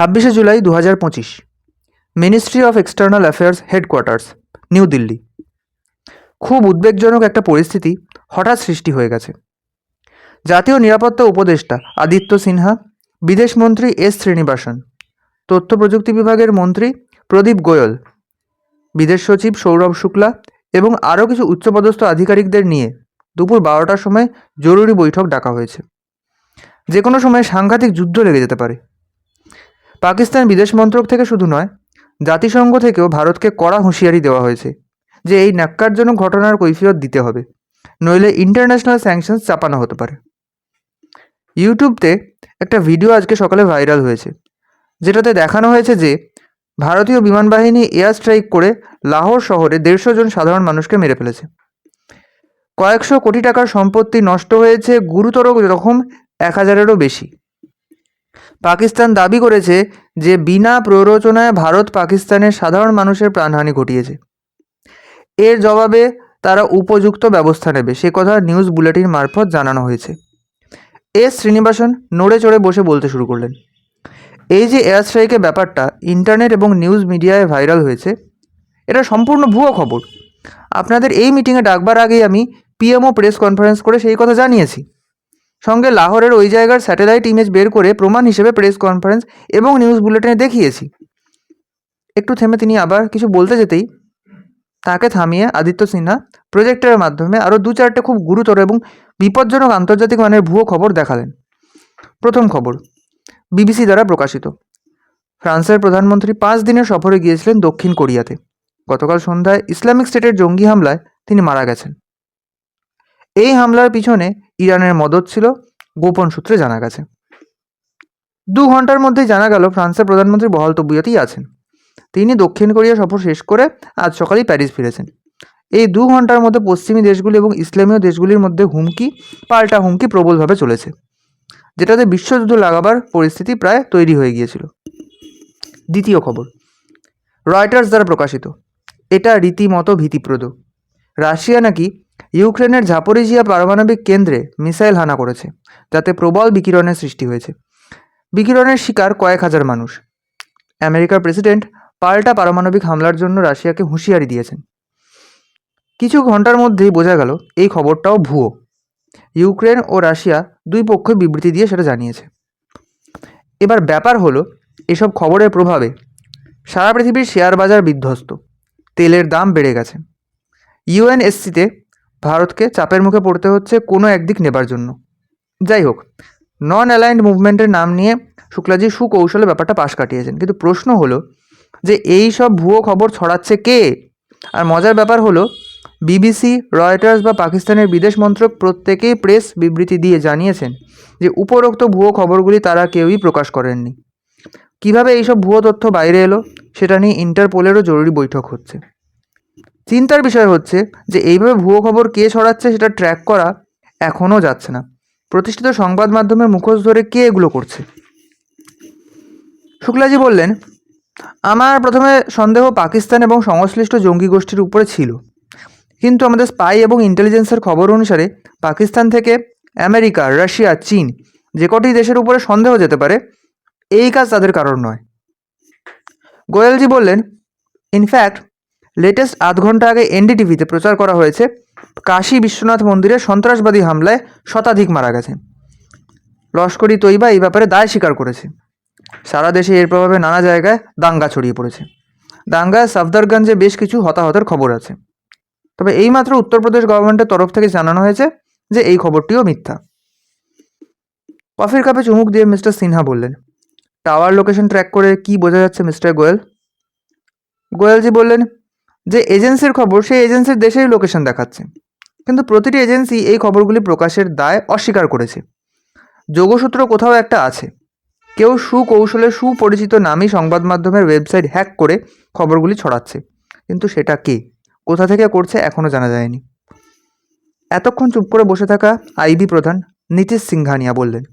26 July 2025, ministry of external affairs headquarters, new Delhi. খুব উদ্বেগজনক একটা পরিস্থিতি হঠাৎ সৃষ্টি হয়ে গেছে। জাতীয় নিরাপত্তা উপদেষ্টা আদিত্য সিনহা, বিদেশমন্ত্রী এস শ্রীনিবাসন, তথ্য প্রযুক্তি বিভাগের মন্ত্রী প্রদীপ গোয়েল, বিদেশ সচিব সৌরভ শুক্লা এবং আরও কিছু উচ্চপদস্থ আধিকারিকদের নিয়ে দুপুর 12টার সময় জরুরি বৈঠক ডাকা হয়েছে। যে কোনো সময় সাংঘাতিক যুদ্ধ লেগে যেতে পারে। পাকিস্তান বিদেশ মন্ত্রক থেকে শুধু নয়, জাতিসংঘ থেকেও ভারতকে কড়া হুঁশিয়ারি দেওয়া হয়েছে যে এই ন্যাক্কারজনক ঘটনার কৈফিয়ত দিতে হবে, নইলে ইন্টারন্যাশনাল স্যাংশনস চাপানো হতে পারে। ইউটিউবতে একটা ভিডিও আজকে সকালে ভাইরাল হয়েছে, যেটাতে দেখানো হয়েছে যে ভারতীয় বিমান বাহিনী এয়ার স্ট্রাইক করে লাহোর শহরে 150 জন সাধারণ মানুষকে মেরে ফেলেছে। কয়েকশো কোটি টাকার সম্পত্তি নষ্ট হয়েছে, গুরুতর জখম 1000-এরও বেশি। পাকিস্তান দাবি করেছে যে বিনা প্ররোচনায় ভারত পাকিস্তানের সাধারণ মানুষের প্রাণহানি ঘটিয়েছে। এর জবাবে তারা উপযুক্ত ব্যবস্থা নেবে, সে কথা নিউজ বুলেটিন মারফত জানানো হয়েছে। এস শ্রীনিবাসন নড়ে চড়ে বসে বলতে শুরু করলেন, এই যে এয়ার স্ট্রাইকের ব্যাপারটা ইন্টারনেট এবং নিউজ মিডিয়ায় ভাইরাল হয়েছে, এটা সম্পূর্ণ ভুয়ো খবর। আপনাদের এই মিটিংয়ে ডাকবার আগেই আমি পিএমও প্রেস কনফারেন্স করে সেই কথা জানিয়েছি। সঙ্গে লাহোরের ওই জায়গার স্যাটেলাইট ইমেজ বের করে প্রমাণ হিসেবে প্রেস কনফারেন্স এবং নিউজ বুলেটিনে দেখিয়েছি। একটু থেমে তিনি আবার কিছু বলতে যেতেই তাকে থামিয়ে আদিত্য সিনহা প্রজেক্টরের মাধ্যমে আরও 2-4টে খুব গুরুতর এবং বিপজ্জনক আন্তর্জাতিক মানের ভুয়ো খবর দেখালেন। প্রথম খবর, বিবিসি দ্বারা প্রকাশিত। ফ্রান্সের প্রধানমন্ত্রী 5 দিনের সফরে গিয়েছিলেন দক্ষিণ কোরিয়াতে। গতকাল সন্ধ্যায় ইসলামিক স্টেটের জঙ্গি হামলায় তিনি মারা গেছেন। এই হামলার পিছনে ইরানের মদত ছিল, গোপন সূত্রে জানা গেছে। 2 ঘন্টার মধ্যেই জানা গেল ফ্রান্সের প্রধানমন্ত্রী বহাল তবিয়তেই আছেন। তিনি দক্ষিণ কোরিয়া সফর শেষ করে আজ সকালেই প্যারিস ফিরেছেন। এই 2 ঘন্টার মধ্যে পশ্চিমী দেশগুলি এবং ইসলামীয় দেশগুলির মধ্যে হুমকি পাল্টা হুমকি প্রবলভাবে চলেছে, যেটাতে বিশ্বযুদ্ধ লাগাবার পরিস্থিতি প্রায় তৈরি হয়ে গিয়েছিল। দ্বিতীয় খবর, রয়টার্স দ্বারা প্রকাশিত। এটা রীতিমতো ভীতিপ্রদ। রাশিয়া নাকি ইউক্রেনের জাপোরিজিয়া পারমাণবিক কেন্দ্রে মিসাইল হানা করেছে, যাতে প্রবল বিকিরণের সৃষ্টি হয়েছে। বিকিরণের শিকার কয়েক হাজার মানুষ। আমেরিকার প্রেসিডেন্ট পাল্টা পারমাণবিক হামলার জন্য রাশিয়াকে হুঁশিয়ারি দিয়েছেন। কিছু ঘন্টার মধ্যেই বোঝা গেল এই খবরটাও ভুয়ো। ইউক্রেন ও রাশিয়া দুই পক্ষই বিবৃতি দিয়ে সেটা জানিয়েছে। এবার ব্যাপার হলো, এসব খবরের প্রভাবে সারা পৃথিবীর শেয়ার বাজার বিধ্বস্ত, তেলের দাম বেড়ে গেছে। ইউএনএসসিতে ভারতকে চাপের মুখে পড়তে হচ্ছে কোনো একদিক নেবার জন্য। যাই হোক, নন অ্যালাইন্ড মুভমেন্টের নাম নিয়ে শুক্লাজি সুকৌশলে ব্যাপারটা পাশ কাটিয়েছেন, কিন্তু প্রশ্ন হলো যে এই সব ভুয়ো খবর ছড়াচ্ছে কে? আর মজার ব্যাপার হলো, বিবিসি, রয়টার্স বা পাকিস্তানের বিদেশ মন্ত্রক প্রত্যেকেই প্রেস বিবৃতি দিয়ে জানিয়েছেন যে উপরোক্ত ভুয়ো খবরগুলি তারা কেউই প্রকাশ করেননি। কিভাবে এইসব ভুয়ো তথ্য বাইরে এলো সেটা নিয়ে ইন্টারপোলেরও জরুরি বৈঠক হচ্ছে। চিন্তার বিষয় হচ্ছে যে এইভাবে ভুয়ো খবর কে ছড়াচ্ছে সেটা ট্র্যাক করা এখনও যাচ্ছে না। প্রতিষ্ঠিত সংবাদ মাধ্যমের মুখোশ ধরে কে এগুলো করছে? শুক্লাজি বললেন, আমার প্রথমে সন্দেহ পাকিস্তান এবং সংশ্লিষ্ট জঙ্গি গোষ্ঠীর উপরে ছিল, কিন্তু আমাদের স্পাই এবং ইন্টেলিজেন্সের খবর অনুসারে পাকিস্তান থেকে আমেরিকা, রাশিয়া, চীন যে কটি দেশের উপরে সন্দেহ যেতে পারে, এই কাজ তাদের কারণ নয়। গোয়েলজি বললেন, ইনফ্যাক্ট লেটেস্ট আধ ঘন্টা আগে এনডিটিভিতে প্রচার করা হয়েছে কাশী বিশ্বনাথ মন্দিরে সন্ত্রাসবাদী হামলায় শতাধিক মারা গেছে। লস্কর ই তৈবা এই ব্যাপারে দায় স্বীকার করেছে। সারা দেশে এর প্রভাবে নানা জায়গায় দাঙ্গা ছড়িয়ে পড়েছে। দাঙ্গায় সাফদারগঞ্জে বেশ কিছু হতাহতের খবর আছে। তবে এইমাত্র উত্তরপ্রদেশ গভর্নমেন্টের তরফ থেকে জানানো হয়েছে যে এই খবরটিও মিথ্যা। কফির কাপে চুমুক দিয়ে মিস্টার সিনহা বললেন, টাওয়ার লোকেশন ট্র্যাক করে কি বোঝা যাচ্ছে মিস্টার গোয়েল? গোয়েলজি বললেন যে এজেন্সির খবর সেই এজেন্সির দেশেই লোকেশন দেখাচ্ছে, কিন্তু প্রতিটি এজেন্সি এই খবরগুলি প্রকাশের দায় অস্বীকার করেছে। যোগসূত্র কোথাও একটা আছে। কেউ সুকৌশলে সুপরিচিত নামী সংবাদ মাধ্যমের ওয়েবসাইট হ্যাক করে খবরগুলি ছড়াচ্ছে, কিন্তু সেটা কে, কোথা থেকে করছে এখনও জানা যায়নি। এতক্ষণ চুপ করে বসে থাকা আইবি প্রধান নীতিশ সিংঘানিয়া বললেন,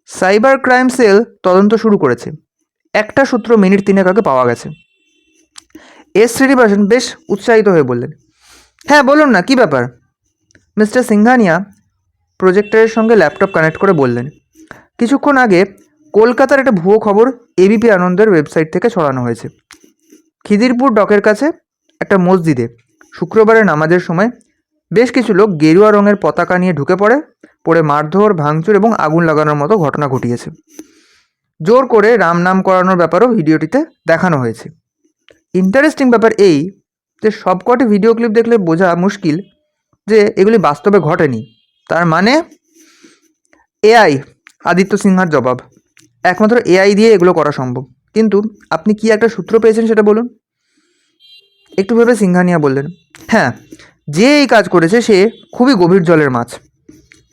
সাইবার ক্রাইম সেল তদন্ত শুরু করেছে। একটা সূত্র মিনিট 3 আগে পাওয়া গেছে। এস শ্রীনিবাসন বেশ উৎসাহিত হয়ে বললেন, হ্যাঁ বলুন না, কী ব্যাপার? মিস্টার সিংঘানিয়া প্রজেক্টরের সঙ্গে ল্যাপটপ কানেক্ট করে বললেন, কিছুক্ষণ আগে কলকাতার একটা ভুয়ো খবর এবিপি আনন্দের ওয়েবসাইট থেকে ছড়ানো হয়েছে। খিদিরপুর ডকের কাছে একটা মসজিদে শুক্রবারে নামাজের সময় বেশ কিছু লোক গেরুয়া রঙের পতাকা নিয়ে ঢুকে পড়ে মারধর, ভাঙচুর এবং আগুন লাগানোর মতো ঘটনা ঘটিয়েছে। জোর করে রাম নাম করানোর ব্যাপারও ভিডিওটিতে দেখানো হয়েছে। ইন্টারেস্টিং ব্যাপার এই যে সবকটি ভিডিও ক্লিপ দেখলে বোঝা মুশকিল যে এগুলি বাস্তবে ঘটেনি। তার মানে এআই, আদিত্য সিনহার জবাব, একমাত্র এআই দিয়ে এগুলো করা সম্ভব। কিন্তু আপনি কি একটা সূত্র পেয়েছেন সেটা বলুন। একটু ভেবে সিংঘানিয়া বললেন, হ্যাঁ, যে এই কাজ করেছে সে খুবই গভীর জলের মাছ।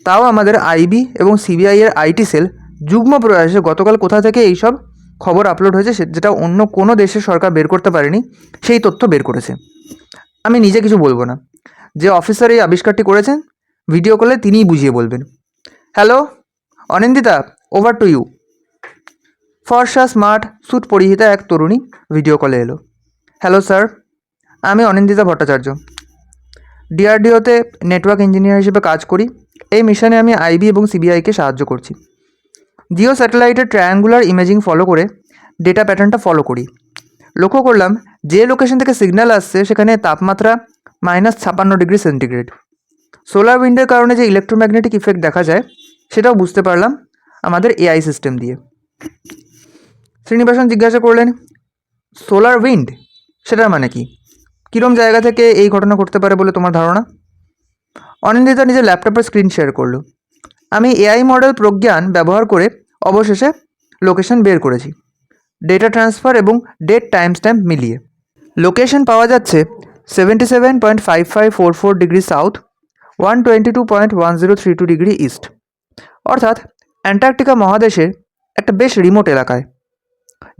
তাও আমাদের আইবি এবং সিবিআইয়ের আইটি সেল যুগ্ম প্রয়াসে গতকাল কোথা থেকে এইসব খবর আপলোড হয়েছে যেটা অন্য কোনো দেশের সরকার বের করতে পারেনি সেই তথ্য বের করেছে। আমি নিজে কিছু বলবো না, যে অফিসার এই আবিষ্কারটি করেছেন ভিডিও কলে তিনিই বুঝিয়ে বলবেন। Hello Anindita, over to you. ফর্সা স্মার্ট স্যুট পরিহিতা এক তরুণী ভিডিও কলে এলো। হ্যালো স্যার, আমি অনিন্দিতা ভট্টাচার্য, ডিআরডিওতে নেটওয়ার্ক ইঞ্জিনিয়ার হিসেবে কাজ করি। এই মিশনে আমি আইবি এবং সিবিআইকে সাহায্য করছি। জিও স্যাটেলাইটের ট্রায়াঙ্গুলার ইমেজিং ফলো করে ডেটা প্যাটার্নটা ফলো করি। লক্ষ্য করলাম যে লোকেশন থেকে সিগন্যাল আসছে সেখানে তাপমাত্রা -56°C। সোলার উইন্ডের কারণে যে ইলেকট্রোম্যাগনেটিক ইফেক্ট দেখা যায় সেটাও বুঝতে পারলাম আমাদের এআই সিস্টেম দিয়ে। শ্রীনিবাসন জিজ্ঞাসা করলেন, সোলার উইন্ড সেটার মানে কি? কীরকম জায়গা থেকে এই ঘটনা ঘটতে পারে বলে তোমার ধারণা? অনিন্দিতা নিজের ল্যাপটপের স্ক্রিন শেয়ার করলো। আমি এআই মডেল প্রজ্ঞান ব্যবহার করে অবশেষে লোকেশন বের করেছি, ডেটা ট্রান্সফার এবং ডেট টাইম স্ট্যাম্প মিলিয়ে। লোকেশন পাওয়া যাচ্ছে 77.5544° সাউথ, 122.1032° ইস্ট, অর্থাৎ অ্যান্টার্কটিকা মহাদেশের একটা বেশ রিমোট এলাকায়।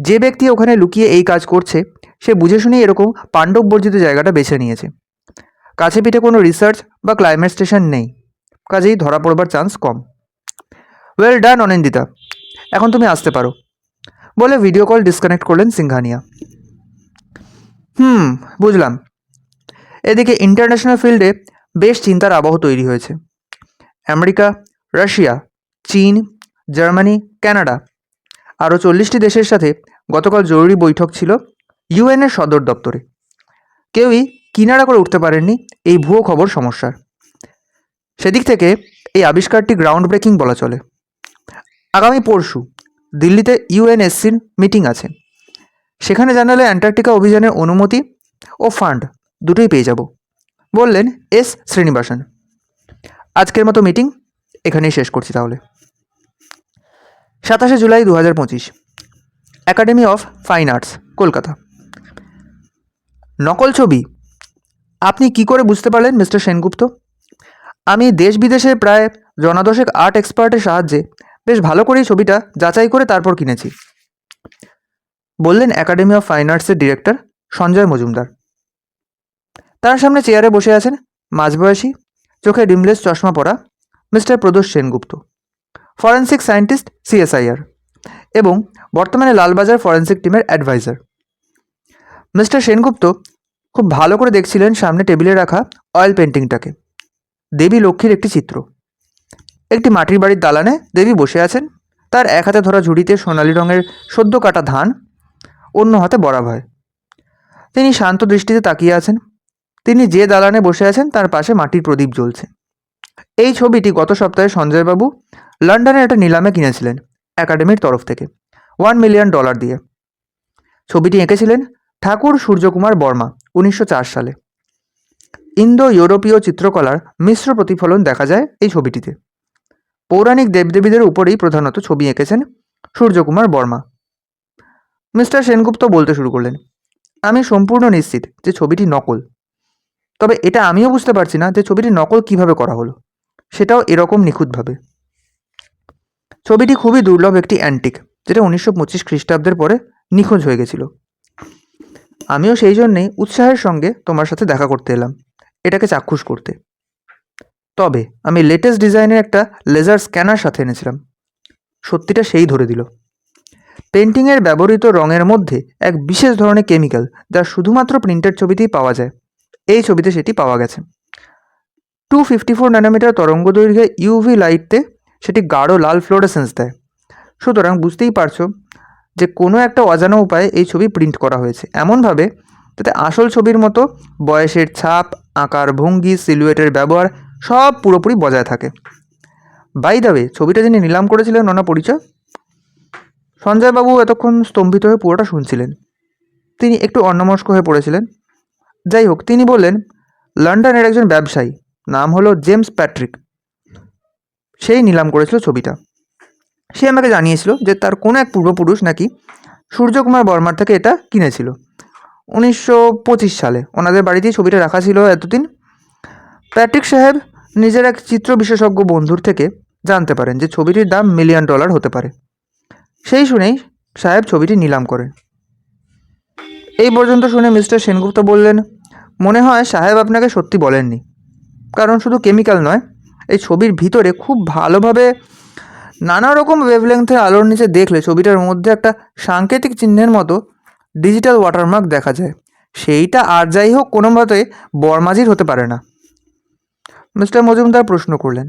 যে ব্যক্তি ওখানে লুকিয়ে এই কাজ করছে সে বুঝে শুনেই এরকম পাণ্ডব বর্জিত জায়গাটা বেছে নিয়েছে। কাছে পিঠে কোনো রিসার্চ বা ক্লাইমেট স্টেশন নেই, কাজেই ধরা পড়বার চান্স কম। ওয়েল ডান অনিন্দিতা, এখন তুমি আসতে পারো বলে ভিডিও কল ডিসকানেক্ট করলেন সিংঘানিয়া। বুঝলাম। এদিকে ইন্টারন্যাশনাল ফিল্ডে বেশ চিন্তার আবহ তৈরি হয়েছে। আমেরিকা, রাশিয়া, চীন, জার্মানি, কানাডা আরও 40টি দেশের সাথে গতকাল জরুরি বৈঠক ছিল ইউএনের সদর দপ্তরে। কেউই কিনারা করে উঠতে পারেননি এই ভুয়ো খবর সমস্যার। সেদিক থেকে এই আবিষ্কারটি গ্রাউন্ড ব্রেকিং বলা চলে। আগামী পরশু দিল্লিতে ইউএনএসসির মিটিং আছে। সেখানে জানালে অ্যান্টার্কটিকা অভিযানের অনুমতি ও ফান্ড দুটোই পেয়ে যাব, বললেন এস শ্রীনিবাসন। আজকের মতো মিটিং এখানেই শেষ করছি তাহলে। 27 July 2025, academy of fine arts, Kolkata. নকল ছবি আপনি কি করে বুঝতে পারলেন মিস্টার সেনগুপ্ত? আমি দেশ বিদেশের প্রায় জনাদশেক আর্ট এক্সপার্টের সাহায্যে বেশ ভালো করেই ছবিটা যাচাই করে তারপর কিনেছি, বললেন একাডেমি অফ ফাইন আর্টসের ডিরেক্টর সঞ্জয় মজুমদার। তার সামনে চেয়ারে বসে আছেন মাঝবয়সী, চোখে রিমলেস চশমা পরা mister Pradosh Sengupta, forensic scientist CSIR এবং বর্তমানে লালবাজার ফরেন্সিক টিমের অ্যাডভাইজার। মিস্টার সেনগুপ্ত খুব ভালো করে দেখছিলেন সামনে টেবিলে রাখা অয়েল পেন্টিংটাকে। দেবী লক্ষ্মীর একটি চিত্র। একটি মাটির বাড়ির দালানে দেবী বসে আছেন, তার এক হাতে ধরা ঝুড়িতে সোনালি রঙের সদ্য কাটা ধান, অন্য হাতে বরাভয়। তিনি শান্ত দৃষ্টিতে তাকিয়ে আছেন। তিনি যে দালানে বসে আছেন তার পাশে মাটির প্রদীপ জ্বলছে। এই ছবিটি গত সপ্তাহে সঞ্জয়বাবু লন্ডনের একটা নিলামে কিনেছিলেন একাডেমির তরফ থেকে $1 মিলিয়ন দিয়ে। ছবিটি এঁকেছিলেন ঠাকুর সূর্যকুমার বর্মা 1904 সালে। ইন্দো ইউরোপীয় চিত্রকলার মিশ্র প্রতিফলন দেখা যায় এই ছবিটিতে। পৌরাণিক দেবদেবীদের উপরেই প্রধানত ছবি এঁকেছেন সূর্যকুমার বর্মা। মিস্টার সেনগুপ্ত বলতে শুরু করলেন, আমি সম্পূর্ণ নিশ্চিত যে ছবিটি নকল। তবে এটা আমিও বুঝতে পারছি না যে ছবিটি নকল কিভাবে করা হলো, সেটাও এরকম নিখুঁতভাবে। ছবিটি খুবই দুর্লভ একটি অ্যান্টিক, যেটা 1925 খ্রিস্টাব্দের পরে নিখোঁজ হয়ে গেছিল। আমিও সেই জন্যেই উৎসাহের সঙ্গে তোমার সাথে দেখা করতে এলাম, এটাকে চাক্ষুষ করতে। তবে আমি লেটেস্ট ডিজাইনের একটা লেজার স্ক্যানার সাথে এনেছিলাম। সত্যিটা সেই ধরে দিল। পেন্টিংয়ের ব্যবহৃত রঙের মধ্যে এক বিশেষ ধরনের কেমিক্যাল যা শুধুমাত্র প্রিন্টেড ছবিতেই পাওয়া যায়। এই ছবিতে সেটি পাওয়া গেছে। 254 ন্যানোমিটার তরঙ্গ দৈর্ঘ্যে ইউভি লাইটতে সেটি গাঢ় লাল ফ্লোরেসেন্স দেয়। সুতরাং বুঝতেই পারছো যে কোনো একটা অজানা উপায়ে এই ছবি প্রিন্ট করা হয়েছে, এমনভাবে যাতে আসল ছবির মতো বয়সের ছাপ, আকার, ভঙ্গি, সিলুয়েটের ব্যবহার সব পুরোপুরি বজায় থাকে। বাই দ্য ওয়ে, ছবিটা যিনি নিলাম করেছিলেন ওনার পরিচয়? সঞ্জয়বাবু এতক্ষণ স্তম্ভিত হয়ে পুরোটা শুনছিলেন। তিনি একটু অন্যমনস্ক হয়ে পড়েছিলেন। যাই হোক, তিনি বললেন, লন্ডনের একজন ব্যবসায়ী, নাম হলো জেমস প্যাট্রিক, সেই নিলাম করেছিল ছবিটা। সে আমাকে জানিয়েছিল যে তার কোনো এক পূর্বপুরুষ নাকি সূর্যকুমার বর্মার থেকে এটা কিনেছিল 1925 সালে। ওনাদের বাড়িতেই ছবিটা রাখা ছিল এতদিন। প্যাট্রিক সাহেব নিজের এক চিত্র বিশেষজ্ঞ বন্ধুর থেকে জানতে পারেন যে ছবিটির দাম $1 মিলিয়ন হতে পারে। সেই শুনেই সাহেব ছবিটি নিলাম করেন। এই পর্যন্ত শুনে মিস্টার সেনগুপ্ত বললেন, মনে হয় সাহেব আপনাকে সত্যি বলেননি, কারণ শুধু কেমিক্যাল নয়, এই ছবির ভিতরে খুব ভালোভাবে নানা রকম ওয়েভলেংথের আলোর নিচে দেখলে ছবিটার মধ্যে একটা সাংকেতিক চিহ্নের মতো ডিজিটাল ওয়াটারমার্ক দেখা যায়। সেইটা আর যাই হোক কোনোভাবে বর্মাজির হতে পারে না। মিস্টার মজুমদার প্রশ্ন করলেন,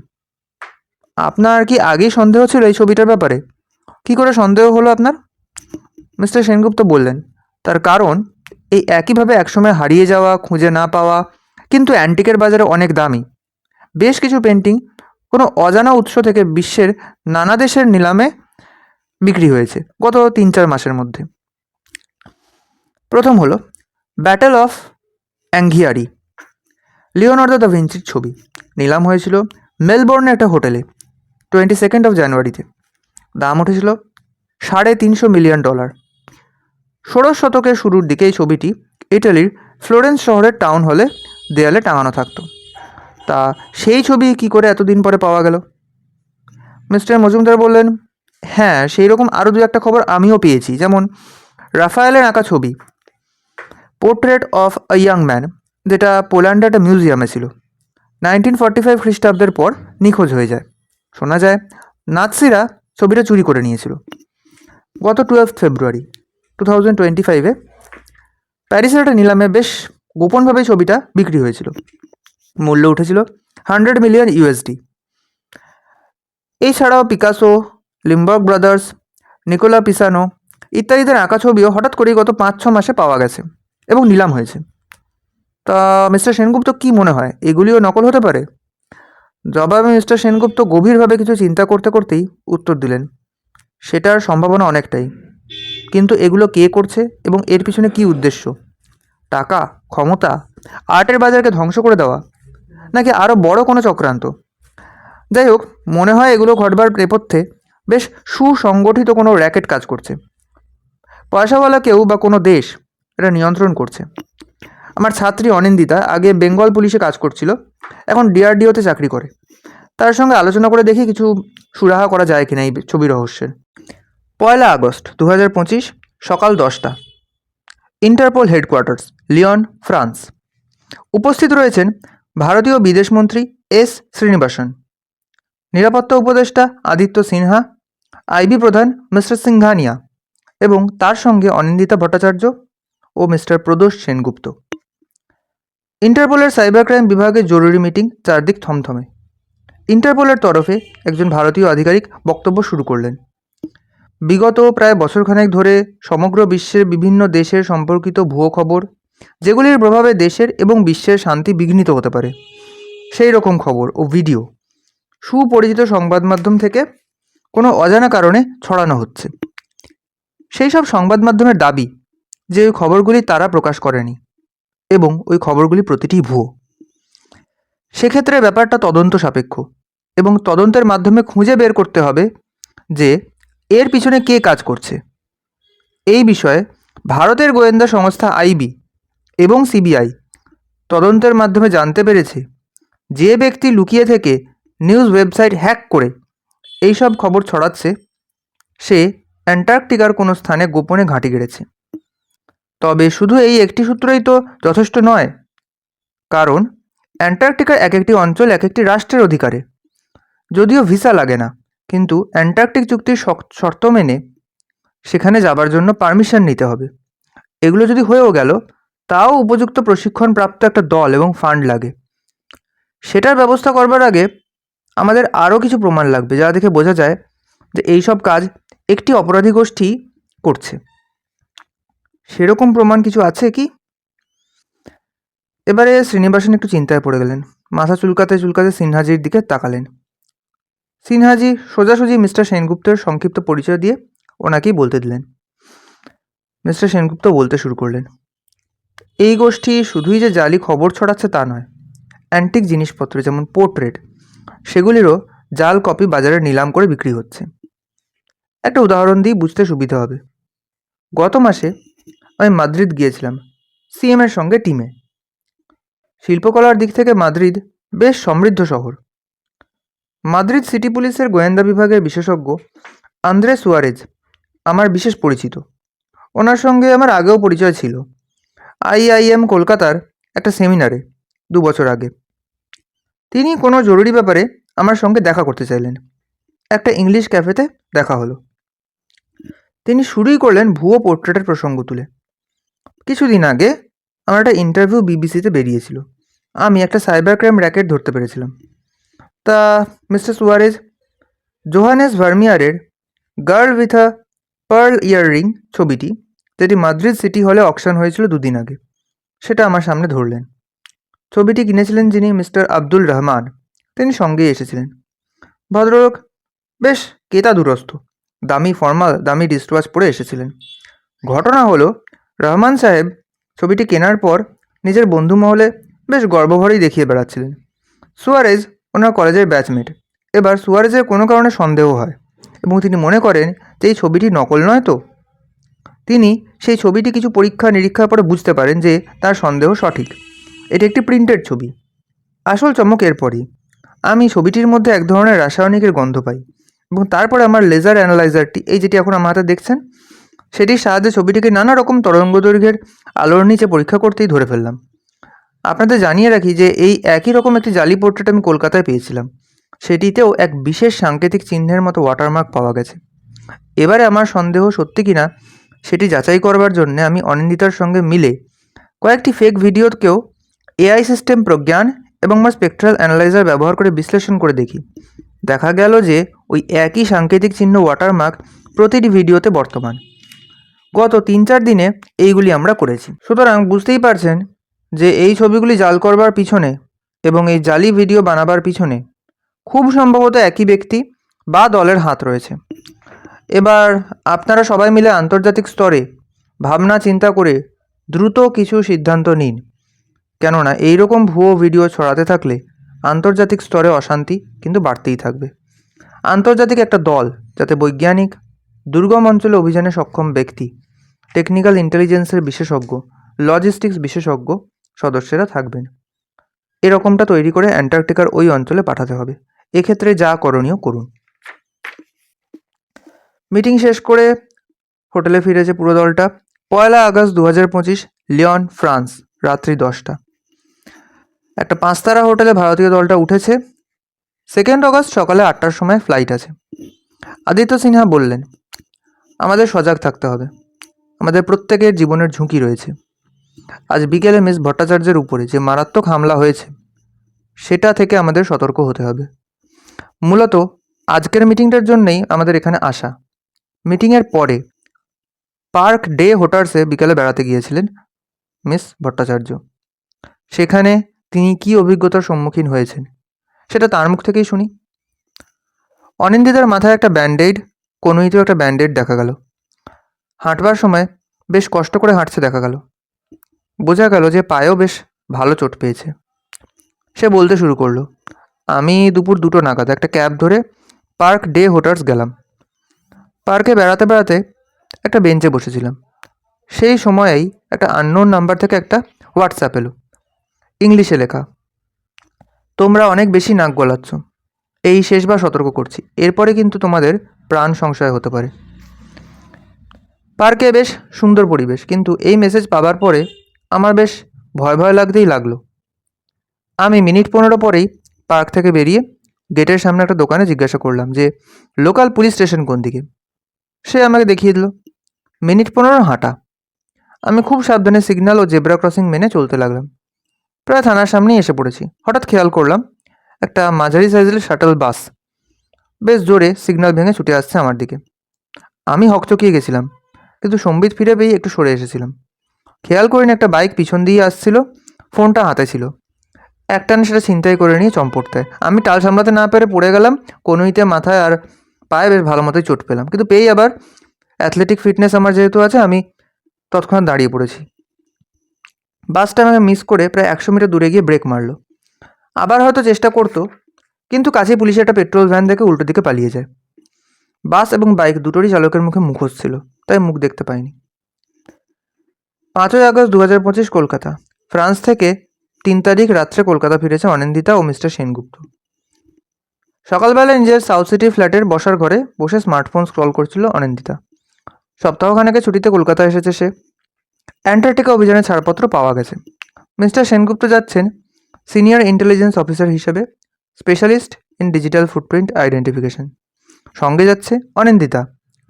আপনার কি আগেই সন্দেহ ছিল এই ছবিটার ব্যাপারে? কি করে সন্দেহ হলো আপনার? মিস্টার সেনগুপ্ত বললেন, তার কারণ এই একইভাবে একসময় হারিয়ে যাওয়া, খুঁজে না পাওয়া, কিন্তু অ্যান্টিকের বাজারে অনেক দামি বেশ কিছু পেন্টিং কোনো অজানা উৎস থেকে বিশ্বের নানা দেশের নিলামে বিক্রি হয়েছে গত 3-4 মাসের মধ্যে। প্রথম হলো ব্যাটেল অফ অ্যাঙ্গিয়ারি, লিওনার্দো দ্য ভিঞ্চির ছবি। নিলাম হয়েছিল মেলবোর্নে একটা হোটেলে 22 জানুয়ারিতে। দাম উঠেছিল $350 মিলিয়ন। 16 শতকের শুরুর দিকে এই ছবিটি ইটালির ফ্লোরেন্স শহরের টাউন হলে দেয়ালে টাঙানো থাকতো। তা সেই ছবি কি করে এতদিন পরে পাওয়া গেল? মিস্টার মজুমদার বললেন, হ্যাঁ, সেই রকম আরও 2-1টা খবর আমিও পেয়েছি। যেমন রাফায়েলের আঁকা ছবি portrait of a young man, যেটা পোল্যান্ডে একটা মিউজিয়ামে ছিল, 1945 খ্রিস্টাব্দের পর নিখোঁজ হয়ে যায়। শোনা যায় নাৎসিরা ছবিটা চুরি করে নিয়েছিল। গত 12 ফেব্রুয়ারি 2025-এ প্যারিসের একটা নিলামে বেশ গোপনভাবেই ছবিটা বিক্রি হয়েছিল। মূল্য উঠেছিল $100 মিলিয়ন। এছাড়াও পিকাসো, লিমবার্গ ব্রাদার্স, নিকোলা পিসানো ইত্যাদিদের আঁকা ছবিও হঠাৎ করেই গত 5-6 মাসে পাওয়া গেছে এবং নিলাম হয়েছে। তা মিস্টার সেনগুপ্ত কি মনে হয়, এগুলিও নকল হতে পারে? জবাবে মিস্টার সেনগুপ্ত গভীরভাবে কিছু চিন্তা করতে করতেই উত্তর দিলেন, সেটার সম্ভাবনা অনেকটাই, কিন্তু এগুলো কে করছে এবং এর পিছনে কি উদ্দেশ্য? টাকা, ক্ষমতা, আর্টের বাজারকে ধ্বংস করে দেওয়া, নাকি আরও বড় কোনো চক্রান্ত? যাই হোক, মনে হয় এগুলো ঘটবার নেপথ্যে বেশ সুসংগঠিত কোনো র্যাকেট কাজ করছে। পয়সাওয়ালা কেউ বা কোনো দেশ এটা নিয়ন্ত্রণ করছে। আমার ছাত্রী অনিন্দিতা আগে বেঙ্গল পুলিশে কাজ করছিল, এখন ডিআরডিওতে চাকরি করে। তার সঙ্গে আলোচনা করে দেখি কিছু সুরাহা করা যায় কিনা এই ছবি রহস্যের। 1 আগস্ট 2025 সকাল 10টা, ইন্টারপোল হেডকোয়ার্টার্স, লিওন, ফ্রান্স। উপস্থিত রয়েছেন ভারতীয় বিদেশমন্ত্রী এস শ্রীনিবাসন, নিরাপত্তা উপদেষ্টা আদিত্য সিনহা, আইবি প্রধান মিস্টার সিংঘানিয়া এবং তার সঙ্গে অনিন্দিতা ভট্টাচার্য ও মিস্টার প্রদোষ সেনগুপ্ত। ইন্টারপোলের সাইবার ক্রাইম বিভাগের জরুরি মিটিং, চারদিক থমথমে। ইন্টারপোলের তরফে একজন ভারতীয় আধিকারিক বক্তব্য শুরু করলেন। বিগত প্রায় বছরখানেক ধরে সমগ্র বিশ্বের বিভিন্ন দেশের সম্পর্কিত ভুয়ো খবর, যেগুলির প্রভাবে দেশের এবং বিশ্বের শান্তি বিঘ্নিত হতে পারে, সেই রকম খবর ও ভিডিও সুপরিচিত সংবাদ মাধ্যম থেকে কোনো অজানা কারণে ছড়ানো হচ্ছে। সেই সব সংবাদ মাধ্যমের দাবি যে ওই খবরগুলি তারা প্রকাশ করেনি এবং ওই খবরগুলি প্রতিটি ভুয়ো। সেক্ষেত্রে ব্যাপারটা তদন্ত সাপেক্ষ এবং তদন্তের মাধ্যমে খুঁজে বের করতে হবে যে এর পিছনে কে কাজ করছে। এই বিষয়ে ভারতের গোয়েন্দা সংস্থা আইবি এবং সিবিআই তদন্তের মাধ্যমে জানতে পেরেছে যে ব্যক্তি লুকিয়ে থেকে নিউজ ওয়েবসাইট হ্যাক করে এইসব খবর ছড়াচ্ছে সে অ্যান্টার্কটিকার কোনো স্থানে গোপনে ঘাঁটি গেড়েছে। তবে শুধু এই একটি সূত্রই তো যথেষ্ট নয়, কারণ অ্যান্টার্কটিকার এক একটি অঞ্চল এক একটি রাষ্ট্রের অধিকারে। যদিও ভিসা লাগে না, কিন্তু অ্যান্টার্কটিক চুক্তির শর্ত মেনে সেখানে যাবার জন্য পারমিশন নিতে হবে। এগুলো যদি হয়েও গেল, তাও উপযুক্ত প্রশিক্ষণপ্রাপ্ত একটা দল এবং ফান্ড লাগে। সেটার ব্যবস্থা করবার আগে আমাদের আরও কিছু প্রমাণ লাগবে, যা দেখে বোঝা যায় যে এইসব কাজ একটি অপরাধী গোষ্ঠী করছে। সেরকম প্রমাণ কিছু আছে কি? এবারে শ্রীনিবাসন একটু চিন্তায় পড়ে গেলেন। মাথা চুলকাতে চুলকাতে সিনহাজির দিকে তাকালেন। সিনহাজি সোজাসুজি মিস্টার সেনগুপ্তের সংক্ষিপ্ত পরিচয় দিয়ে ওনাকেই বলতে দিলেন। মিস্টার সেনগুপ্ত বলতে শুরু করলেন, এই গোষ্ঠী শুধুই যে জালি খবর ছড়াচ্ছে তা নয়, অ্যান্টিক জিনিসপত্র যেমন পোর্ট্রেট সেগুলিরও জাল কপি বাজারে নিলাম করে বিক্রি হচ্ছে। একটা উদাহরণ দিয়ে বুঝতে সুবিধা হবে। গত মাসে আমি মাদ্রিদ গিয়েছিলাম সিএমের সঙ্গে টিমে। শিল্পকলার দিক থেকে মাদ্রিদ বেশ সমৃদ্ধ শহর। মাদ্রিদ সিটি পুলিশের গোয়েন্দা বিভাগের বিশেষজ্ঞ আন্দ্রে সুয়ারেজ আমার বিশেষ পরিচিত। ওনার সঙ্গে আমার আগেও পরিচয় ছিল, আইআইএম কলকাতার একটা সেমিনারে 2 বছর আগে। তিনি কোনো জরুরি ব্যাপারে আমার সঙ্গে দেখা করতে চাইলেন। একটা ইংলিশ ক্যাফেতে দেখা হলো। তিনি শুরুই করলেন ভুয়ো পোর্ট্রেটের প্রসঙ্গ তুলে। কিছুদিন আগে আমার একটা ইন্টারভিউ বিবিসিতে বেরিয়েছিল। আমি একটা সাইবার ক্রাইম র্যাকেট ধরতে পেরেছিলাম। তা মিস্টার সুয়ারেজ, জোহানেস ভার্মিয়ারের girl with a pearl earring ছবিটি, যেটি মাদ্রিদ সিটি হলে অকশন হয়েছিল 2 দিন আগে, সেটা আমার সামনে ধরলেন। ছবিটি কিনেছিলেন যিনি মিস্টার আব্দুল রহমান, তিনি সঙ্গেই এসেছিলেন। ভদ্রলোক বেশ কেতা দুরস্থ, দামি ফর্মাল দামি রিস্টওয়াচ পরে এসেছিলেন। ঘটনা হলো, রহমান সাহেব ছবিটি কেনার পর নিজের বন্ধু মহলে বেশ গর্বভরেই দেখিয়ে বেড়াচ্ছিলেন। সুয়ারেজ ওনার কলেজের ব্যাচমেট। এবার সুয়ারেজের কোনো কারণে সন্দেহ হয় এবং তিনি মনে করেন যে এই ছবিটি নকল নয় তো। তিনি সেই ছবিটি কিছু পরীক্ষা নিরীক্ষার পরে বুঝতে পারেন যে তার সন্দেহ সঠিক, এটি একটি প্রিন্টেড ছবি। আসল চমক এরপরই। আমি ছবিটির মধ্যে এক ধরনের রাসায়নিকের গন্ধ পাই এবং তারপরে আমার লেজার অ্যানালাইজারটি, এই যেটি এখন আমার হাতে দেখছেন, সেটির সাহায্যে ছবিটিকে নানা রকম তরঙ্গদৈর্ঘ্যের আলোর নিচে পরীক্ষা করতেই ধরে ফেললাম। আপনাদের জানিয়ে রাখি যে এই একই রকম একটি জালি পোর্ট্রেট আমি কলকাতায় পেয়েছিলাম। সেটিতেও এক বিশেষ সাংকেতিক চিহ্নের মতো ওয়াটারমার্ক পাওয়া গেছে। এবারে আমার সন্দেহ সত্যি কিনা সেটি যাচাই করবার জন্য আমি অনিন্দিতার সঙ্গে মিলে কয়েকটি ফেক ভিডিওকেও এআই সিস্টেম প্রজ্ঞান এবং আমার স্পেকট্রাল অ্যানালাইজার ব্যবহার করে বিশ্লেষণ করে দেখি। দেখা গেল যে ওই একই সাংকেতিক চিহ্ন ওয়াটারমার্ক প্রতিটি ভিডিওতে বর্তমান। গত 3-4 দিনে এইগুলি আমরা করেছি। সুতরাং বুঝতেই পারছেন যে এই ছবিগুলি জাল করবার পিছনে এবং এই জালি ভিডিও বানাবার পিছনে খুব সম্ভবত একই ব্যক্তি বা দলের হাত রয়েছে। এবার আপনারা সবাই মিলে আন্তর্জাতিক স্তরে ভাবনা চিন্তা করে দ্রুত কিছু সিদ্ধান্ত নিন, কেননা এইরকম ভুয়ো ভিডিও ছড়াতে থাকলে আন্তর্জাতিক স্তরে অশান্তি কিন্তু বাড়তেই থাকবে। আন্তর্জাতিক একটা দল, যাতে বৈজ্ঞানিক, দুর্গম অঞ্চলে অভিযানে সক্ষম ব্যক্তি, টেকনিক্যাল ইন্টেলিজেন্সের বিশেষজ্ঞ, লজিস্টিক্স বিশেষজ্ঞ সদস্যরা থাকবেন, এরকমটা তৈরি করে অ্যান্টার্কটিকার ওই অঞ্চলে পাঠাতে হবে। এক্ষেত্রে যা করণীয় করুন। মিটিং শেষ করে হোটেলে ফিরেছে পুরো দলটা। 1 আগস্ট 2025, লিওন, ফ্রান্স, রাত্রি 10টা। একটা 5 তারা হোটেলে ভারতীয় দলটা উঠেছে। 2 অগস্ট সকালে 8টার সময় ফ্লাইট আছে। আদিত্য সিনহা বললেন, আমাদের সজাগ থাকতে হবে, আমাদের প্রত্যেকের জীবনের ঝুঁকি রয়েছে। আজ বিকেলে মিস ভট্টাচার্যের উপরে যে মারাত্মক হামলা হয়েছে সেটা থেকে আমাদের সতর্ক হতে হবে। মূলত আজকের মিটিংটার জন্যই আমাদের এখানে আসা। মিটিংয়ের পরে পার্ক ডে হোটার্সে বিকেলে বেড়াতে গিয়েছিলেন মিস ভট্টাচার্য। সেখানে তিনি কী অভিজ্ঞতার সম্মুখীন হয়েছেন সেটা তার মুখ থেকেই শুনি। অনিন্দিতার মাথায় একটা ব্যান্ডেড, কনুইতেও একটা ব্যান্ডেড দেখা গেল। হাঁটবার সময় বেশ কষ্ট করে হাঁটছে দেখা গেল। বোঝা গেল যে পায়েও বেশ ভালো চোট পেয়েছে। সে বলতে শুরু করলো, আমি দুপুর 2টো নাগাদ একটা ক্যাব ধরে পার্ক ডে হোটার্স গেলাম। পার্কে বেড়াতে বেড়াতে একটা বেঞ্চে বসেছিলাম। সেই সময়েই একটা আননোন নাম্বার থেকে একটা হোয়াটসঅ্যাপ এলো, ইংলিশে লেখা, তোমরা অনেক বেশি নাক গলাচ্ছ, এই শেষবার সতর্ক করছি, এরপরে কিন্তু তোমাদের প্রাণ সংশয় হতে পারে। পার্কে বেশ সুন্দর পরিবেশ, কিন্তু এই মেসেজ পাবার পরে আমার বেশ ভয় ভয় লাগতেই লাগলো। আমি মিনিট 15 পরেই পার্ক থেকে বেরিয়ে গেটের সামনে একটা দোকানে জিজ্ঞাসা করলাম যে লোকাল পুলিশ স্টেশন কোন দিকে। সে আমাকে দেখিয়ে দিল। মিনিট 15 হাঁটা। আমি খুব সাবধানে সিগন্যাল ও জেব্রা ক্রসিং মেনে চলতে লাগলাম। প্রায় থানার সামনেই এসে পড়েছি। হঠাৎ খেয়াল করলাম একটা মাঝারি সাইজের শাটল বাস বেশ জোরে সিগন্যাল ভেঙে ছুটে আসছে আমার দিকে। আমি হকচকিয়ে গেছিলাম, কিন্তু সম্বিত ফিরে পেয়ে একটু সরে এসেছিলাম। খেয়াল করিনি একটা বাইক পিছন দিয়ে আসছিল, ফোনটা হাতে ছিল। একটানে সেটা ছিনতাই করে নিয়ে চম্পট দেয়। আমি টাল সামলাতে না পেরে পড়ে গেলাম, কনুইতে মাথায় আর পায়ে বেশ ভালো মতোই চোট পেলাম, কিন্তু পেয়েই আবার অ্যাথলেটিক ফিটনেস আমার যেহেতু আছে, আমি তৎক্ষণাৎ দাঁড়িয়ে পড়েছি। বাসটা আমাকে মিস করে প্রায় 100 মিটার দূরে গিয়ে ব্রেক মারলো। আবার হয়তো চেষ্টা করতো, কিন্তু কাছেই পুলিশের একটা পেট্রোল ভ্যান দেখে উল্টো দিকে পালিয়ে যায়। বাস এবং বাইক দুটোরই চালকের মুখে মুখোশ ছিল, তাই মুখ দেখতে পাইনি। 5ই আগস্ট 2025 কলকাতা। ফ্রান্স থেকে 3 তারিখ রাত্রে কলকাতা ফিরেছে অনিন্দিতা ও মিস্টার সেনগুপ্ত। সকালবেলা নিজের সাউথ সিটি ফ্ল্যাটের বসার ঘরে বসে স্মার্টফোন স্ক্রল করছিল অনিন্দিতা। সপ্তাহখানেকের ছুটিতে কলকাতা এসেছে সে। অ্যান্টার্কটিকা অভিযানের ছাড়পত্র পাওয়া গেছে। মিস্টার সেনগুপ্ত যাচ্ছেন সিনিয়র ইন্টেলিজেন্স অফিসার হিসেবে, specialist in digital footprint identification. সঙ্গে যাচ্ছে Anindita,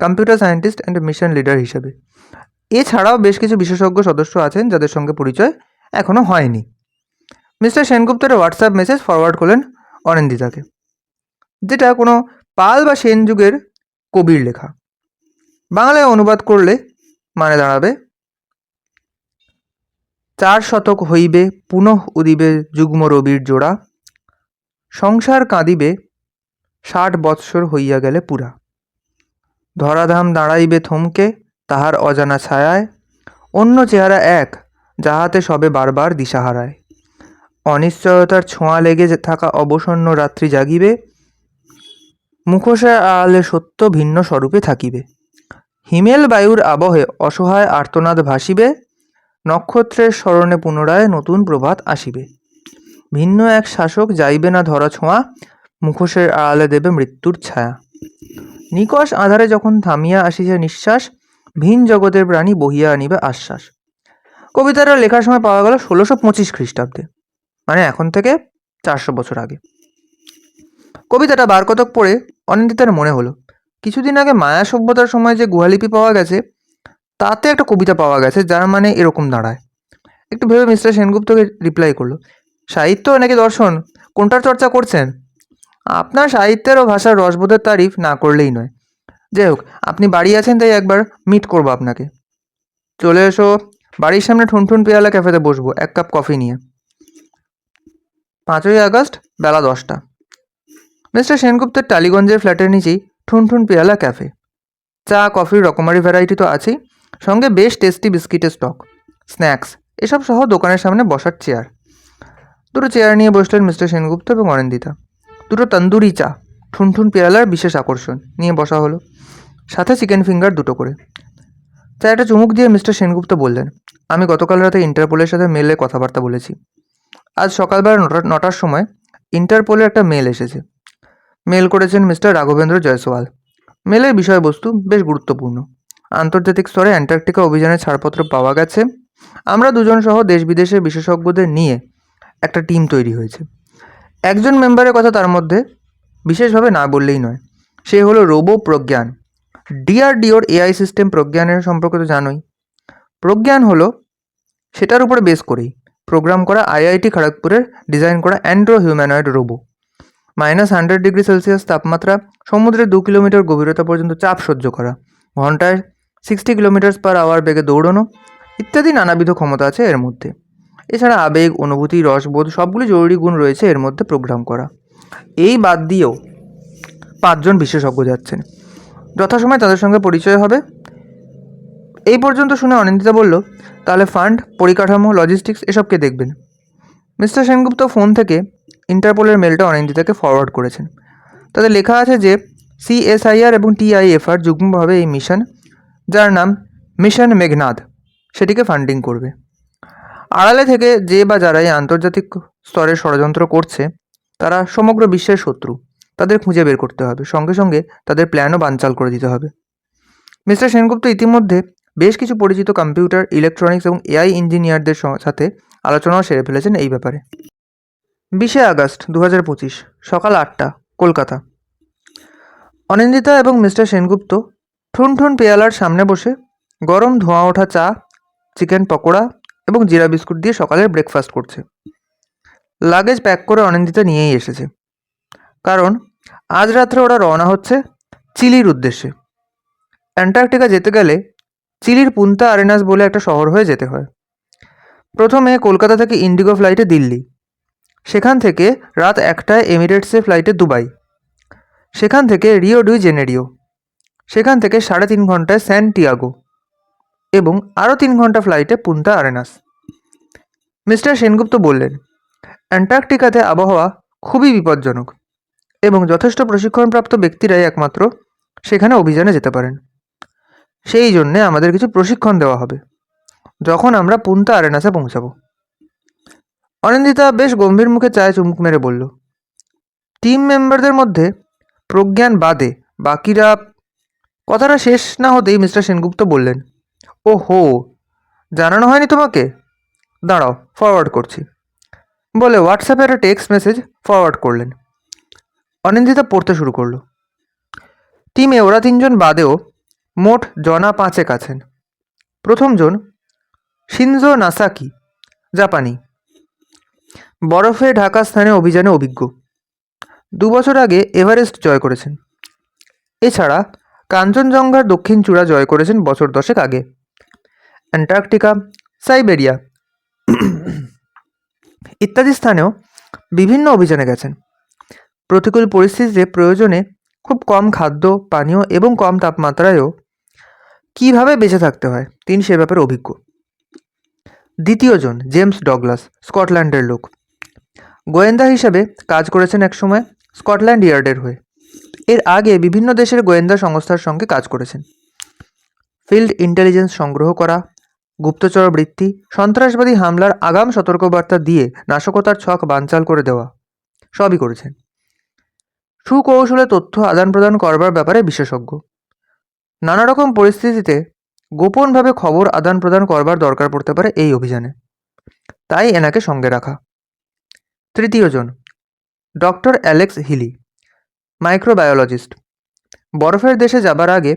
computer scientist and mission leader হিসেবে। এছাড়াও বেশ কিছু বিশেষজ্ঞ সদস্য আছেন যাদের সঙ্গে পরিচয় এখনও হয়নি। মিস্টার সেনগুপ্তের হোয়াটসঅ্যাপ মেসেজ ফরওয়ার্ড করলেন অনিন্দিতাকে, যেটা কোনো পাল বা সেন যুগের কবির লেখা। বাংলায় অনুবাদ করলে মানে দাঁড়াবে, 4 শতক হইবে পুনঃ উদিবে যুগ্ম রবির জোড়া, সংসার কাঁদিবে 60 বৎসর হইয়া গেলে পুরা, ধরাধাম দাঁড়াইবে থমকে তাহার অজানা ছায়ায়, অন্য চেহারা এক যাহাতে সবে বারবার দিশা হারায়, অনিশ্চয়তার ছোঁয়া লেগে থাকা অবসন্ন রাত্রি জাগিবে, মুখোশের আড়ালে সত্য ভিন্ন স্বরূপে থাকিবে, হিমেল বায়ুর আবহে অসহায় আর্তনাদ ভাসিবে, নক্ষত্রের স্মরণে পুনরায় নতুন প্রভাত আসিবে, ভিন্ন এক শাসক যাইবে না ধরা ছোঁয়া, মুখোশের আড়ালে দেবে মৃত্যুর ছায়া, নিকষ আধারে যখন থামিয়া আসিছে নিঃশ্বাস, ভিন জগতের প্রাণী বহিয়া আনিবে আশ্বাস। কবিতাটা লেখার সময় পাওয়া গেল 1625 খ্রিস্টাব্দে, মানে এখন থেকে 400 বছর আগে। কবিতাটা বার কতক পড়ে অনিন্দিতার মনে হলো, কিছুদিন আগে মায়া সভ্যতার সময় যে গুহালিপি পাওয়া গেছে, তাতে একটা কবিতা পাওয়া গেছে যার মানে এরকম দাঁড়ায়। একটু ভেবে মিস্টার সেনগুপ্তকে রিপ্লাই করলো, সাহিত্য নাকি দর্শন, কোনটার চর্চা করছেন? আপনার সাহিত্যের ও ভাষার রসবোধের তারিফ না করলেই নয়। যাই হোক, আপনি বাড়ি আছেন তাই একবার মিট করবো আপনাকে। চলে এসো, বাড়ির সামনে ঠুনঠুন পেয়ালা ক্যাফেতে বসবো 1 কাপ কফি নিয়ে। 5ই আগস্ট বেলা 10টা। মিস্টার সেনগুপ্তের টালিগঞ্জের ফ্ল্যাটের নিচেই ঠুনঠুন পেয়ালা ক্যাফে। চা কফির রকমারি ভ্যারাইটি তো আছেই, সঙ্গে বেশ টেস্টি বিস্কিটের স্টক, স্ন্যাক্স এসব সহ দোকানের সামনে বসার চেয়ার। দুটো চেয়ার নিয়ে বসলেন মিস্টার সেনগুপ্ত এবং অনিন্দিতা। দুটো তন্দুরি চা, ঠুনঠুন পেয়ালার বিশেষ আকর্ষণ, নিয়ে বসা হলো, সাথে চিকেন ফিঙ্গার 2টো করে। চায়টা চুমুক দিয়ে মিস্টার সেনগুপ্ত বললেন, আমি গতকাল রাতে ইন্টারপোলের সাথে মেলে কথাবার্তা বলেছি। আজ সকালবেলা 9টার সময় ইন্টারপোলের একটা মেল এসেছে। মেল করেছেন মিস্টার রাঘবেন্দ্র জয়সওয়াল। মেলের বিষয়বস্তু বেশ গুরুত্বপূর্ণ। আন্তর্জাতিক স্তরে অ্যান্টার্কটিকা অভিযানের ছাড়পত্র পাওয়া গেছে। আমরা দুজন সহ দেশ বিদেশের বিশেষজ্ঞদের নিয়ে একটা টিম তৈরি হয়েছে। একজন মেম্বারের কথা তার মধ্যে বিশেষভাবে না বললেই নয়, সে হলো রোবো প্রজ্ঞান। ডিআরডিওর এআই সিস্টেম প্রজ্ঞানের সম্পর্কে তো জানোই। প্রজ্ঞান হলো সেটার উপরে বেস করেই প্রোগ্রাম করা আইআইটি খড়গপুরের ডিজাইন করা Andro humanoid robo. -100 degree Celsius তাপমাত্রা, সমুদ্রের 2 কিলোমিটার গভীরতা পর্যন্ত চাপ সহ্য করা, ঘন্টায় 60 কিলোমিটার/আওয়ার বেগে দৌড়ানো ইত্যাদি নানাবিধ ক্ষমতা আছে এর মধ্যে। এছাড়া আবেগ, অনুভূতি, রসবোধ সবগুলি জরুরি গুণ রয়েছে এর মধ্যে প্রোগ্রাম করা। এই বাদ দিয়েও 5 জন বিশেষজ্ঞ যাচ্ছেন, যথাসময়ে তাদের সঙ্গে পরিচয় হবে। এই পর্যন্ত শুনে অনিন্দিতা বলল, তাহলে ফান্ড, পরিকাঠামো, লজিস্টিক্স এসব কে দেখবেন? মিস্টার সেনগুপ্ত ফোন থেকে ইন্টারপোলের মেলটা অনিন্দিতাকে ফরওয়ার্ড করেছেন। তাতে লেখা আছে যে সিএসআইআর এবং টিআইএফআর যুগ্মভাবে এই মিশন, যার নাম মিশন মেঘনাদ, সেটিকে ফান্ডিং করবে। আড়ালে থেকে যে বা যারা এই আন্তর্জাতিক স্তরে ষড়যন্ত্র করছে, তারা সমগ্র বিশ্বের শত্রু, তাদের খুঁজে বের করতে হবে, সঙ্গে সঙ্গে তাদের প্ল্যানও বানচাল করে দিতে হবে। মিস্টার সেনগুপ্ত ইতিমধ্যে বেশ কিছু পরিচিত কম্পিউটার, ইলেকট্রনিক্স এবং এআই ইঞ্জিনিয়ারদের সাথে আলোচনাও সেরে ফেলেছেন এই ব্যাপারে। 20 আগস্ট 2025 সকাল 8টা কলকাতা। অনিন্দিতা এবং মিস্টার সেনগুপ্ত ঠুনঠুন পেয়ালার সামনে বসে গরম ধোঁয়া ওঠা চা, চিকেন পকোড়া এবং জিরা বিস্কুট দিয়ে সকালের ব্রেকফাস্ট করছে। লাগেজ প্যাক করে অনিন্দিতা নিয়েই এসেছে, কারণ আজ রাত্রে ওরা রওনা হচ্ছে চিলির উদ্দেশ্যে। অ্যান্টার্কটিকা যেতে গেলে চিলির পুন্তা আরেনাস বলে একটা শহর হয়ে যেতে হয়। প্রথমে কলকাতা থেকে ইন্ডিগো ফ্লাইটে দিল্লি, সেখান থেকে রাত 1টায় এমিরেটসের ফ্লাইটে দুবাই, সেখান থেকে রিও ডি জেনেরিও, সেখান থেকে 3.5 ঘন্টায় স্যান্টিয়াগো এবং আরও 3 ঘন্টা ফ্লাইটে পুন্তা আরেনাস। মিস্টার সেনগুপ্ত বললেন, অ্যান্টার্কটিকাতে আবহাওয়া খুবই বিপজ্জনক এবং যথেষ্ট প্রশিক্ষণপ্রাপ্ত ব্যক্তিরাই একমাত্র সেখানে অভিযানে যেতে পারেন। সেই জন্যে আমাদের কিছু প্রশিক্ষণ দেওয়া হবে যখন আমরা পুন্তা আরেনাসে পৌঁছাবো। অনিন্দিতা বেশ গম্ভীর মুখে চায়ে চুমুক মেরে বলল, টিম মেম্বারদের মধ্যে প্রজ্ঞান বাদে বাকিরা। কথাটা শেষ না হতেই মিস্টার সেনগুপ্ত বললেন, ও হো, জানানো হয়নি তোমাকে? দাঁড়াও, ফরওয়ার্ড করছি বলে হোয়াটসঅ্যাপে একটা টেক্সট মেসেজ ফরওয়ার্ড করলেন। অনিন্দিতা পড়তে শুরু করলো। টিমে ওরা 3জন বাদেও মোট জনা 5 আছেন। প্রথম জন শিনজো নাসাকি, জাপানি, বরফে ঢাকা স্থানে অভিযানে অভিজ্ঞ, 2 বছর আগে এভারেস্ট জয় করেছেন। এছাড়া কাঞ্চনজঙ্ঘার দক্ষিণ চূড়া জয় করেছেন বছর 10 আগে। অ্যান্টার্কটিকা, সাইবেরিয়া ইত্যাদি স্থানেও বিভিন্ন অভিযানে গেছেন। প্রতিকূল পরিস্থিতিতে প্রয়োজনে খুব কম খাদ্য পানীয় এবং কম তাপমাত্রায়ও কীভাবে বেঁচে থাকতে হয় তিনি সে ব্যাপারে অভিজ্ঞ। দ্বিতীয় জন জেমস ডগলাস, স্কটল্যান্ডের লোক, গোয়েন্দা হিসাবে কাজ করেছেন একসময় স্কটল্যান্ড ইয়ার্ডের হয়ে। এর আগে বিভিন্ন দেশের গোয়েন্দা সংস্থার সঙ্গে কাজ করেছেন। ফিল্ড ইন্টেলিজেন্স সংগ্রহ করা, গুপ্তচর বৃত্তি, সন্ত্রাসবাদী হামলার আগাম সতর্কবার্তা দিয়ে নাশকতার ছক বানচাল করে দেওয়া, সবই করেছেন। সুকৌশলে তথ্য আদান প্রদান করবার ব্যাপারে বিশেষজ্ঞ। নানা রকম পরিস্থিতিতে গোপনভাবে খবর আদান প্রদান করবার দরকার পড়তে পারে এই অভিযানে, তাই এনাকে সঙ্গে রাখা। তৃতীয় জন ডক্টর অ্যালেক্স হিলি, মাইক্রোবায়োলজিস্ট, বরফের দেশে যাবার আগে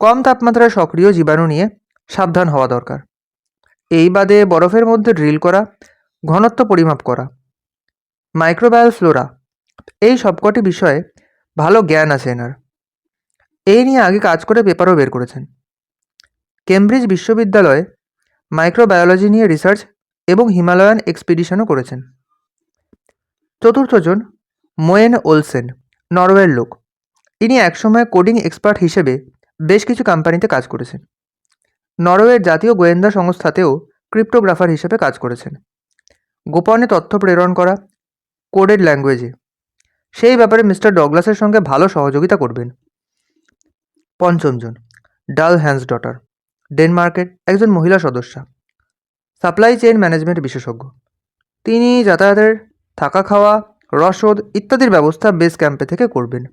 কম তাপমাত্রায় সক্রিয় জীবাণু নিয়ে সাবধান হওয়া দরকার। এই বাদে বরফের মধ্যে ড্রিল করা, ঘনত্ব পরিমাপ করা, মাইক্রোবায়াল ফ্লোরা, এই সবকটি বিষয়ে ভালো জ্ঞান আছে এনার। এই নিয়ে আগে কাজ করে পেপারও বের করেছেন। কেমব্রিজ বিশ্ববিদ্যালয়ে মাইক্রোবায়োলজি নিয়ে রিসার্চ এবং হিমালয়ান এক্সপিডিশনও করেছেন। চতুর্থ জন মোয়েন ওলসেন, নরওয়ের লোক। ইনি একসময় কোডিং এক্সপার্ট হিসেবে বেশ কিছু কোম্পানিতে কাজ করেছেন। নরওয়ের জাতীয় গোয়েন্দা সংস্থাতেও ক্রিপ্টোগ্রাফার হিসেবে কাজ করেছেন। গোপনে তথ্য প্রেরণ করা কোডেড ল্যাঙ্গুয়েজে, সেই ব্যাপারে মিস্টার ডগলাসের সঙ্গে ভালো সহযোগিতা করবেন। পঞ্চম জন ডাল হ্যান্সডটার, ডেনমার্কের একজন মহিলা সদস্যা, সাপ্লাই চেইন ম্যানেজমেন্ট বিশেষজ্ঞ। তিনি যাতায়াতের, থাকা খাওয়া, রসদ ইত্যাদির ব্যবস্থা বেস ক্যাম্পে থেকে করবেন।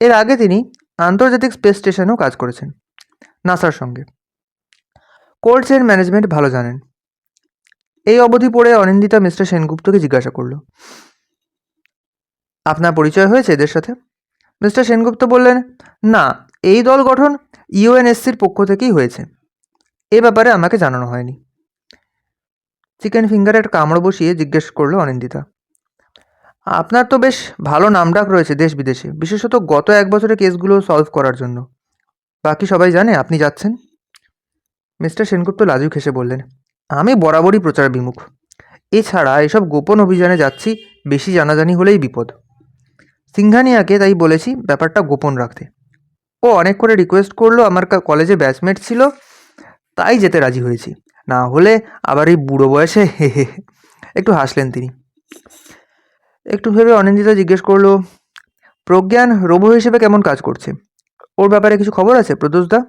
এর আগে তিনি আন্তর্জাতিক স্পেস স্টেশনেও কাজ করেছেন নাসার সঙ্গে। কোল্ড চেইন ম্যানেজমেন্ট ভালো জানেন। এই অবধি পড়ে অনিন্দিতা মিস্টার সেনগুপ্তকে জিজ্ঞাসা করল, আপনার পরিচয় হয়েছে এদের সাথে? মিস্টার সেনগুপ্ত বললেন, না, এই দল গঠন ইউএনএসসির পক্ষ থেকেই হয়েছে, এ ব্যাপারে আমাকে জানানো হয়নি। চিকেন ফিঙ্গারের কামড় বসিয়ে জিজ্ঞেস করলো অনিন্দিতা, আপনার তো বেশ ভালো নামডাক রয়েছে দেশ বিদেশে, বিশেষত গত 1 বছরের কেসগুলো সলভ করার জন্য। বাকি সবাই জানে আপনি যাচ্ছেন? মিস্টার সেনগুপ্ত লাজুক হেসে বললেন, আমি বরাবরই প্রচার বিমুখ। এছাড়া এসব গোপন অভিযানে যাচ্ছি, বেশি জানাজানি হলেই বিপদ। সিংঘানিয়াকে তাই বলেছি ব্যাপারটা গোপন রাখতে। ও অনেক করে রিকোয়েস্ট করলো, আমার কলেজে ব্যাচমেট ছিল, তাই যেতে রাজি হয়েছি, না হলে আবার এই বুড়ো বয়সে। একটু হাসলেন তিনি। একটু ভেবে অনিন্দিতা জিজ্ঞেস করলো, প্রজ্ঞান রোবো হিসেবে কেমন কাজ করছে? ওর ব্যাপারে কিছু খবর আছে প্রদোষদা?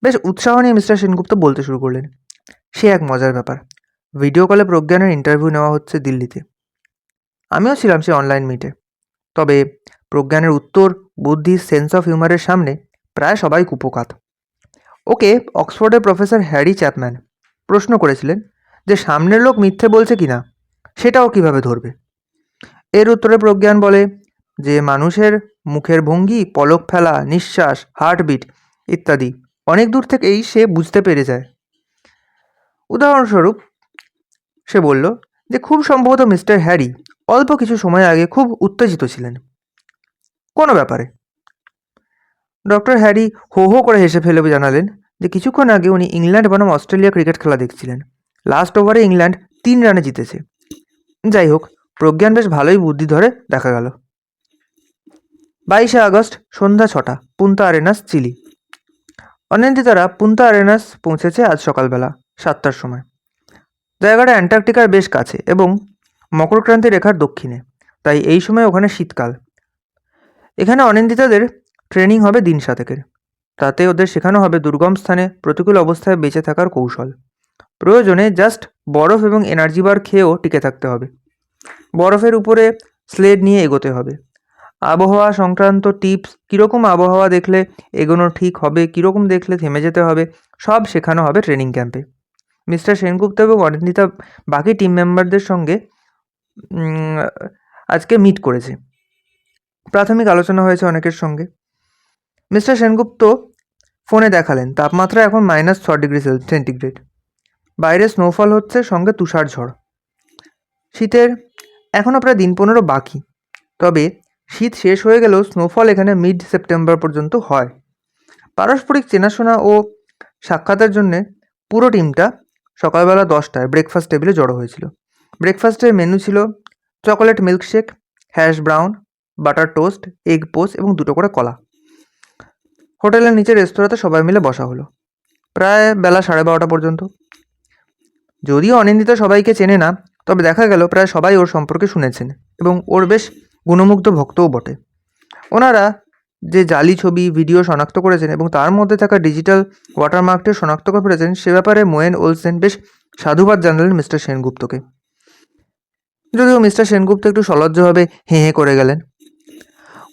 বেশ উৎসাহ নিয়ে মিস্টার সেনগুপ্ত বলতে শুরু করলেন, সে এক মজার ব্যাপার। ভিডিও কলে প্রজ্ঞানের ইন্টারভিউ নেওয়া হচ্ছে দিল্লিতে। আমিও ছিলাম সে অনলাইন মিটে। তবে প্রজ্ঞানের উত্তর, বুদ্ধি, সেন্স অফ হিউমারের সামনে প্রায় সবাই কুপোকাত। ওকে অক্সফোর্ডের প্রফেসর হ্যারি চ্যাপম্যান প্রশ্ন করেছিলেন যে সামনের লোক মিথ্যে বলছে কিনা সেটাও কিভাবে ধরবে। এর উত্তরে প্রজ্ঞান বলে যে মানুষের মুখের ভঙ্গি, পলক ফেলা, নিঃশ্বাস, হার্টবিট ইত্যাদি অনেক দূর থেকেই সে বুঝতে পেরে যায়। উদাহরণস্বরূপ সে বলল যে খুব সম্ভবত মিস্টার হ্যারি অল্প কিছু সময় আগে খুব উত্তেজিত ছিলেন কোনো ব্যাপারে। ডক্টর হ্যারি হো হো করে হেসে ফেলে জানালেন যে কিছুক্ষণ আগে উনি ইংল্যান্ড বনাম অস্ট্রেলিয়া ক্রিকেট খেলা দেখছিলেন। লাস্ট ওভারে ইংল্যান্ড 3 রানে জিতেছে। যাই হোক, প্রজ্ঞান বেশ ভালোই বুদ্ধি ধরে দেখা গেল। 22শে আগস্ট সন্ধ্যা 6টা, পুন্তা আরেনাস, চিলি। অনিন্দিতারা পুন্তা আরেনাস পৌঁছেছে আজ সকালবেলা 7টার সময়। জায়গাটা অ্যান্টার্কটিকার বেশ কাছে এবং মকরক্রান্তি রেখার দক্ষিণে, তাই এই সময় ওখানে শীতকাল। এখানে অনিন্দিতাদের ট্রেনিং হবে দিন 7 তাতে ওদের শেখানো হবে দুর্গম স্থানে প্রতিকূল অবস্থায় বেঁচে থাকার কৌশল। প্রয়োজনে জাস্ট বরফ এবং এনার্জি বার খেয়েও টিকে থাকতে হবে। বরফের উপরে স্লেড নিয়ে এগোতে হবে। আবহাওয়া সংক্রান্ত টিপস, কীরকম আবহাওয়া দেখলে এগোনো ঠিক হবে, কীরকম দেখলে থেমে যেতে হবে, সব শেখানো হবে ট্রেনিং ক্যাম্পে। মিস্টার সেনগুপ্ত এবং অনিন্দিতা বাকি টিম মেম্বারদের সঙ্গে আজকে মিট করেছে। প্রাথমিক আলোচনা হয়েছে অনেকের সঙ্গে। মিস্টার সেনগুপ্ত ফোনে দেখালেন তাপমাত্রা এখন -6°C। বাইরে স্নোফল হচ্ছে, সঙ্গে তুষার ঝড়। শীতের এখনও প্রায় দিন 15 বাকি, তবে শীত শেষ হয়ে গেলেও স্নোফল এখানে মিড সেপ্টেম্বর পর্যন্ত হয়। পারস্পরিক চেনাশোনা ও সাক্ষাতের জন্যে পুরো টিমটা সকালবেলা 10টায় ব্রেকফাস্ট টেবিলে জড়ো হয়েছিল। ব্রেকফাস্টের মেনু ছিল chocolate milkshake, hash brown, butter toast, egg poach এবং 2টো করে কলা। হোটেলের নিচে রেস্তোরাঁতে সবাই মিলে বসা হলো প্রায় বেলা 12:30 পর্যন্ত। যদিও অনিন্দিতা সবাইকে চেনে না, তবে দেখা গেল প্রায় সবাই ওর সম্পর্কে শুনেছেন এবং ওর বেশ গুণমুগ্ধ ভক্তও বটে। ওনারা যে জালি ছবি ভিডিও শনাক্ত করেছেন এবং তার মধ্যে থাকা ডিজিটাল ওয়াটারমার্কটি শনাক্ত করে ফেলেছেন, সে ব্যাপারে মোয়েন ওলসেন বেশ সাধুবাদ জানালেন মিস্টার সেনগুপ্তকে। যদিও মিস্টার সেনগুপ্ত একটু সলজ্জভাবে হেঁ হেঁ করে গেলেন।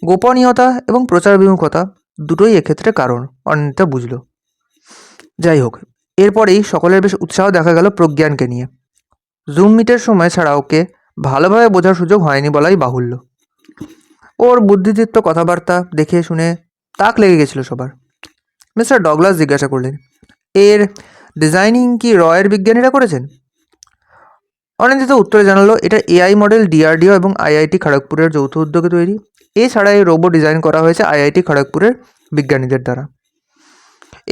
গোপনীয়তা এবং প্রচার বিমুখতা দুটোই এক্ষেত্রে কারণ, অনিন্দিতা বুঝল। যাই হোক, এরপরেই সকলের বেশ উৎসাহ দেখা গেল প্রজ্ঞানকে নিয়ে। জুম মিটের সময় ছাড়া ওকে ভালোভাবে বোঝার সুযোগ হয়নি বলাই বাহুল্য। ওর বুদ্ধিদীপ্ত কথাবার্তা দেখে শুনে তাক লেগে গেছিল সবার। মিস্টার ডগলাস জিজ্ঞাসা করলেন, এর ডিজাইনিং কি রয়ের বিজ্ঞানীরা করেছেন? অনিন্দিতা উত্তরে জানালো, এটা এআই মডেল ডিআরডিও এবং আইআইটি খড়গপুরের যৌথ উদ্যোগে তৈরি। এছাড়া এই রোবো ডিজাইন করা হয়েছে আইআইটি খড়গপুরের বিজ্ঞানীদের দ্বারা।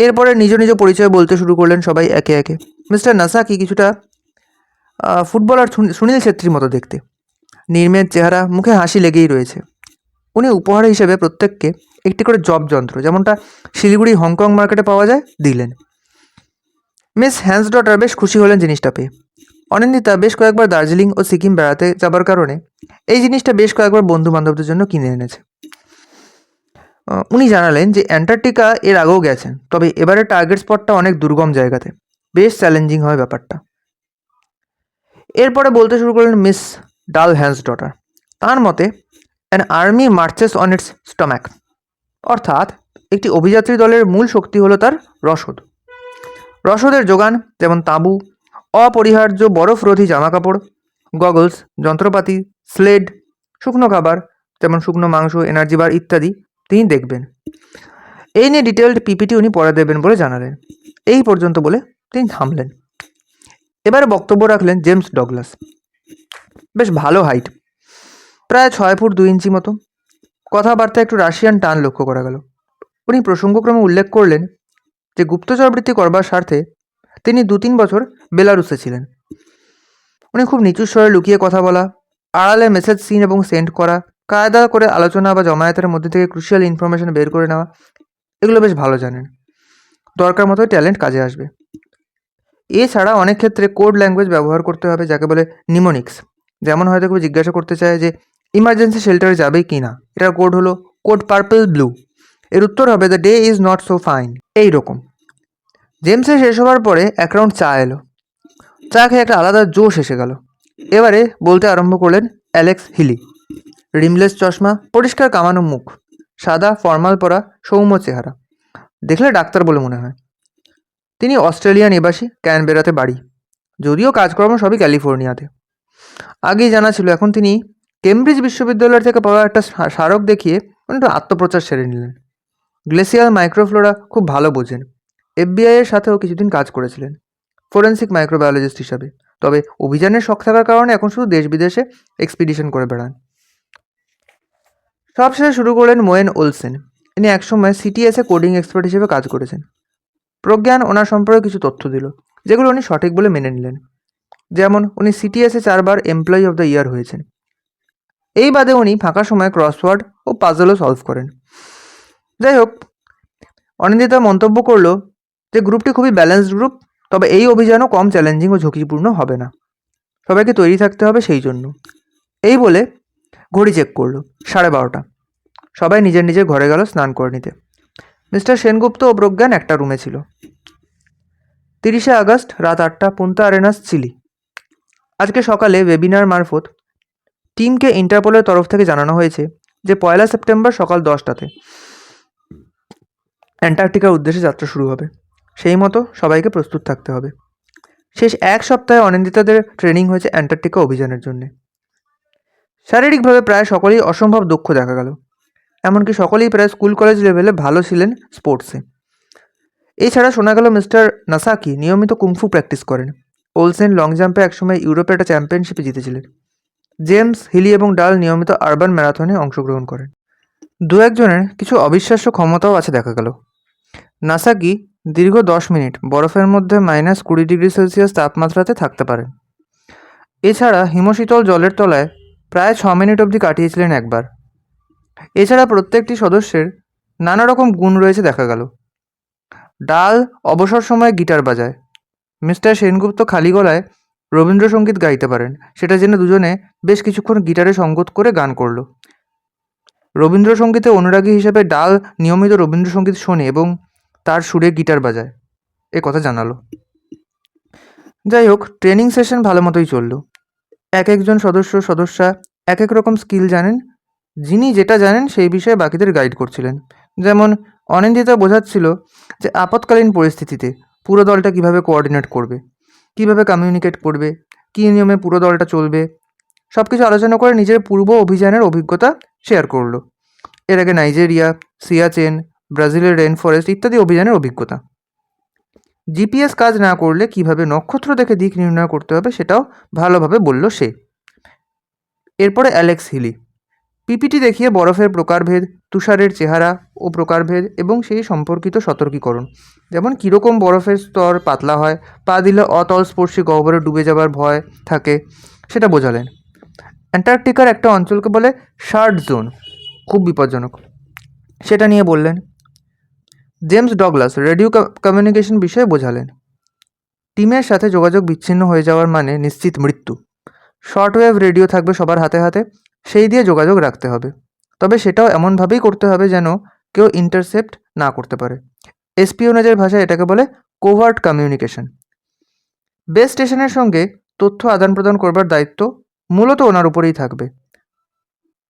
এরপরে নিজ নিজ পরিচয় বলতে শুরু করলেন সবাই একে একে। মিস্টার নাসাকি কিছুটা ফুটবলার সুনীল ছেত্রীর মতো দেখতে, নির্মেদ চেহারা, মুখে হাসি লেগেই রয়েছে। উনি উপহার হিসেবে প্রত্যেককে একটি করে জব যন্ত্র, যেমনটা শিলিগুড়ি হংকং মার্কেটে পাওয়া যায়, দিলেন। মিস হ্যান্স ডটার বেশ খুশি হলেন জিনিসটা পেয়ে। অনিন্দিতা বেশ কয়েকবার দার্জিলিং ও সিকিম বেড়াতে যাবার কারণে এই জিনিসটা বেশ কয়েকবার বন্ধু বান্ধবদের জন্য কিনে এনেছে। উনি জানালেন যে অ্যান্টার্কটিকা এর আগেও গেছেন, তবে এবারে টার্গেট স্পটটা অনেক দুর্গম জায়গাতে, বেশ চ্যালেঞ্জিং হয় ব্যাপারটা। এরপরে বলতে শুরু করলেন মিস ডাল হ্যান্স ডটার। তাঁর মতে an army marches on its stomach, অর্থাৎ একটি অভিযাত্রী দলের মূল শক্তি হলো তার রসদ। রসদের যোগান যেমন তাঁবু, অপরিহার্য বরফরোধী জামাকাপড়, গগলস, যন্ত্রপাতি, স্লেড, শুকনো খাবার যেমন শুকনো মাংস, এনার্জি বার ইত্যাদি তিনি দেখবেন। এই নিয়ে ডিটেলড পিপিটি উনি পরে দেবেন বলে জানালেন। এই পর্যন্ত বলে তিনি থামলেন। এবারে বক্তব্য রাখলেন জেমস ডগলাস। বেশ ভালো হাইট, প্রায় 6 ফুট 2 ইঞ্চি মতো। কথাবার্তা একটু রাশিয়ান টান লক্ষ্য করা গেল। উনি প্রসঙ্গক্রমে উল্লেখ করলেন যে গুপ্তচরবৃত্তি করবার স্বার্থে তিনি 2-3 বছর বেলারুসে ছিলেন। উনি খুব নিচু স্বরে লুকিয়ে কথা বলা, আড়ালে মেসেজ সিন এবং সেন্ড করা, কায়দা করে আলোচনা বা জমায়েতের মধ্যে থেকে ক্রুশিয়াল ইনফরমেশন বের করে নেওয়া, এগুলো বেশ ভালো জানেন। দরকার মতো ট্যালেন্ট কাজে আসবে। এছাড়া অনেক ক্ষেত্রে কোড ল্যাঙ্গুয়েজ ব্যবহার করতে হবে, যাকে বলে নিমোনিক্স। যেমন হয়তো কেউ জিজ্ঞাসা করতে চায় যে ইমার্জেন্সি শেল্টারে যাবে কি না, এটার কোড হলো কোড পার্পল ব্লু। এর উত্তর হবে the day is not so fine, এই রকম। জেমসে শেষ হওয়ার পরে এক রাউন্ড চা এলো। চা খেয়ে একটা আলাদা জোশ এসে গেল। এবারে বলতে আরম্ভ করলেন অ্যালেক্স হিলি। রিমলেস চশমা, পরিষ্কার কামানো মুখ, সাদা ফর্মাল পরা, সৌম্য চেহারা, দেখলে ডাক্তার বলে মনে হয়। তিনি অস্ট্রেলিয়া নিবাসী, ক্যানবেরাতে বাড়ি, যদিও কাজকর্ম সবই ক্যালিফোর্নিয়াতে। আগেই জানা ছিল। এখন তিনি কেমব্রিজ বিশ্ববিদ্যালয় থেকে পাওয়া একটা স্মারক দেখিয়ে একটু আত্মপ্রচার সেরে নিলেন। গ্লেসিয়াল মাইক্রোফ্লোরা খুব ভালো বোঝেন। FBI এর সাথেও কিছুদিন কাজ করেছিলেন ফরেন্সিক মাইক্রোবায়োলজিস্ট হিসাবে, তবে অভিযানের শখ থাকার কারণে এখন শুধু দেশ বিদেশে এক্সপিডিশন করে বেড়ান। সবশেষে শুরু করলেন মোয়েন ওলসেন। ইনি একসময় সিটিএসে কোডিং এক্সপার্ট হিসেবে কাজ করেছেন। প্রজ্ঞান ওনার সম্পর্কে কিছু তথ্য দিল, যেগুলো উনি সঠিক বলে মেনে নিলেন। যেমন উনি সিটিএসে 4বার এমপ্লয়ি অফ দ্য ইয়ার হয়েছেন। এই বাদে উনি ফাঁকা সময় ক্রসওয়ার্ড ও পাজলও সলভ করেন। যাই হোক, অনিন্দিতা মন্তব্য করলো যে গ্রুপটি খুবই ব্যালেন্সড গ্রুপ, তবে এই অভিযানও কম চ্যালেঞ্জিং ও ঝুঁকিপূর্ণ হবে না। সবাইকে তৈরি থাকতে হবে সেই জন্য। এই বলে ঘড়ি চেক করলো, 12:30। সবাই নিজের নিজের ঘরে গেল স্নান করে নিতে। মিস্টার সেনগুপ্ত ও প্রজ্ঞান একটা রুমে ছিল। 30শে আগস্ট রাত 8টা, পুন্তা আরেনাস, চিলি। আজকে সকালে ওয়েবিনার মারফত টিমকে ইন্টারপোলের তরফ থেকে জানানো হয়েছে যে 1 সেপ্টেম্বর সকাল 10টাতে অ্যান্টার্কটিকার উদ্দেশ্যে যাত্রা শুরু হবে। সেই মতো সবাইকে প্রস্তুত থাকতে হবে। শেষ এক সপ্তাহে অনিন্দিতাদের ট্রেনিং হয়েছে অ্যান্টার্কটিকা অভিযানের জন্য। শারীরিকভাবে প্রায় সকলেই অসম্ভব দক্ষ দেখা গেল। এমনকি সকলেই প্রায় স্কুল কলেজ লেভেলে ভালো ছিলেন স্পোর্টসে। এছাড়া শোনা গেল মিস্টার নাসাকি নিয়মিত কুংফু প্র্যাকটিস করেন। ওলসেন লং জাম্পে একসময় ইউরোপে একটা চ্যাম্পিয়নশিপে জিতেছিলেন। জেমস, হিলি এবং ডাল নিয়মিত আরবান ম্যারাথনে অংশগ্রহণ করেন। দু একজনের কিছু অবিশ্বাস্য ক্ষমতাও আছে দেখা গেল। নাসাকি দীর্ঘ 10 মিনিট বরফের মধ্যে -20 ডিগ্রি সেলসিয়াস তাপমাত্রাতে থাকতে পারেন। এছাড়া হিমশীতল জলের তলায় প্রায় 6 মিনিট অবধি কাটিয়েছিলেন একবার। এছাড়া প্রত্যেকটি সদস্যের নানা রকম গুণ রয়েছে দেখা গেল। ডাল অবসর সময়ে গিটার বাজায়। মিস্টার সেনগুপ্ত খালি গলায় রবীন্দ্রসঙ্গীত গাইতে পারেন, সেটা জেনে দুজনে বেশ কিছুক্ষণ গিটারে সঙ্গত করে গান করল। রবীন্দ্রসঙ্গীতে অনুরাগী হিসেবে ডাল নিয়মিত রবীন্দ্রসঙ্গীত শোনে এবং তার সুরে গিটার বাজায়, এ কথা জানালো। যাই হোক, ট্রেনিং সেশন ভালো মতোই চলল। এক একজন সদস্যা এক এক রকম স্কিল জানেন। যিনি যেটা জানেন সেই বিষয়ে বাকিদের গাইড করছিলেন। যেমন অনিন্দিতা বোঝাচ্ছিল যে আপৎকালীন পরিস্থিতিতে পুরো দলটা কিভাবে কোঅর্ডিনেট করবে, কিভাবে কমিউনিকেট করবে, কী নিয়মে পুরো দলটা চলবে, সব কিছু আলোচনা করে নিজের পূর্ব অভিযানের অভিজ্ঞতা শেয়ার করলো। এর আগে নাইজেরিয়া, সিয়াচেন, ব্রাজিলের রেন ফরেস্ট ইত্যাদি অভিযানের অভিজ্ঞতা। জিপিএস কাজ না করলে কিভাবে নক্ষত্র দেখে দিক নির্ণয় করতে হবে সেটাও ভালোভাবে বলল সে। এরপরে অ্যালেক্স হিলি পিপিটি দেখিয়ে বরফের প্রকারভেদ, তুষারের চেহারা ও প্রকারভেদ এবং সেই সম্পর্কিত সতর্কীকরণ, যেমন কীরকম বরফের স্তর পাতলা হয়, পা দিলে অতলস্পর্শী গহ্বরে ডুবে যাবার ভয় থাকে, সেটা বোঝালেন। অ্যান্টার্কটিকার একটা অঞ্চলকে বলে শার্ট জোন, খুব বিপজ্জনক, সেটা নিয়ে বললেন। জেমস ডগলাস রেডিও কমিউনিকেশন বিষয়ে বোঝালেন। টিমের সাথে যোগাযোগ বিচ্ছিন্ন হয়ে যাওয়ার মানে নিশ্চিত মৃত্যু। শর্টওয়েভ রেডিও থাকবে সবার হাতে হাতে, সেই দিয়ে যোগাযোগ রাখতে হবে। তবে সেটাও এমনভাবেই করতে হবে যেন কেউ ইন্টারসেপ্ট না করতে পারে। এসপিওনেজের ভাষায় এটাকে বলে কোভার্ট কমিউনিকেশন। বেস স্টেশনের সঙ্গে তথ্য আদান প্রদান করবার দায়িত্ব মূলত ওনার উপরেই থাকবে।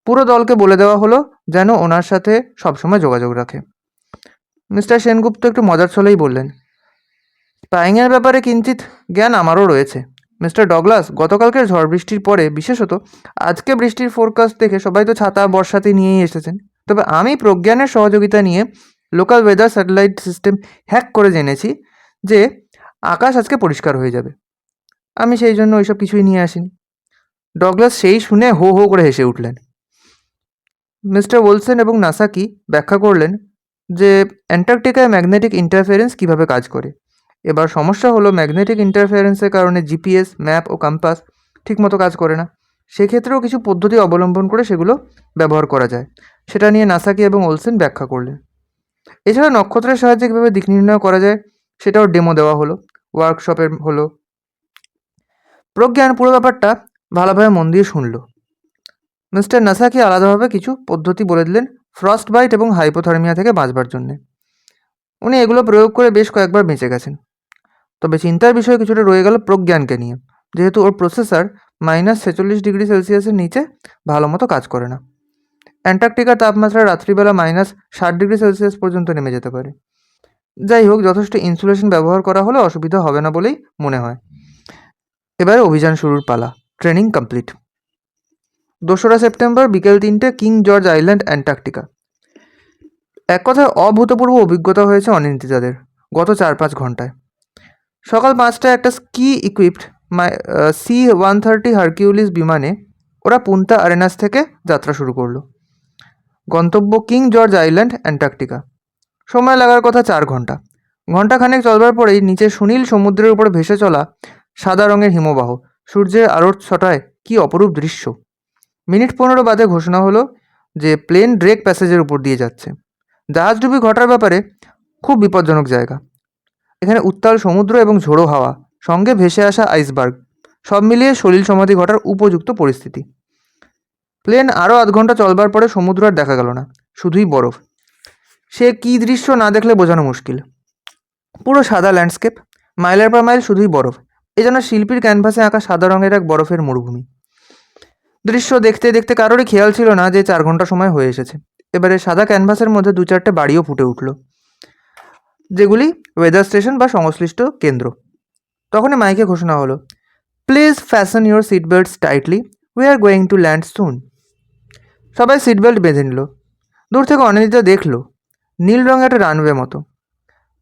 পুরো দলকে বলে দেওয়া হলো যেন ওনার সাথে সবসময় যোগাযোগ রাখে। মিস্টার সেনগুপ্ত একটু মজার ছলেই বললেন, স্পাইংয়ের ব্যাপারে কিঞ্চিত জ্ঞান আমারও রয়েছে। মিস্টার ডগলাস, গতকালকের ঝড় বৃষ্টির পরে, বিশেষত আজকে বৃষ্টির ফোরকাস্ট দেখে সবাই তো ছাতা বর্ষাতে নিয়েই এসেছেন। তবে আমি প্রজ্ঞানের সহযোগিতা নিয়ে local weather satellite system hack করে জেনেছি যে আকাশ আজকে পরিষ্কার হয়ে যাবে। আমি সেই জন্য ওইসব কিছুই নিয়ে আসিনি। ডগলাস সেই শুনে হো হো করে হেসে উঠলেন। মিস্টার ওলসেন এবং নাসাকি ব্যাখ্যা করলেন যে অ্যান্টার্কটিকায় ম্যাগনেটিক ইন্টারফারেন্স কীভাবে কাজ করে। এবার সমস্যা হলো ম্যাগনেটিক ইন্টারফারেন্সের কারণে জিপিএস, ম্যাপ ও কম্পাস ঠিকমতো কাজ করে না। সেক্ষেত্রেও কিছু পদ্ধতি অবলম্বন করে সেগুলো ব্যবহার করা যায়, সেটা নিয়ে নাসাকি এবং ওলসেন ব্যাখ্যা করলেন। এছাড়া নক্ষত্রের সাহায্যে কীভাবে দিক নির্ণয় করা যায় সেটাও ডেমো দেওয়া হলো, ওয়ার্কশপের হলো। প্রজ্ঞান পুরো ব্যাপারটা ভালোভাবে মন দিয়ে শুনল। মিস্টার নাসাকি আলাদাভাবে কিছু পদ্ধতি বলে দিলেন ফ্রস্ট বাইট এবং হাইপোথার্মিয়া থেকে বাঁচবার জন্যে। উনি এগুলো প্রয়োগ করে বেশ কয়েকবার বেঁচে গেছেন। তবে চিন্তার বিষয় কিছুটা রয়ে গেল প্রজ্ঞানকে নিয়ে, যেহেতু ওর প্রসেসর -46 ডিগ্রি সেলসিয়াসের নিচে ভালো মতো কাজ করে না। অ্যান্টার্কটিকার তাপমাত্রা রাত্রিবেলা -60 ডিগ্রি সেলসিয়াস পর্যন্ত নেমে যেতে পারে। যাই হোক, যথেষ্ট ইনসুলেশন ব্যবহার করা হলে অসুবিধা হবে না বলেই মনে হয়। এবারে অভিযান শুরুর পালা। Training complete. 2রা সেপ্টেম্বর বিকেল 3টে, কিং জর্জ আইল্যান্ড, অ্যান্টার্কটিকা। এক কথায় অভূতপূর্ব অভিজ্ঞতা হয়েছে অনিন্দিতাদের গত 4-5 ঘন্টায়। সকাল 5টায় একটা স্কি ইকুইপড C-130 হারকিউলিস বিমানে ওরা পুন্তা আরেনাস থেকে যাত্রা শুরু করলো। গন্তব্য কিং জর্জ আইল্যান্ড, অ্যান্টার্কটিকা। সময় লাগার কথা 4 ঘন্টা। ঘণ্টাখানেক চলবার পরেই নিচে সুনীল সমুদ্রের উপর ভেসে চলা সাদা রঙের হিমবাহ, সূর্যের আলোর ছটায় কী অপরূপ দৃশ্য। মিনিট 15 বাদে ঘোষণা হলো যে প্লেন ড্রেক প্যাসেজের উপর দিয়ে যাচ্ছে। জাহাজডুবি ঘটার ব্যাপারে খুব বিপজ্জনক জায়গা। এখানে উত্তাল সমুদ্র এবং ঝোড়ো হাওয়া, সঙ্গে ভেসে আসা আইসবার্গ, সব মিলিয়ে সলিল সমাধি ঘটার উপযুক্ত পরিস্থিতি। প্লেন আরও 8 ঘন্টা চলবার পরে সমুদ্র আর দেখা গেল না, শুধুই বরফ। সে কী দৃশ্য না দেখলে বোঝানো মুশকিল। পুরো সাদা ল্যান্ডস্কেপ, মাইলের পর মাইল শুধুই বরফ। এ যেন শিল্পীর ক্যানভাসে আঁকা সাদা রঙের এক বরফের মরুভূমি। দৃশ্য দেখতে দেখতে কারোরই খেয়াল ছিল না যে 4 ঘন্টা সময় হয়ে এসেছে। এবারে সাদা ক্যানভাসের মধ্যে 2-4টে বাড়িও ফুটে উঠল, যেগুলি ওয়েদার স্টেশন বা সংশ্লিষ্ট কেন্দ্র। তখনই মাইকে ঘোষণা হলো, please fasten your seat belts tightly, we are going to land soon. সবাই সিট বেল্ট বেঁধে নিল। দূর থেকে অনিন্দিতা দেখল নীল রঙের একটা রানওয়ে মতো।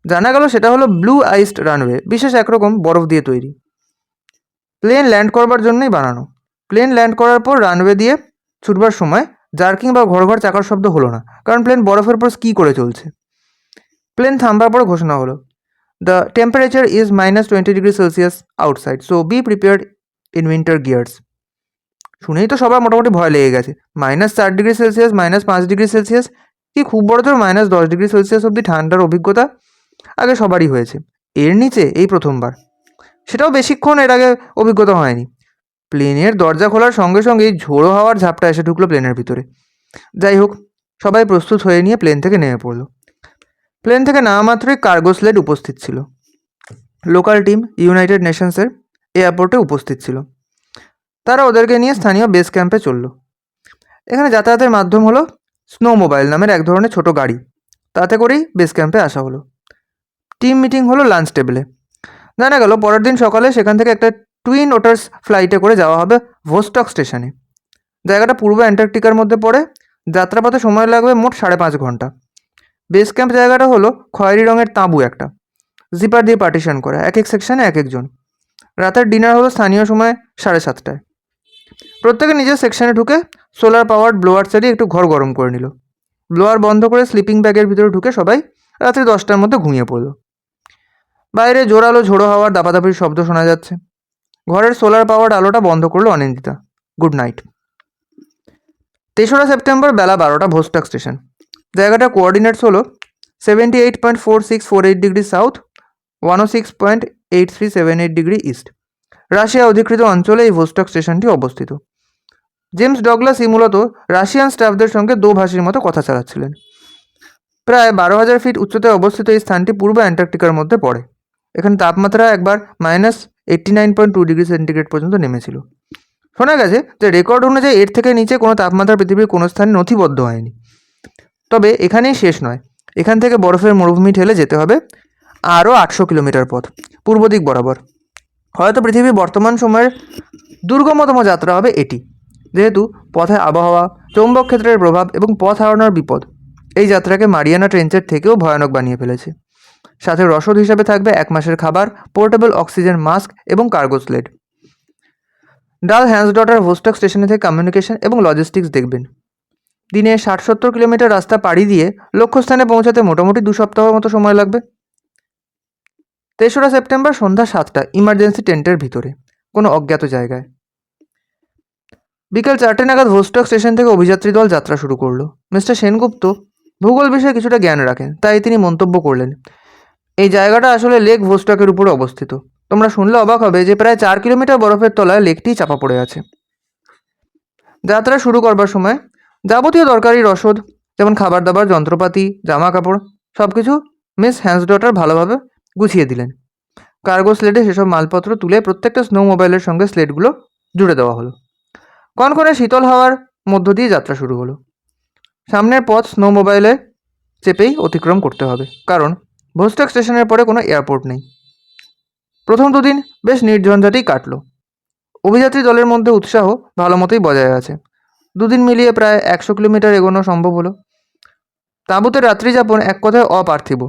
জানা গেল সেটা হলো ব্লু আইসড রানওয়ে, বিশেষ একরকম বরফ দিয়ে তৈরি। প্লেন ল্যান্ড করবার জন্যই বানানো। প্লেন ল্যান্ড করার পর রানওয়ে দিয়ে ছুটবার সময় জার্কিং বা ঘর ঘর চাকার শব্দ হলো না, কারণ প্লেন বরফের উপর স্কি করে চলছে। প্লেন থামবার পর ঘোষণা হলো, the temperature is -20°C outside, so be prepared in winter gears. শুনেই তো সবার মোটামুটি ভয় লেগে গেছে। -4°C, -5°C, কি খুব বড় জোর -10°C অব্দি ঠান্ডার অভিজ্ঞতা আগে সবারই হয়েছে, এর নিচে এই প্রথমবার। সেটাও বেশিক্ষণ এর আগে অভিজ্ঞতা হয়নি। প্লেনের দরজা খোলার সঙ্গে সঙ্গেই ঝোড়ো হাওয়ার ঝাপটা এসে ঢুকলো প্লেনের ভিতরে। যাই হোক, সবাই প্রস্তুত হয়ে নিয়ে প্লেন থেকে নেমে পড়ল। প্লেন থেকে নামা মাত্রই কার্গো স্লেড উপস্থিত ছিল। লোকাল টিম ইউনাইটেড নেশনসের এয়ারপোর্টে উপস্থিত ছিল। তারা ওদেরকে নিয়ে স্থানীয় বেস ক্যাম্পে চলল। এখানে যাতায়াতের মাধ্যম হলো স্নো মোবাইল নামের এক ধরনের ছোট গাড়ি। তাতে করেই বেস ক্যাম্পে আসা হলো। টিম মিটিং হলো লাঞ্চ টেবিলে। জানা গেল পরের দিন সকালে সেখান থেকে একটা টুইন ওটার্স ফ্লাইটে করে যাওয়া হবে ভোস্টক স্টেশনে। জায়গাটা পূর্ব অ্যান্টার্কটিকার মধ্যে পড়ে। যাত্রাপথে সময় লাগবে মোট 5.5 ঘন্টা। বেস ক্যাম্প জায়গাটা হলো খয়েরি রঙের তাঁবু একটা, জিপার দিয়ে পার্টিশন করা, এক এক সেকশনে এক একজন। রাতের ডিনার হলো স্থানীয় সময় 7:30টায়। প্রত্যেকে নিজের সেকশনে ঢুকে সোলার পাওয়ার ব্লোয়ার চালিয়ে একটু ঘর গরম করে নিল। ব্লোয়ার বন্ধ করে স্লিপিং ব্যাগের ভিতরে ঢুকে সবাই রাত্রি 10টার মধ্যে ঘুমিয়ে পড়ল। বাইরে জোরালো ঝোড়ো হাওয়ার দাপাদাপির শব্দ শোনা যাচ্ছে। ঘরের সোলার পাওয়ার আলোটা বন্ধ করলো অনিন্দিতা। Good night. 3রা সেপ্টেম্বর বেলা 12টা, ভোস্টক স্টেশন। জায়গাটা কোঅর্ডিনেটস হলো 78.4648° সাউথ, 106.8378° ইস্ট। রাশিয়া অধিকৃত অঞ্চলে এই ভোস্টক স্টেশনটি অবস্থিত। জেমস ডগলাসই মূলত রাশিয়ান স্টাফদের সঙ্গে দোভাষীর মতো কথা চালাচ্ছিলেন। প্রায় 12,000 ফিট উচ্চতায় অবস্থিত এই স্থানটি পূর্ব অ্যান্টার্কটিকার মধ্যে পড়ে। এখানে তাপমাত্রা একবার -89.2°C পর্যন্ত নেমেছিল। শোনা গেছে যে রেকর্ড অনুযায়ী এর থেকে নিচে কোনো তাপমাত্রা পৃথিবীর কোনো স্থানে নথিবদ্ধ হয়নি। তবে এখানেই শেষ নয়। এখান থেকে বরফের মরুভূমি ঠেলে যেতে হবে আরও 800 কিলোমিটার পথ পূর্ব দিক বরাবর। হয়তো পৃথিবীর বর্তমান সময়ের দুর্গমতম যাত্রা হবে এটি, যেহেতু পথে আবহাওয়া, চৌম্বক ক্ষেত্রের প্রভাব এবং পথ হারানোর বিপদ এই যাত্রাকে মারিয়ানা ট্রেঞ্চের থেকেও ভয়ানক বানিয়ে ফেলেছে। সাথে রসদ হিসাবে থাকবে 1 মাসের খাবার, পোর্টেবল অক্সিজেন মাস্ক এবং কার্গো স্লেড। ডাল হ্যান্সডটার ভোস্টক স্টেশনে থেকে কমিউনিকেশন এবং লজিস্টিক্স দেখবেন। দিনে 60-70 কিলোমিটার রাস্তা পাড়ি দিয়ে লক্ষ্যস্থানে পৌঁছাতে মোটামুটি 2 সপ্তাহ মতো সময় লাগবে। 3রা সেপ্টেম্বর সন্ধ্যা 7টা, ইমার্জেন্সি টেন্টের ভিতরে কোনো অজ্ঞাত জায়গায়। বিকেল 4টে নাগাদ ভোস্টক স্টেশন থেকে অভিযাত্রী দল যাত্রা শুরু করলো। মিস্টার সেনগুপ্ত ভূগোল বিষয়ে কিছুটা জ্ঞান রাখেন, তাই তিনি মন্তব্য করলেন, এই জায়গাটা আসলে লেক ভোস্টকের উপরে অবস্থিত। তোমরা শুনলে অবাক হবে যে প্রায় 4 কিলোমিটার বরফের তলায় লেকটি চাপা পড়ে আছে। যাত্রা শুরু করবার সময় যাবতীয় দরকারি রসদ, যেমন খাবার দাবার, যন্ত্রপাতি, জামা কাপড়, সব কিছু মিস হ্যান্সডটার ভালোভাবে গুছিয়ে দিলেন। কার্গো স্লেডে সেসব মালপত্র তুলে প্রত্যেকটা স্নো মোবাইলের সঙ্গে স্লেডগুলো জুড়ে দেওয়া হলো। কনকনে শীতল হাওয়ার মধ্য দিয়ে যাত্রা শুরু হলো। সামনের পথ স্নো মোবাইলে চেপেই অতিক্রম করতে হবে, কারণ ভোস্টক স্টেশনের পরে কোনো এয়ারপোর্ট নেই। প্রথম 2 দিন বেশ নির্ঝঞ্ঝাটেই কাটলো। অভিযাত্রী দলের মধ্যে উৎসাহ ভালো মতোই বজায় আছে। 2 দিন মিলিয়ে প্রায় 100 কিলোমিটার এগোনো সম্ভব হলো। তাঁবুতে রাত্রি যাপন এক কথায় অপার্থিব।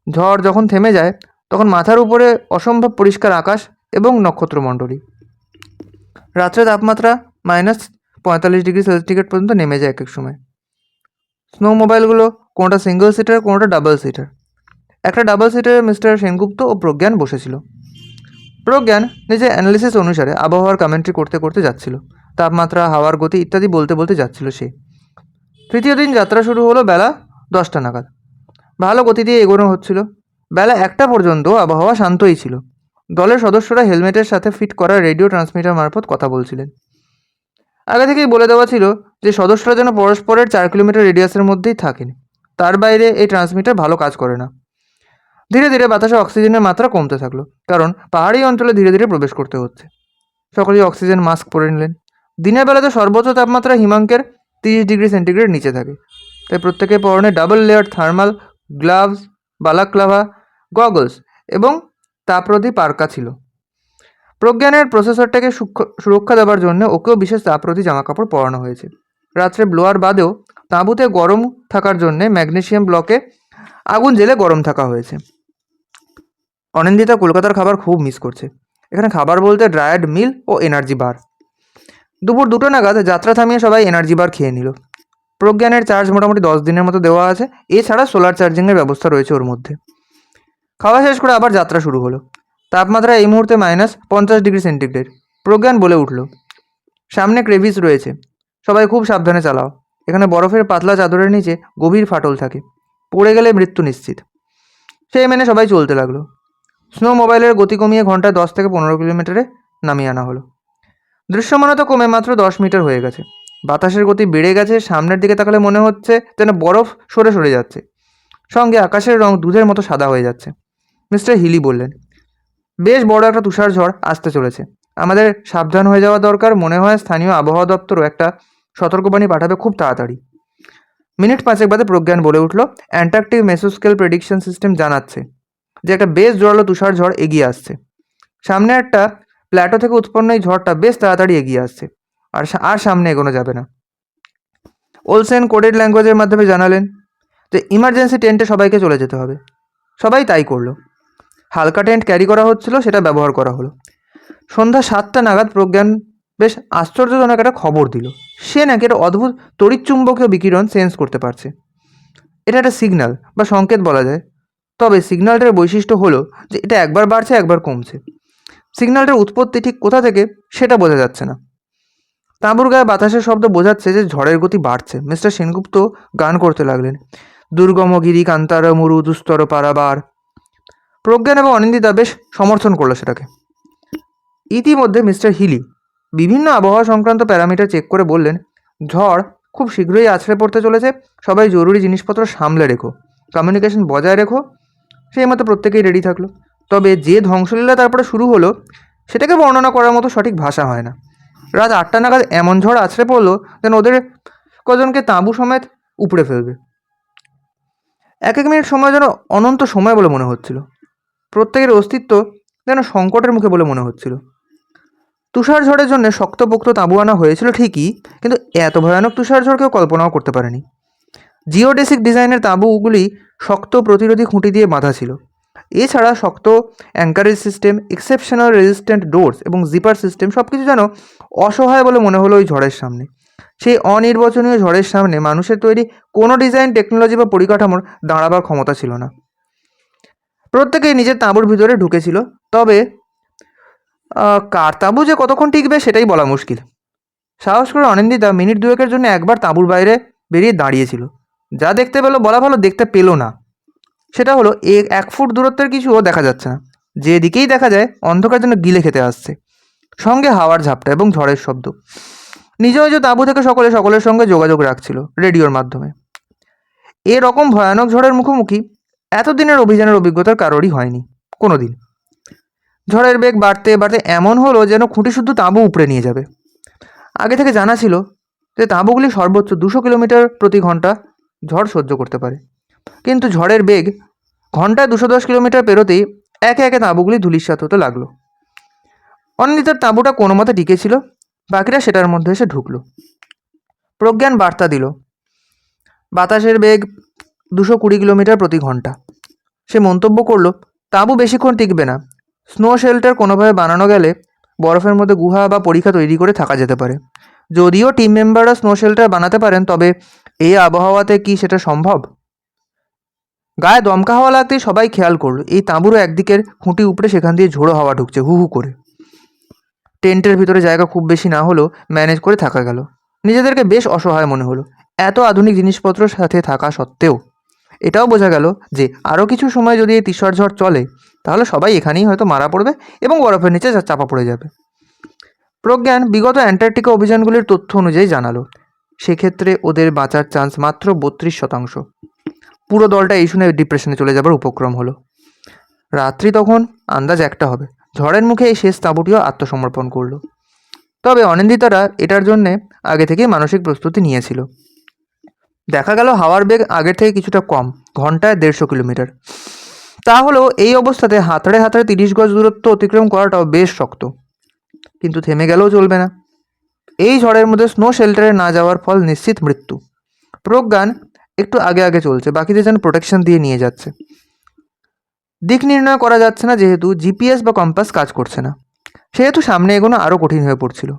ঝড় যখন থেমে যায় তখন মাথার উপরে অসম্ভব পরিষ্কার আকাশ এবং নক্ষত্রমণ্ডলী। রাত্রে তাপমাত্রা -45°C পর্যন্ত নেমে যায় এক এক সময়। স্নো মোবাইলগুলো কোনোটা সিঙ্গেল সিটার, কোনোটা ডাবল সিটার। একটা ডাবল সিটারে মিস্টার সেনগুপ্ত ও প্রজ্ঞান বসেছিল। প্রজ্ঞান নিজের অ্যানালিসিস অনুসারে আবহাওয়ার কমেন্ট্রি করতে করতে যাচ্ছিল। তাপমাত্রা, হাওয়ার গতি ইত্যাদি বলতে বলতে যাচ্ছিল সে। তৃতীয় দিন যাত্রা শুরু হলো বেলা 10টা নাগাদ। ভালো গতি দিয়ে এগোনো হচ্ছিল। বেলা 1টা পর্যন্ত আবহাওয়া শান্তই ছিল। দলের সদস্যরা হেলমেটের সাথে ফিট করা রেডিও ট্রান্সমিটার মারফত কথা বলছিলেন। আগে থেকেই বলে দেওয়া ছিল যে সদস্যরা যেন পরস্পরের 4 কিলোমিটার রেডিয়াসের মধ্যেই থাকেন। তার বাইরে এই ট্রান্সমিটার ভালো কাজ করে না। ধীরে ধীরে বাতাসে অক্সিজেনের মাত্রা কমতে থাকলো, কারণ পাহাড়ি অঞ্চলে ধীরে ধীরে প্রবেশ করতে হচ্ছে। সকলেই অক্সিজেন মাস্ক পরে নিলেন। দিনের বেলাতে সর্বোচ্চ তাপমাত্রা হিমাঙ্কের 30 ডিগ্রি সেন্টিগ্রেড নিচে থাকে, তাই প্রত্যেকের পরনে double layer thermal gloves, Balaclava, goggles এবং তাপরোধী পার্কা ছিল। প্রজ্ঞানের প্রসেসরটাকে সুরক্ষা দেওয়ার জন্য ওকেও বিশেষ তাপরোধী জামাকাপড় পরানো হয়েছে। রাত্রে ব্লোয়ার বাদেও তাঁবুতে গরম থাকার জন্যে ম্যাগনেসিয়াম ব্লকে আগুন জ্বেলে গরম থাকা হয়েছে। অনিন্দিতা কলকাতার খাবার খুব মিস করছে। এখানে খাবার বলতে ড্রায়েড মিল ও এনার্জি বার। দুপুর 2টো নাগাদ যাত্রা থামিয়ে সবাই এনার্জি বার খেয়ে নিল। প্রজ্ঞানের চার্জ মোটামুটি 10 দিনের মতো দেওয়া আছে। এছাড়া সোলার চার্জিংয়ের ব্যবস্থা রয়েছে ওর মধ্যে। খাওয়া শেষ করে আবার যাত্রা শুরু হলো। তাপমাত্রা এই মুহূর্তে -50 ডিগ্রি সেন্টিগ্রেড। প্রজ্ঞান বলে উঠল, সামনে ক্রেভিস রয়েছে, সবাই খুব সাবধানে চালাও। এখানে বরফের পাতলা চাদরের নিচে গভীর ফাটল থাকে, পড়ে গেলে মৃত্যু নিশ্চিত। সেই মেনে সবাই চলতে লাগলো। স্নো মোবাইলের গতি কমিয়ে ঘন্টায় 10 থেকে 15 কিলোমিটারে নামিয়ে আনা হলো। দৃশ্যমানতা কমে মাত্র 10 মিটার হয়ে গেছে। বাতাসের গতি বেড়ে গেছে। সামনের দিকে তাকালে মনে হচ্ছে যেন বরফ সরে সরে যাচ্ছে, সঙ্গে আকাশের রং দুধের মতো সাদা হয়ে যাচ্ছে। মিস্টার হিলি বললেন, বেশ বড় একটা তুষার ঝড় আসতে চলেছে, আমাদের সাবধান হয়ে যাওয়া দরকার। মনে হয় স্থানীয় আবহাওয়া দপ্তরও একটা সতর্কবাণী পাঠাবে খুব তাড়াতাড়ি। মিনিট 5 বাদে প্রজ্ঞান বলে উঠল, অ্যান্টার্কটিক মেসোস্কেল প্রেডিকশন সিস্টেম জানাচ্ছে যে একটা বেশ জোরালো তুষার ঝড় এগিয়ে আসছে। সামনে একটা প্ল্যাটো থেকে উৎপন্ন এই ঝড়টা বেশ তাড়াতাড়ি এগিয়ে আসছে, আর সামনে এগোনো যাবে না। ওলসেন কোডেড ল্যাঙ্গুয়েজের মাধ্যমে জানালেন যে ইমার্জেন্সি টেন্টে সবাইকে চলে যেতে হবে। সবাই তাই করলো। হালকা টেন্ট ক্যারি করা হচ্ছিল, সেটা ব্যবহার করা হলো। সন্ধ্যা 7টা নাগাদ প্রজ্ঞান বেশ আশ্চর্যজনক একটা খবর দিল। সে নাকি একটা অদ্ভুত তড়িৎচুম্বকীয় বিকিরণ সেন্স করতে পারছে। এটা একটা সিগন্যাল বা সংকেত বলা যায়। তবে সিগন্যালটার বৈশিষ্ট্য হলো যে এটা একবার বাড়ছে একবার কমছে। সিগন্যালটার উৎপত্তি ঠিক কোথা থেকে সেটা বোঝা যাচ্ছে না। তাঁবুর গায়ে বাতাসের শব্দ বোঝাচ্ছে যে ঝড়ের গতি বাড়ছে। মিস্টার সেনগুপ্ত গান করতে লাগলেন, দুর্গম গিরি কান্তার মরু দুস্তর পারাবার। প্রজ্ঞান এবং অনিন্দিতা বেশ সমর্থন করলো সেটাকে। ইতিমধ্যে মিস্টার হিলি বিভিন্ন আবহাওয়া সংক্রান্ত প্যারামিটার চেক করে বললেন, ঝড় খুব শীঘ্রই আছড়ে পড়তে চলেছে, সবাই জরুরি জিনিসপত্র সামলে রেখো, কমিউনিকেশন বজায় রেখো। সেই মতো প্রত্যেকেই রেডি থাকলো। তবে যে ধ্বংসলীলা তারপরে শুরু হলো সেটাকে বর্ণনা করার মতো সঠিক ভাষা হয় না। রাত 8টা নাগাদ এমন ঝড় আছড়ে পড়লো যেন ওদের কজনকে তাঁবু সমেত উপড়ে ফেলবে। এক এক মিনিট সময় যেন অনন্ত সময় বলে মনে হচ্ছিল। প্রত্যেকের অস্তিত্ব যেন সংকটের মুখে বলে মনে হচ্ছিল। তুষার ঝড়ের জন্য শক্তপোক্ত তাঁবু আনা হয়েছিল ঠিকই, কিন্তু এত ভয়ানক তুষার ঝড় কেউ কল্পনাও করতে পারেনি। জিওডেসিক ডিজাইনের তাঁবুগুলি শক্ত প্রতিরোধী খুঁটি দিয়ে বাঁধা ছিল। এছাড়া শক্ত anchorage system, exceptional resistant doors এবং জিপার সিস্টেম সব কিছু যেন অসহায় বলে মনে হলো ওই ঝড়ের সামনে। সেই অনির্বচনীয় ঝড়ের সামনে মানুষের তৈরি কোনো ডিজাইন, টেকনোলজি বা পরিকাঠামোর দাঁড়াবার ক্ষমতা ছিল না। প্রত্যেকেই নিজের তাঁবুর ভিতরে ঢুকেছিল। তবে কার তাঁবু যে কতক্ষণ টিকবে সেটাই বলা মুশকিল। সাহস করে অনিন্দিতা মিনিট 2-এর জন্য একবার তাঁবুর বাইরে বেরিয়ে দাঁড়িয়েছিল। যা দেখতে পেলো বলা ভালো, দেখতে পেলো না। সেটা হলো 1 ফুট দূরত্বের কিছুও দেখা যাচ্ছে না। যেদিকেই দেখা যায় অন্ধকার যেন গিলে খেতে আসছে, সঙ্গে হাওয়ার ঝাপটা এবং ঝড়ের শব্দ। নিজ নিজ তাঁবু থেকে সকলের সঙ্গে যোগাযোগ রাখছিল রেডিওর মাধ্যমে। এরকম ভয়ানক ঝড়ের মুখোমুখি এতদিনের অভিযানের অভিজ্ঞতার কারোরই হয়নি কোনো দিন। ঝড়ের বেগ বাড়তে বাড়তে এমন হলো যেন খুঁটি শুদ্ধ তাঁবু উপড়ে নিয়ে যাবে। আগে থেকে জানা ছিল যে তাঁবুগুলি সর্বোচ্চ 200 কিলোমিটার প্রতি ঘন্টা ঝড় সহ্য করতে পারে, কিন্তু ঝড়ের বেগ ঘন্টায় 210 কিলোমিটার পেরোতেই একে একে তাঁবুগুলি ধূলিসাৎ হতে লাগলো। অনিন্দিতার তাঁবুটা কোনো মতে টিকেছিল, বাকিরা সেটার মধ্যে এসে ঢুকলো। প্রজ্ঞান বার্তা দিল, বাতাসের বেগ 220 কিলোমিটার প্রতি ঘন্টা। সে মন্তব্য করলো, তাঁবু বেশিক্ষণ টিকবে না। স্নো শেল্টার কোনোভাবে বানানো গেলে বরফের মধ্যে গুহা বা পরীক্ষা তৈরি করে থাকা যেতে পারে। যদিও টিম মেম্বাররা স্নো শেল্টার বানাতে পারেন, তবে এই আবহাওয়াতে কি সেটা সম্ভব? গায়ে দমকা হাওয়া লাগতেই সবাই খেয়াল করলো এই তাঁবুরও একদিকের খুঁটি উপরে সেখান দিয়ে ঝোড়ো হাওয়া ঢুকছে হু হু করে। টেন্টের ভিতরে জায়গা খুব বেশি না হলেও ম্যানেজ করে থাকা গেল। নিজেদেরকে বেশ অসহায় মনে হলো এত আধুনিক জিনিসপত্র সাথে থাকা সত্ত্বেও। এটাও বোঝা গেল যে আরও কিছু সময় যদি এই তিস্বর ঝড় চলে তাহলে সবাই এখানেই হয়তো মারা পড়বে এবং বরফের নিচে চাপা পড়ে যাবে। প্রজ্ঞান বিগত অ্যান্টার্কটিকা অভিযানগুলির তথ্য অনুযায়ী জানালো সেক্ষেত্রে ওদের বাঁচার চান্স মাত্র 32%। পুরো দলটা এই শুনে ডিপ্রেশনে চলে যাবার উপক্রম হলো। রাত্রি তখন আন্দাজ একটা হবে। ঝড়ের মুখে এই শেষ তাঁবুটিও আত্মসমর্পণ করলো। তবে অনিন্দিতারা এটার জন্যে আগে থেকেই মানসিক প্রস্তুতি নিয়েছিল। দেখা গেল হাওয়ার বেগ আগের থেকে কিছুটা কম, ঘন্টায় 150 কিলোমিটার। তাহলেও এই অবস্থাতে হাতড়ে হাতড়ে 30 গজ দূরত্ব অতিক্রম করাটাও বেশ শক্ত। কিন্তু থেমে গেলেও চলবে না। এই ঝড়ের মধ্যে স্নো শেল্টারে না যাওয়ার ফল নিশ্চিত মৃত্যু। প্রজ্ঞান একটু আগে আগে চলছে, বাকিদের যেন প্রোটেকশন দিয়ে নিয়ে যাচ্ছে। দিক নির্ণয় করা যাচ্ছে না যেহেতু জিপিএস বা কম্পাস কাজ করছে না, সেহেতু সামনে এগোনো আরও কঠিন হয়ে পড়ছিল।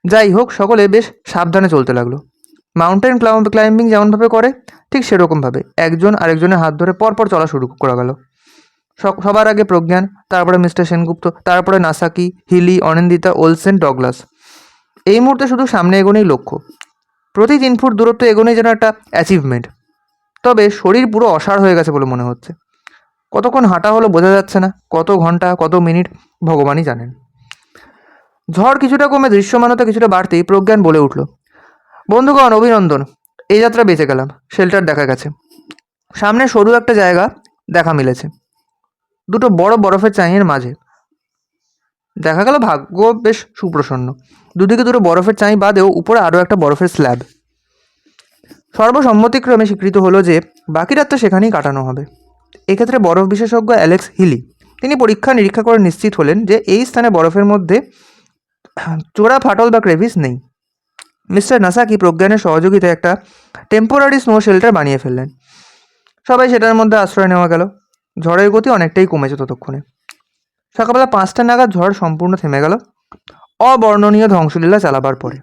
যাই হোক, সকলে বেশ সাবধানে চলতে লাগলো। মাউন্টেন ক্লাইম্বিং যেমনভাবে করে ঠিক সেরকমভাবে একজন আরেকজনের হাত ধরে পরপর চলা শুরু করা গেল। সবার আগে প্রজ্ঞান, তারপরে মিস্টার সেনগুপ্ত, তারপরে নাসাকি, হিলি, অনিন্দিতা, ওলসেন, ডগলাস। এই মুহূর্তে শুধু সামনে এগোনোই লক্ষ্য। প্রতি 3 ফুট দূরত্ব এগোনোই যেন একটা অ্যাচিভমেন্ট। তবে শরীর পুরো অসাড় হয়ে গেছে বলে মনে হচ্ছে। কতক্ষণ হাঁটা হলো বোঝা যাচ্ছে না, কত ঘন্টা কত মিনিট ভগবানই জানেন। ঝড় কিছুটা কমে দৃশ্যমানতা কিছুটা বাড়তেই প্রজ্ঞান বলে উঠল, বন্ধুগণ অভিনন্দন, এই যাত্রা বেঁচে গেলাম। শেল্টার দেখা গেছে, সামনে সরু একটা জায়গা দেখা মিলেছে, দুটো বড় বরফের চাইয়ের মাঝে। দেখা গেল ভাগ্য বেশ সুপ্রসন্ন। দুদিকে দুটো বরফের চাই বাদেও উপরে আরও একটা বরফের স্ল্যাব। সর্বসম্মতিক্রমে স্বীকৃত হলো যে বাকি রাতটা সেখানেই কাটানো হবে। এক্ষেত্রে বরফ বিশেষজ্ঞ অ্যালেক্স হিলি তিনি পরীক্ষা নিরীক্ষা করে নিশ্চিত হলেন যে এই স্থানে বরফের মধ্যে চোরা ফাটল বা ক্রেভিস নেই। মিস্টার নাসাকি প্রজ্ঞানের সহযোগিতায় একটা টেম্পোরারি স্নো শেল্টার বানিয়ে ফেললেন। সবাই সেটার মধ্যে আশ্রয় নেওয়া গেল। ঝড়ের গতি অনেকটাই কমেছে ততক্ষণে। সকালবেলা 5টা নাগাদ ঝড় সম্পূর্ণ থেমে গেল অবর্ণনীয় ধ্বংসলীলা চালাবার পরে।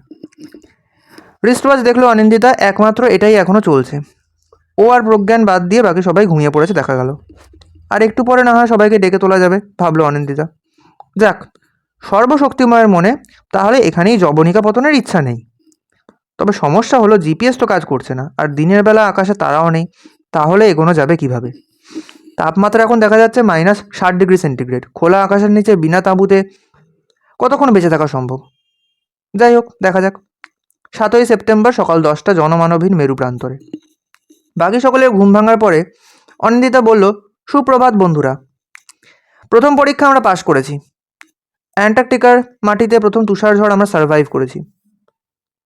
রিস্টওয়াচ দেখলো অনিন্দিতা, একমাত্র এটাই এখনও চলছে। ও আর প্রজ্ঞান বাদ দিয়ে বাকি সবাই ঘুমিয়ে পড়েছে দেখা গেল। আর একটু পরে না হয় সবাইকে ডেকে তোলা যাবে ভাবলো অনিন্দিতা। যাক, সর্বশক্তিময়ের মনে তাহলে এখানেই জবনিকা পতনের ইচ্ছা নেই। তবে সমস্যা হলো জিপিএস তো কাজ করছে না, আর দিনের বেলা আকাশে তারাও নেই। তাহলে এগোনো যাবে কিভাবে? তাপমাত্রা এখন দেখা যাচ্ছে -60°C। খোলা আকাশের নিচে বিনা তাঁবুতে কতক্ষণ বেঁচে থাকা সম্ভব? যাই হোক, দেখা যাক। 7ই সেপ্টেম্বর সকাল 10টা, জনমানবহীন মেরু প্রান্তরে। বাকি সকলের ঘুম ভাঙার পরে অনিন্দিতা বলল, সুপ্রভাত বন্ধুরা। প্রথম পরীক্ষা আমরা পাশ করেছি। অ্যান্টার্কটিকার মাটিতে প্রথম তুষার ঝড় আমরা সার্ভাইভ করেছি।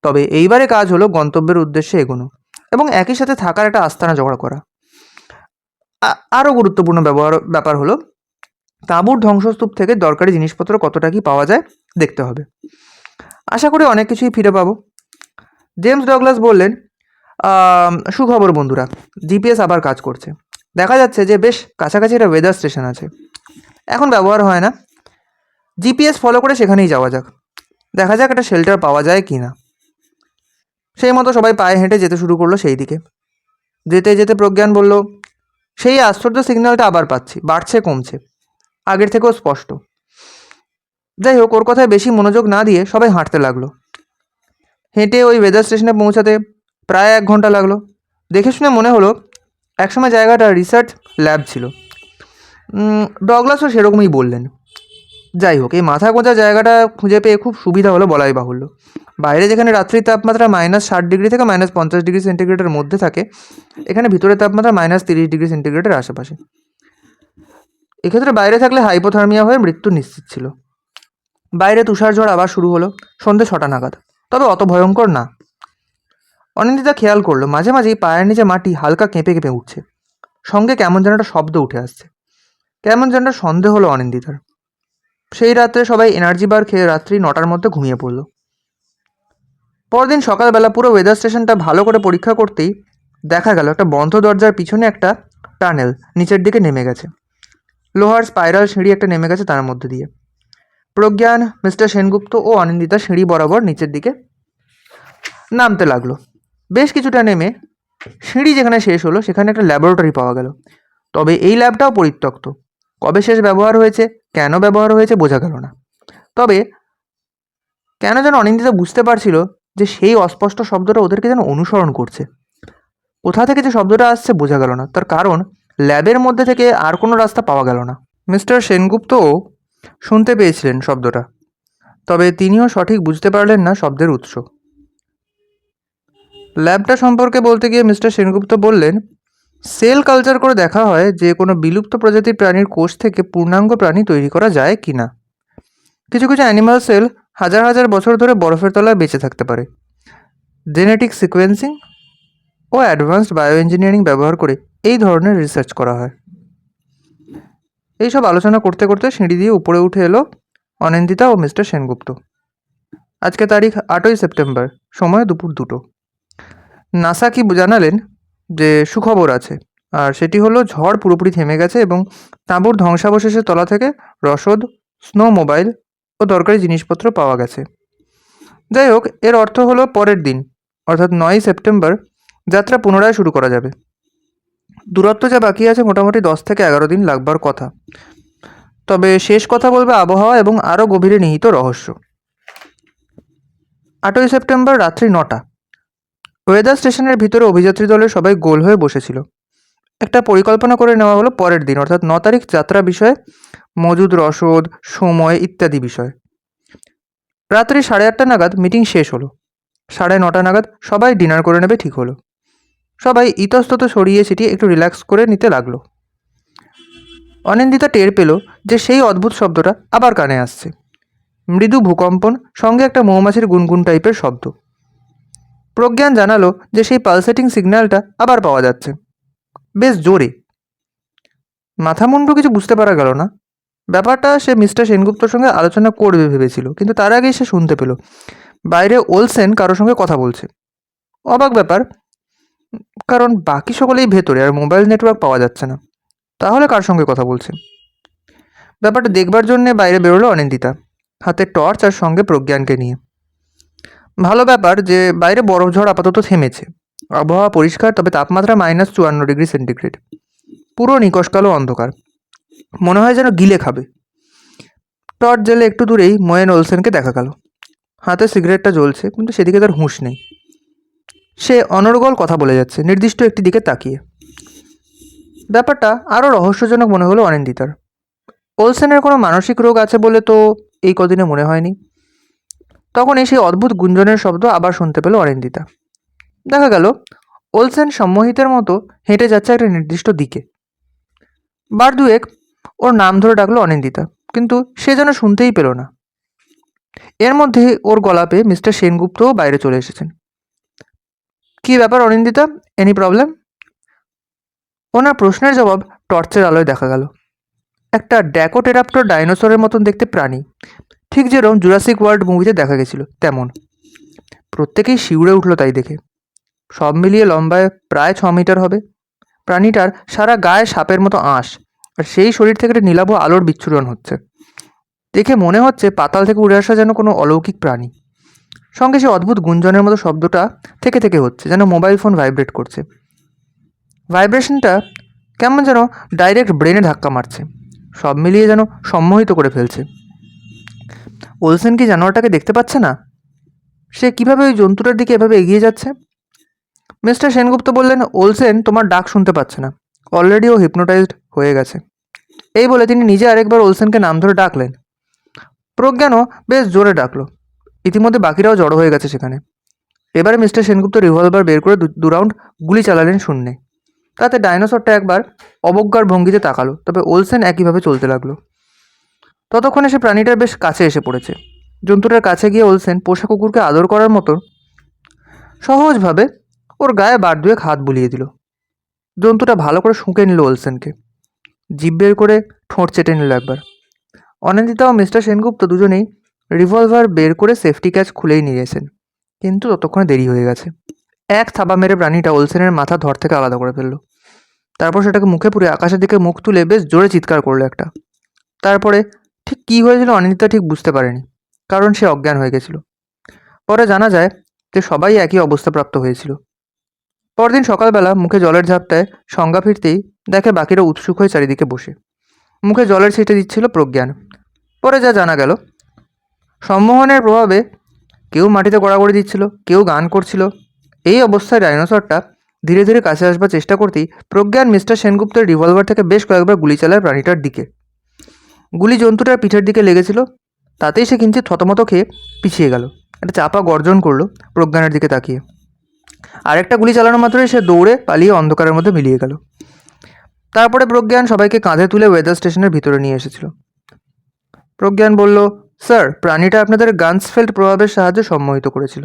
তবে এইবারে কাজ হলো গন্তব্যের উদ্দেশ্যে এগোনো এবং একই সাথে থাকার একটা আস্তানা জোগাড় করা। আরও গুরুত্বপূর্ণ ব্যাপার হলো তাঁবুর ধ্বংসস্তূপ থেকে দরকারি জিনিসপত্র কতটা কি পাওয়া যায় দেখতে হবে। আশা করি অনেক কিছুই ফিরে পাবো। জেমস ডগলাস বললেন, সুখবর বন্ধুরা, জিপিএস আবার কাজ করছে। দেখা যাচ্ছে যে বেশ কাছাকাছি একটা ওয়েদার স্টেশন আছে, এখন ব্যবহার হয় না। জিপিএস ফলো করে সেখানেই যাওয়া যাক, দেখা যাক একটা শেল্টার পাওয়া যায় কি না। সেই মতো সবাই পায়ে হেঁটে যেতে শুরু করলো সেই দিকে। যেতে যেতে প্রজ্ঞান বলল, সেই আশ্চর্য সিগন্যালটা আবার পাচ্ছি, বাড়ছে কমছে, আগের থেকেও স্পষ্ট। যাই হোক, ওর কথায় বেশি মনোযোগ না দিয়ে সবাই হাঁটতে লাগলো। হেঁটে ওই ওয়েদার স্টেশনে পৌঁছাতে প্রায় 1 ঘন্টা লাগলো। দেখে শুনে মনে হলো একসময় জায়গাটা রিসার্চ ল্যাব ছিল। ডগলাসও সেরকমই বললেন। যাই হোক, এই মাথা গোঁজা জায়গাটা খুঁজে পেয়ে খুব সুবিধা হলো বলাই বাহুল্য। বাইরে যেখানে রাত্রির তাপমাত্রা -60° থেকে -50°C মধ্যে থাকে, এখানে ভিতরের তাপমাত্রা -30°C আশেপাশে। এক্ষেত্রে বাইরে থাকলে হাইপোথার্মিয়া হয়ে মৃত্যু নিশ্চিত ছিল। বাইরে তুষার ঝড় আবার শুরু হলো সন্ধ্যে 6টা নাগাদ, তবে অত ভয়ঙ্কর না। অনিন্দিতা খেয়াল করলো মাঝে মাঝেই পায়ের নিচে মাটি হালকা কেঁপে কেঁপে উঠছে, সঙ্গে কেমন যেন একটা শব্দ উঠে আসছে। কেমন যেন সন্দেহ হলো অনিন্দিতার। সেই রাত্রে সবাই এনার্জি বার খেয়ে রাত্রি 9টার মধ্যে ঘুমিয়ে পড়ল। পরদিন সকালবেলা পুরো ওয়েদার স্টেশনটা ভালো করে পরীক্ষা করতেই দেখা গেল একটা বন্ধ দরজার পিছনে একটা টানেল নিচের দিকে নেমে গেছে। লোহার স্পাইরাল সিঁড়ি একটা নেমে গেছে তার মধ্যে দিয়ে। প্রজ্ঞান, মিস্টার সেনগুপ্ত ও অনিন্দিতা সিঁড়ি বরাবর নিচের দিকে নামতে লাগলো। বেশ কিছুটা নেমে সিঁড়ি যেখানে শেষ হলো সেখানে একটা ল্যাবরেটরি পাওয়া গেল। তবে এই ল্যাবটাও পরিত্যক্ত। কবে শেষ ব্যবহার হয়েছে, কেন ব্যবহার হয়েছে বোঝা গেল না। তবে কেন যেন অনিন্দিতা বুঝতে পারছিল যে সেই অস্পষ্ট শব্দটা ওদেরকে যেন অনুসরণ করছে। কোথা থেকে যে শব্দটা আসছে বোঝা গেল না, তার কারণ ল্যাবের মধ্যে থেকে আর কোনো রাস্তা পাওয়া গেল না। মিস্টার সেনগুপ্তও শুনতে পেয়েছিলেন শব্দটা, তবে তিনিও সঠিক বুঝতে পারলেন না শব্দের উৎস। ল্যাবটা সম্পর্কে বলতে গিয়ে মিস্টার সেনগুপ্ত বললেন, সেল কালচার করে দেখা হয় যে কোনো বিলুপ্ত প্রজাতির প্রাণীর কোষ থেকে পূর্ণাঙ্গ প্রাণী তৈরি করা যায় কি না। কিছু কিছু অ্যানিমাল সেল হাজার হাজার বছর ধরে বরফের তলায় বেঁচে থাকতে পারে। জেনেটিক সিকোয়েন্সিং ও অ্যাডভান্সড বায়ো ইঞ্জিনিয়ারিং ব্যবহার করে এই ধরনের রিসার্চ করা হয়। এইসব আলোচনা করতে করতে সিঁড়ি দিয়ে উপরে উঠে এলো অনিন্দিতা ও মিস্টার সেনগুপ্ত। আজকে তারিখ 8ই সেপ্টেম্বর, সময় দুপুর 2টো। নাসা কি জানালেন যে সুখবর আছে, আর সেটি হলো ঝড় পুরোপুরি থেমে গেছে এবং তাঁবুর ধ্বংসাবশেষের তলা থেকে রসদ, স্নো মোবাইল ও দরকারি জিনিসপত্র পাওয়া গেছে। যাই হোক, এর অর্থ হলো পরের দিন অর্থাৎ 9ই সেপ্টেম্বর যাত্রা পুনরায় শুরু করা যাবে। দূরত্ব যা বাকি আছে মোটামুটি 10 থেকে 11 দিন লাগবার কথা। তবে শেষ কথা বলবে আবহাওয়া এবং আরও গভীরে নিহিত রহস্য। 8ই সেপ্টেম্বর রাত্রি 9টা। ওয়েদার স্টেশনের ভিতরে অভিযাত্রী দলের সবাই গোল হয়ে বসেছিল। একটা পরিকল্পনা করে নেওয়া হলো পরের দিন অর্থাৎ 9 তারিখ যাত্রা বিষয়ে, মজুদ রসদ, সময় ইত্যাদি বিষয়। রাত্রি 8:30 নাগাদ মিটিং শেষ হলো। 9:30 নাগাদ সবাই ডিনার করে নেবে ঠিক হলো। সবাই ইতস্তত সরিয়ে ছিটিয়ে একটু রিল্যাক্স করে নিতে লাগলো। অনিন্দিতা টের পেল যে সেই অদ্ভুত শব্দটা আবার কানে আসছে। মৃদু ভূকম্পন, সঙ্গে একটা মৌমাছির গুনগুন টাইপের শব্দ। প্রজ্ঞান জানালো যে সেই পালসেটিং সিগন্যালটা আবার পাওয়া যাচ্ছে, বেশ জোরে। মাথামুন্ডু কিছু বুঝতে পারা গেল না। ব্যাপারটা সে মিস্টার সেনগুপ্তর সঙ্গে আলোচনা করবে ভেবেছিল, কিন্তু তার আগেই সে শুনতে পেল বাইরে ওলসেন কারোর সঙ্গে কথা বলছে। অবাক ব্যাপার, কারণ বাকি সকলেই ভেতরে আর মোবাইল নেটওয়ার্ক পাওয়া যাচ্ছে না। তাহলে কার সঙ্গে কথা বলছে? ব্যাপারটা দেখবার জন্যে বাইরে বেরোলো অনিন্দিতা, হাতে টর্চ আর সঙ্গে প্রজ্ঞানকে নিয়ে। ভালো ব্যাপার যে বাইরে বরফ ঝড় আপাতত থেমেছে। আবহাওয়া পরিষ্কার, তবে তাপমাত্রা -54°C। পুরো নিকষ কালো অন্ধকার, মনে হয় যেন গিলে খাবে। টর্চ জ্বেলে একটু দূরেই মোয়েন ওলসেনকে দেখা গেল। হাতে সিগারেটটা জ্বলছে, কিন্তু সেদিকে তার হুঁশ নেই। সে অনর্গল কথা বলে যাচ্ছে, নির্দিষ্ট একটি দিকে তাকিয়ে। ব্যাপারটা আরও রহস্যজনক মনে হলো অনিন্দিতার। ওলসেনের কোনো মানসিক রোগ আছে বলে তো এই কদিনে মনে হয়নি। তখনই সেই অদ্ভুত গুঞ্জনের শব্দ আবার শুনতে পেল অনিন্দিতা। দেখা গেল ওলসেন সম্মোহিতের মতো হেঁটে যাচ্ছে একটা নির্দিষ্ট দিকে। বার দুয়েক ওর নাম ধরে ডাকলো অনিন্দিতা, কিন্তু সে যেন শুনতেই পেল না। এর মধ্যে ওর গলা পেয়ে মিস্টার সেনগুপ্তও বাইরে চলে এসেছেন। কী ব্যাপার অনিন্দিতা, এনি প্রবলেম? ওনার প্রশ্নের জবাব টর্চের আলোয় দেখা গেল। একটা ড্যাকোটেরাপ্টর ডাইনোসরের মতন দেখতে প্রাণী, ঠিক যেরকম জুরাসিক ওয়ার্ল্ড মুভিতে দেখা গেছিল তেমন। প্রত্যেকেই শিউরে উঠল তাই দেখে। সব মিলিয়ে লম্বায় প্রায় 6 মিটার হবে। প্রাণীটার সারা গায়ে সাপের মতো আঁশ, আর সেই শরীর থেকে একটা নীলাভ আলোর বিচ্ছুরণ হচ্ছে। দেখে মনে হচ্ছে পাতাল থেকে উড়ে আসা যেন কোনো অলৌকিক প্রাণী। সঙ্গে সে অদ্ভুত গুঞ্জনের মতো শব্দটা থেকে থেকে হচ্ছে, যেন মোবাইল ফোন ভাইব্রেট করছে। ভাইব্রেশনটা কেমন যেন ডাইরেক্ট ব্রেনে ধাক্কা মারছে, সব মিলিয়ে যেন সম্মোহিত করে ফেলছে। ওলসেন কি জানোয়ারটাকে দেখতে পাচ্ছে না? সে কিভাবে ওই জন্তুটার দিকে এভাবে এগিয়ে যাচ্ছে? মিস্টার সেনগুপ্ত বললেন, ওলসেন তোমার ডাক শুনতে পাচ্ছে না, অলরেডি ও হিপনোটাইজড হয়ে গেছে। এই বলে তিনি নিজে আরেকবার ওলসেনকে নাম ধরে ডাকলেন। প্রজ্ঞানও বেশ জোরে ডাকলো। ইতিমধ্যে বাকিরাও জড়ো হয়ে গেছে সেখানে। এবারে মিস্টার সেনগুপ্ত রিভলভার বের করে 2 রাউন্ড গুলি চালালেন শূন্যে। তাতে ডাইনোসরটা একবার অবজ্ঞার ভঙ্গিতে তাকালো, তবে ওলসেন একইভাবে চলতে লাগলো। ততক্ষণে সে প্রাণীটার বেশ কাছে এসে পড়েছে। জন্তুটার কাছে গিয়ে ওলসেন পোষা কুকুরকে আদর করার মতো সহজভাবে ওর গায়ে বার দুয়েক হাত বুলিয়ে দিল। জন্তুটা ভালো করে শুঁকে নিল ওলসেনকে, জিভ বের করে ঠোঁট চেটে নিল একবার। অনিন্দিতা ও মিস্টার সেনগুপ্ত দুজনেই রিভলভার বের করে সেফটি ক্যাচ খুলেই নিয়েছেন, কিন্তু ততক্ষণে দেরি হয়ে গেছে। এক থাবা মেরে প্রাণীটা ওলসেনের মাথা ধর থেকে আলাদা করে ফেলল। তারপর সেটাকে মুখে পুরে আকাশের দিকে মুখ তুলে বেশ জোরে চিৎকার করলো একটা। তারপরে ঠিক কী হয়েছিল অনিন্দিতা ঠিক বুঝতে পারেনি, কারণ সে অজ্ঞান হয়ে গেছিল। পরে জানা যায় যে সবাই একই অবস্থাপ্রাপ্ত হয়েছিল। পরদিন সকালবেলা মুখে জলের ঝাপটায় সংজ্ঞা ফিরতেই দেখে বাকিরা উৎসুক হয়ে চারিদিকে বসে। মুখে জলের ছিটে দিচ্ছিল প্রজ্ঞান। পরে যা জানা গেল, সম্মোহনের প্রভাবে কেউ মাটিতে গড়াগড়ি দিচ্ছিল, কেউ গান করছিল। এই অবস্থায় ডাইনোসরটা ধীরে ধীরে কাছে আসবার চেষ্টা করতেই প্রজ্ঞান মিস্টার সেনগুপ্তের রিভলভার থেকে বেশ কয়েকবার গুলি চালায় প্রাণীটার দিকে। গুলি জন্তুটার পিঠের দিকে লেগেছিল, তাতেই সে কিঞ্চিত থতমত খেয়ে পিছিয়ে গেল। একটা চাপা গর্জন করলো প্রজ্ঞানের দিকে তাকিয়ে। আরেকটা গুলি চালানো মাত্রই সে দৌড়ে পালিয়ে অন্ধকারের মধ্যে মিলিয়ে গেল। তারপরে প্রজ্ঞান সবাইকে কাঁধে তুলে ওয়েদার স্টেশনের ভিতরে নিয়ে এসেছিল। প্রজ্ঞান বলল, স্যার, প্রাণীটা আপনাদের গানসফেল্ড প্রভাবের সাহায্যে সম্মোহিত করেছিল।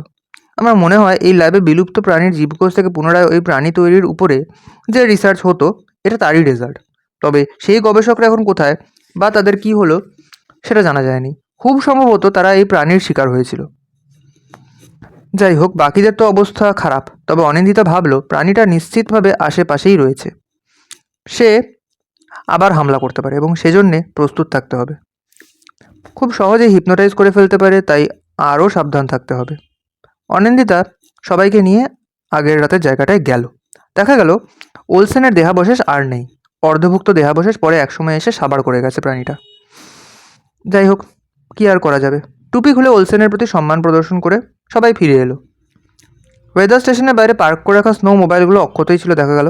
আমার মনে হয় এই ল্যাবে বিলুপ্ত প্রাণীর জীবকোষ থেকে পুনরায় ওই প্রাণী তৈরির উপরে যে রিসার্চ হতো, এটা তারই রেজাল্ট। তবে সেই গবেষকরা এখন কোথায় বা তাদের কি হলো সেটা জানা যায়নি। খুব সম্ভবত তারা এই প্রাণীর শিকার হয়েছিল। যাই হোক, বাকিদের তো অবস্থা খারাপ, তবে অনিন্দিতা ভাবলো প্রাণীটা নিশ্চিতভাবে আশেপাশেই রয়েছে। সে আবার হামলা করতে পারে এবং সেজন্যে প্রস্তুত থাকতে হবে। খুব সহজেই হিপনোটাইজ করে ফেলতে পারে, তাই আরও সাবধান থাকতে হবে। অনিন্দিতা সবাইকে নিয়ে আগের রাতের জায়গাটায় গেল। দেখা গেল ওলসেনের দেহাবশেষ আর নেই। অর্ধভুক্ত দেহাবশেষ পরে একসময় এসে সাবার করে গেছে প্রাণীটা। যাই হোক, কি আর করা যাবে। টুপি খুলে ওলসেনের প্রতি সম্মান প্রদর্শন করে সবাই ফিরে এলো। ওয়েদার স্টেশনের বাইরে পার্ক করে রাখা স্নো মোবাইলগুলো অক্ষতই ছিল দেখা গেল।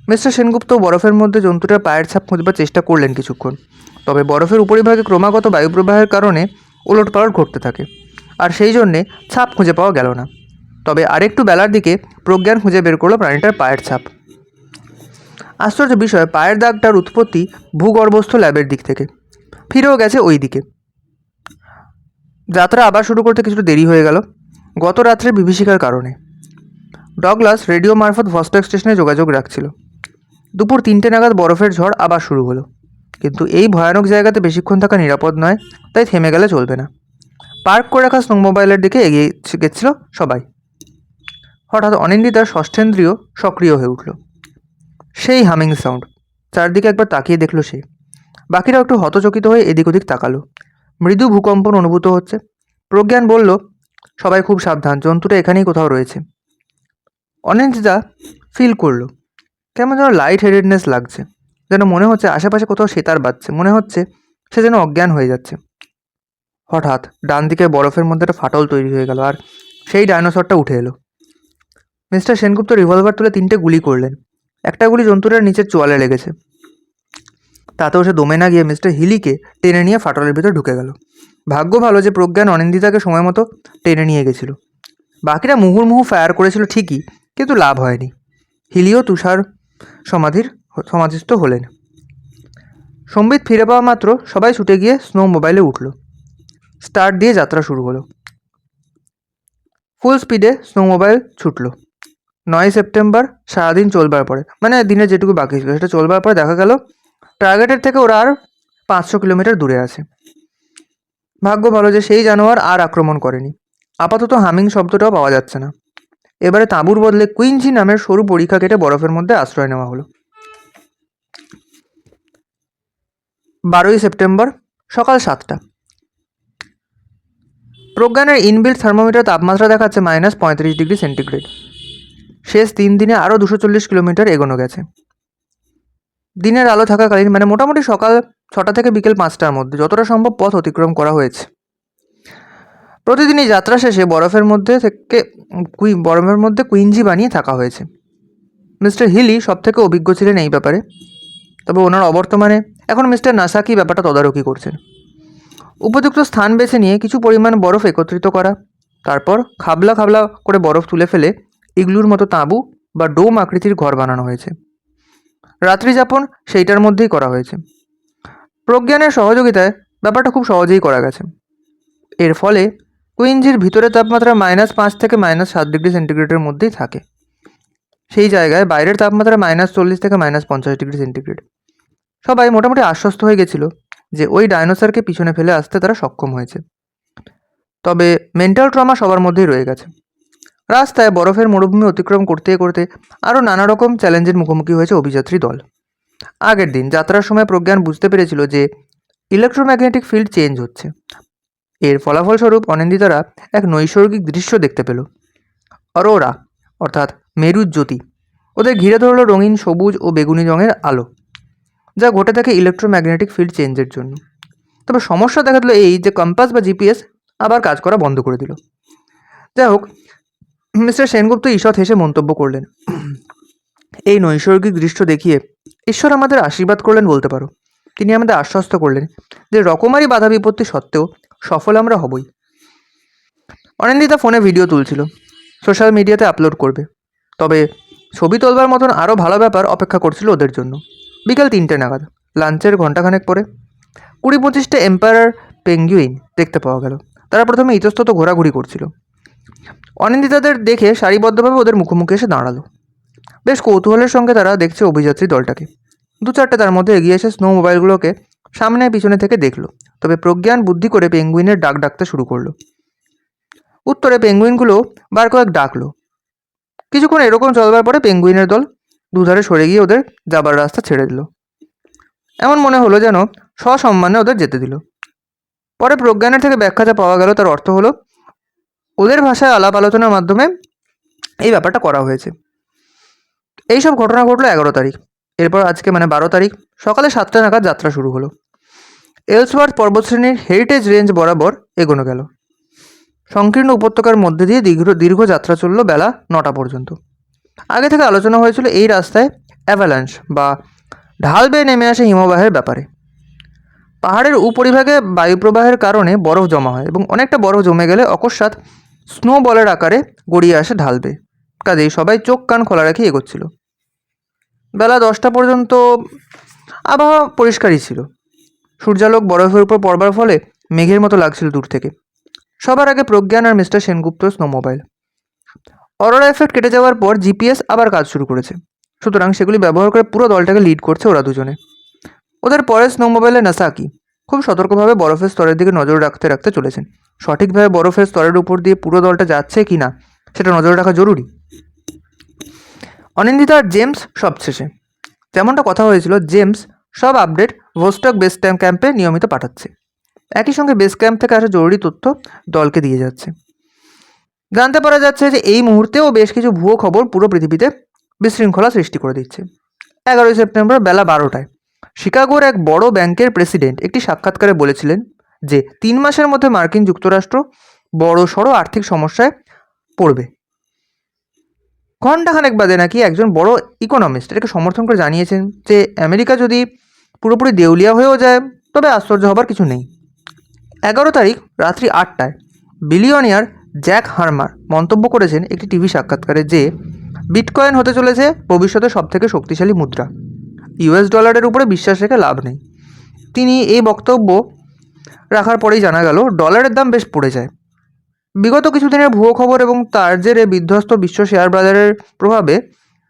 মিস্টার সেনগুপ্ত বরফের মধ্যে জন্তুটার পায়ের ছাপ খুঁজবার চেষ্টা করলেন কিছুক্ষণ, তবে বরফের উপরিভাগে ক্রমাগত বায়ুপ্রবাহের কারণে ওলটপালট ঘটতে থাকে, আর সেই জন্যে ছাপ খুঁজে পাওয়া গেল না। তবে আরেকটু বেলার দিকে প্রজ্ঞান খুঁজে বের করলো প্রাণীটার পায়ের ছাপ। আশ্চর্য বিষয়, পায়ের দাগটার উৎপত্তি ভূগর্ভস্থ ল্যাবের দিক থেকে, ফিরেও গেছে ওই দিকে। যাত্রা আবার শুরু করতে কিছুটা দেরি হয়ে গেল গত রাত্রের বিভীষিকার কারণে। ডগলাস রেডিও মারফত ভস্টক স্টেশনে যোগাযোগ রাখছিল। দুপুর 3টে নাগাদ বরফের ঝড় আবার শুরু হলো, কিন্তু এই ভয়ানক জায়গাতে বেশিক্ষণ থাকা নিরাপদ নয়, তাই থেমে গেলে চলবে না। পার্ক করে রাখা স্নো মোবাইলের দিকে এগিয়ে গেছিল সবাই। হঠাৎ অনিন্দিতার ষষ্ঠেন্দ্রিয় সক্রিয় হয়ে উঠল। সেই হামিং সাউন্ড। চারদিকে একবার তাকিয়ে দেখল সে। বাকিরাও একটু হতচকিত হয়ে এদিক ওদিক তাকালো। মৃদু ভূকম্পন অনুভূত হচ্ছে। প্রজ্ঞান বলল, সবাই খুব সাবধান, জন্তুটা এখানেই কোথাও রয়েছে। অনিন্দিতা ফিল করলো কেমন যেন লাইট হেডেডনেস লাগছে, যেন মনে হচ্ছে আশেপাশে কোথাও সেতার বাজছে, মনে হচ্ছে সে যেন অজ্ঞান হয়ে যাচ্ছে। হঠাৎ ডান দিকে বরফের মধ্যে একটা ফাটল তৈরি হয়ে গেল, আর সেই ডাইনোসরটা উঠে এলো। মিস্টার সেনগুপ্ত রিভলভার তুলে 3টে গুলি করলেন। একটা গুলি জন্তুটার নিচের চোয়ালে লেগেছে, তাতেও সে দমে না গিয়ে মিস্টার হিলিকে টেনে নিয়ে ফাটলের ভিতর ঢুকে গেল। ভাগ্য ভালো যে প্রজ্ঞান অনিন্দিতাকে সময় মতো টেনে নিয়ে গেছিল। বাকিরা মুহুর্মুহু ফায়ার করেছিল ঠিকই, কিন্তু লাভ হয়নি। হিলিও তুষার সমাধিস্থ হলেন। সম্বিত ফিরে পাওয়া মাত্র সবাই ছুটে গিয়ে স্নো মোবাইলে উঠল। স্টার্ট দিয়ে যাত্রা শুরু হলো। ফুল স্পিডে স্নো মোবাইল ছুটল। 9 সেপ্টেম্বর সারাদিন চলবার পরে, মানে দিনের যেটুকু বাকি ছিল সেটা চলবার পরে দেখা গেল টার্গেটের থেকে ওরা আর 500 কিলোমিটার দূরে আছে। ভাগ্য ভালো যে সেই জানোয়ার আর আক্রমণ করেনি। আপাতত হামিং শব্দটাও পাওয়া যাচ্ছে না। এবারে তাঁবুর বদলে কুইঞ্চি নামের সরু পরীক্ষা কেটে বরফের মধ্যে আশ্রয় নেওয়া হলো। 12 সেপ্টেম্বর সকাল 7টা। প্রজ্ঞানের ইনবিল্ট থার্মোমিটার তাপমাত্রা দেখাচ্ছে -35°C। শেষ 3 দিনে আরও 240 কিলোমিটার এগোনো গেছে। দিনের আলো থাকাকালীন, মানে মোটামুটি সকাল 6টা থেকে বিকেল 5টার মধ্যে যতটা সম্ভব পথ অতিক্রম করা হয়েছে। প্রতিদিনই যাত্রা শেষে বরফের মধ্যে কুইঞ্জি বানিয়ে থাকা হয়েছে। মিস্টার হিলি সব থেকে অভিজ্ঞ ছিলেন এই ব্যাপারে, তবে ওনার অবর্তমানে এখন মিস্টার নাসাকি ব্যাপারটা তদারকি করছেন। উপযুক্ত স্থান বেছে নিয়ে কিছু পরিমাণ বরফ একত্রিত করা, তারপর খাবলা খাবলা করে বরফ তুলে ফেলে ইগলুর মতো তাঁবু বা ডোম আকৃতির ঘর বানানো হয়েছে। রাত্রি যাপন সেইটার মধ্যেই করা হয়েছে। প্রজ্ঞানের সহযোগিতায় ব্যাপারটা খুব সহজেই করা গেছে। এর ফলে কুইঞ্জির ভিতরে তাপমাত্রা -5 থেকে -7°C মধ্যেই থাকে। সেই জায়গায় বাইরের তাপমাত্রা -40 থেকে -50°C। সবাই মোটামুটি আশ্বস্ত হয়ে গেছিল যে ওই ডাইনোসরকে পিছনে ফেলে আসতে তারা সক্ষম হয়েছে। তবে মেন্টাল ট্রমা সবার মধ্যেই রয়ে গেছে। রাস্তায় বরফের মরুভূমি অতিক্রম করতে করতে আরও নানা রকম চ্যালেঞ্জের মুখোমুখি হয়েছে অভিযাত্রী দল। আগের দিন যাত্রার সময় প্রজ্ঞান বুঝতে পেরেছিল যে ইলেকট্রোম্যাগনেটিক ফিল্ড চেঞ্জ হচ্ছে। এর ফলাফলস্বরূপ অনিন্দিতারা এক নৈসর্গিক দৃশ্য দেখতে পেল। অরোরা অর্থাৎ মেরুজ্যোতি ওদের ঘিরে ধরলো রঙিন সবুজ ও বেগুনি রঙের আলো, যা ঘটে থাকে ইলেকট্রোম্যাগনেটিক ফিল্ড চেঞ্জের জন্য। তবে সমস্যা দেখা দিল এই যে কম্পাস বা জিপিএস আবার কাজ করা বন্ধ করে দিল। যাই হোক, মিস্টার সেনগুপ্ত ঈষৎ হেসে মন্তব্য করলেন, এই নৈসর্গিক দৃশ্য দেখিয়ে ঈশ্বর আমাদের আশীর্বাদ করলেন বলতে পারো। তিনি আমাদের আশ্বস্ত করলেন যে রকমারি বাধা বিপত্তি সত্ত্বেও সফল আমরা হবই। অনিন্দিতা ফোনে ভিডিও তুলছিল, সোশ্যাল মিডিয়াতে আপলোড করবে। তবে ছবি তোলবার মতন আরও ভালো ব্যাপার অপেক্ষা করছিল ওদের জন্য। বিকাল 3টে নাগাদ, লাঞ্চের ঘণ্টাখানেক পরে 20-25টা এম্পায়ার পেঙ্গুইন দেখতে পাওয়া গেল। তারা প্রথমে ইতস্তত ঘোরাঘুরি করছিল। অনিন্দিতাদের দেখে সারিবদ্ধভাবে ওদের মুখোমুখি এসে দাঁড়ালো। বেশ কৌতূহলের সঙ্গে তারা দেখছে অভিযাত্রী দলটাকে। 2-4টে তার মধ্যে এগিয়ে এসে স্নো মোবাইলগুলোকে সামনে পিছনে থেকে দেখলো। তবে প্রজ্ঞান বুদ্ধি করে পেঙ্গুইনের ডাক ডাকতে শুরু করলো। উত্তরে পেঙ্গুইনগুলো বার কয়েক ডাকলো। কিছুক্ষণ এরকম চলবার পরে পেঙ্গুইনের দল দুধারে সরে গিয়ে ওদের যাবার রাস্তা ছেড়ে দিল। এমন মনে হলো যেন সসম্মানে ওদের যেতে দিল। পরে প্রজ্ঞানের থেকে ব্যাখ্যাটা পাওয়া গেল, তার অর্থ হলো ওদের ভাষায় আলাপ আলোচনার মাধ্যমে এই ব্যাপারটা করা হয়েছে। এইসব ঘটনা ঘটলো 11 তারিখ। এরপর আজকে মানে 12 তারিখ সকালে 7টা নাগাদ যাত্রা শুরু হলো। এলসওয়ার্থ পর্বতশ্রেণীর হেরিটেজ রেঞ্জ বরাবর এগোনো গেল। সংকীর্ণ উপত্যকার মধ্যে দিয়ে দীর্ঘ যাত্রা চলল বেলা 9টা পর্যন্ত। আগে থেকে আলোচনা হয়েছিল এই রাস্তায় অ্যাভালাঞ্চ বা ঢাল বেয়ে নেমে আসে হিমবাহের ব্যাপারে। পাহাড়ের উপরিভাগে বায়ুপ্রবাহের কারণে বরফ জমা হয় এবং অনেকটা বরফ জমে গেলে অকস্মাৎ স্নো বলের আকারে গড়িয়ে আসে ঢাল বেয়ে। কাজেই সবাই চোখ কান খোলা রেখে এগোচ্ছিল। বেলা 10টা পর্যন্ত আবহাওয়া পরিষ্কারই ছিল। সূর্যালোক বরফের উপর পড়বার ফলে মেঘের মতো লাগছিল দূর থেকে। সবার আগে প্রজ্ঞান আর mister Sengupta snow mobile. Aurora effect কেটে যাওয়ার পর জিপিএস আবার কাজ শুরু করেছে, সুতরাং সেগুলি ব্যবহার করে পুরো দলটাকে লিড করছে ওরা দুজনে। ওদের পরে স্নো মোবাইলে নাসাকি খুব সতর্কভাবে বরফের স্তরের দিকে নজর রাখতে রাখতে চলেছেন। সঠিকভাবে বরফের স্তরের উপর দিয়ে পুরো দলটা যাচ্ছে কি না সেটা নজর রাখা জরুরি। অনিন্দিতা আর জেমস সবশেষে। যেমনটা কথা হয়েছিল, জেমস সব আপডেট ভোস্টক বেস ক্যাম্পে নিয়মিত পাঠাচ্ছে। একই সঙ্গে বেস ক্যাম্প থেকে আসা জরুরি তথ্য দলকে দিয়ে যাচ্ছে। জানতে পারা যাচ্ছে যে এই মুহূর্তেও বেশ কিছু ভুয়ো খবর পুরো পৃথিবীতে বিশৃঙ্খলা সৃষ্টি করে দিচ্ছে। 11ই সেপ্টেম্বর বেলা 12টায় শিকাগোর এক বড় ব্যাংকের প্রেসিডেন্ট একটি সাক্ষাৎকারে বলেছিলেন যে 3 মাসের মধ্যে মার্কিন যুক্তরাষ্ট্র বড় সড়ো আর্থিক সমস্যায় পড়বে। ঘণ্টাখানেক বাদে নাকি একজন বড় ইকোনমিস্ট এটাকে সমর্থন করে জানিয়েছেন যে আমেরিকা যদি পুরোপুরি দেউলিয়া হয়েও যায় তবে আশ্চর্য হবার কিছু নেই। 11 তারিখ রাত্রি 8টায় বিলিয়নিয়ার জ্যাক হার্মার মন্তব্য করেছেন একটি টিভি সাক্ষাৎকারে যে বিটকয়েন হতে চলেছে ভবিষ্যতে সবথেকে শক্তিশালী মুদ্রা। ইউএস ডলারের উপরে বিশ্বাস রেখে লাভ নেই। তিনি এই বক্তব্য রাখার পরেই জানা গেল ডলারের দাম বেশ পড়ে যায়। বিগত কিছুদিনের ভুয়ো খবর এবং তার জেরে বিধ্বস্ত বিশ্ব শেয়ার বাজারের প্রভাবে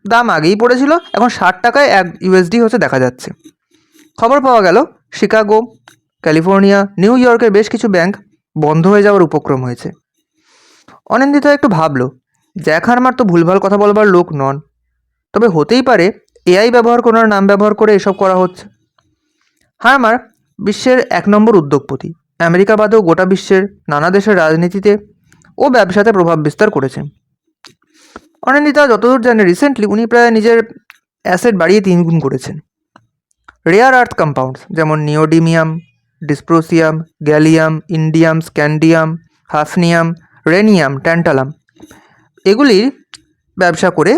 দাম আগেই পড়েছিল, এখন 60 টাকায় 1 ইউএসডি হচ্ছে দেখা যাচ্ছে। খবর পাওয়া গেল শিকাগো, ক্যালিফোর্নিয়া, নিউ ইয়র্কের বেশ কিছু ব্যাংক বন্ধ হয়ে যাওয়ার উপক্রম হয়েছে। অনিন্দিতা একটু ভাবল, জ্যাক হার্মার তো ভুলভাল কথা বলবার লোক নন, তবে হতেই পারে এআই ব্যবহার করার নাম ব্যবহার করে এসব করা হচ্ছে। হার্মার বিশ্বের 1 নম্বর উদ্যোগপতি। আমেরিকা বাদেও গোটা বিশ্বের নানা দেশের রাজনীতিতে ও ব্যবসাতে প্রভাব বিস্তার করেছেন। অনিন্দিতা যতদূর জানে রিসেন্টলি উনি প্রায় নিজের অ্যাসেট বাড়িয়ে 3 গুণ করেছেন। রেয়ার আর্থ কম্পাউন্ডস যেমন neodymium, dysprosium, gallium, indium, scandium, hafnium, rhenium, tantalum এগুলির ব্যবসা করে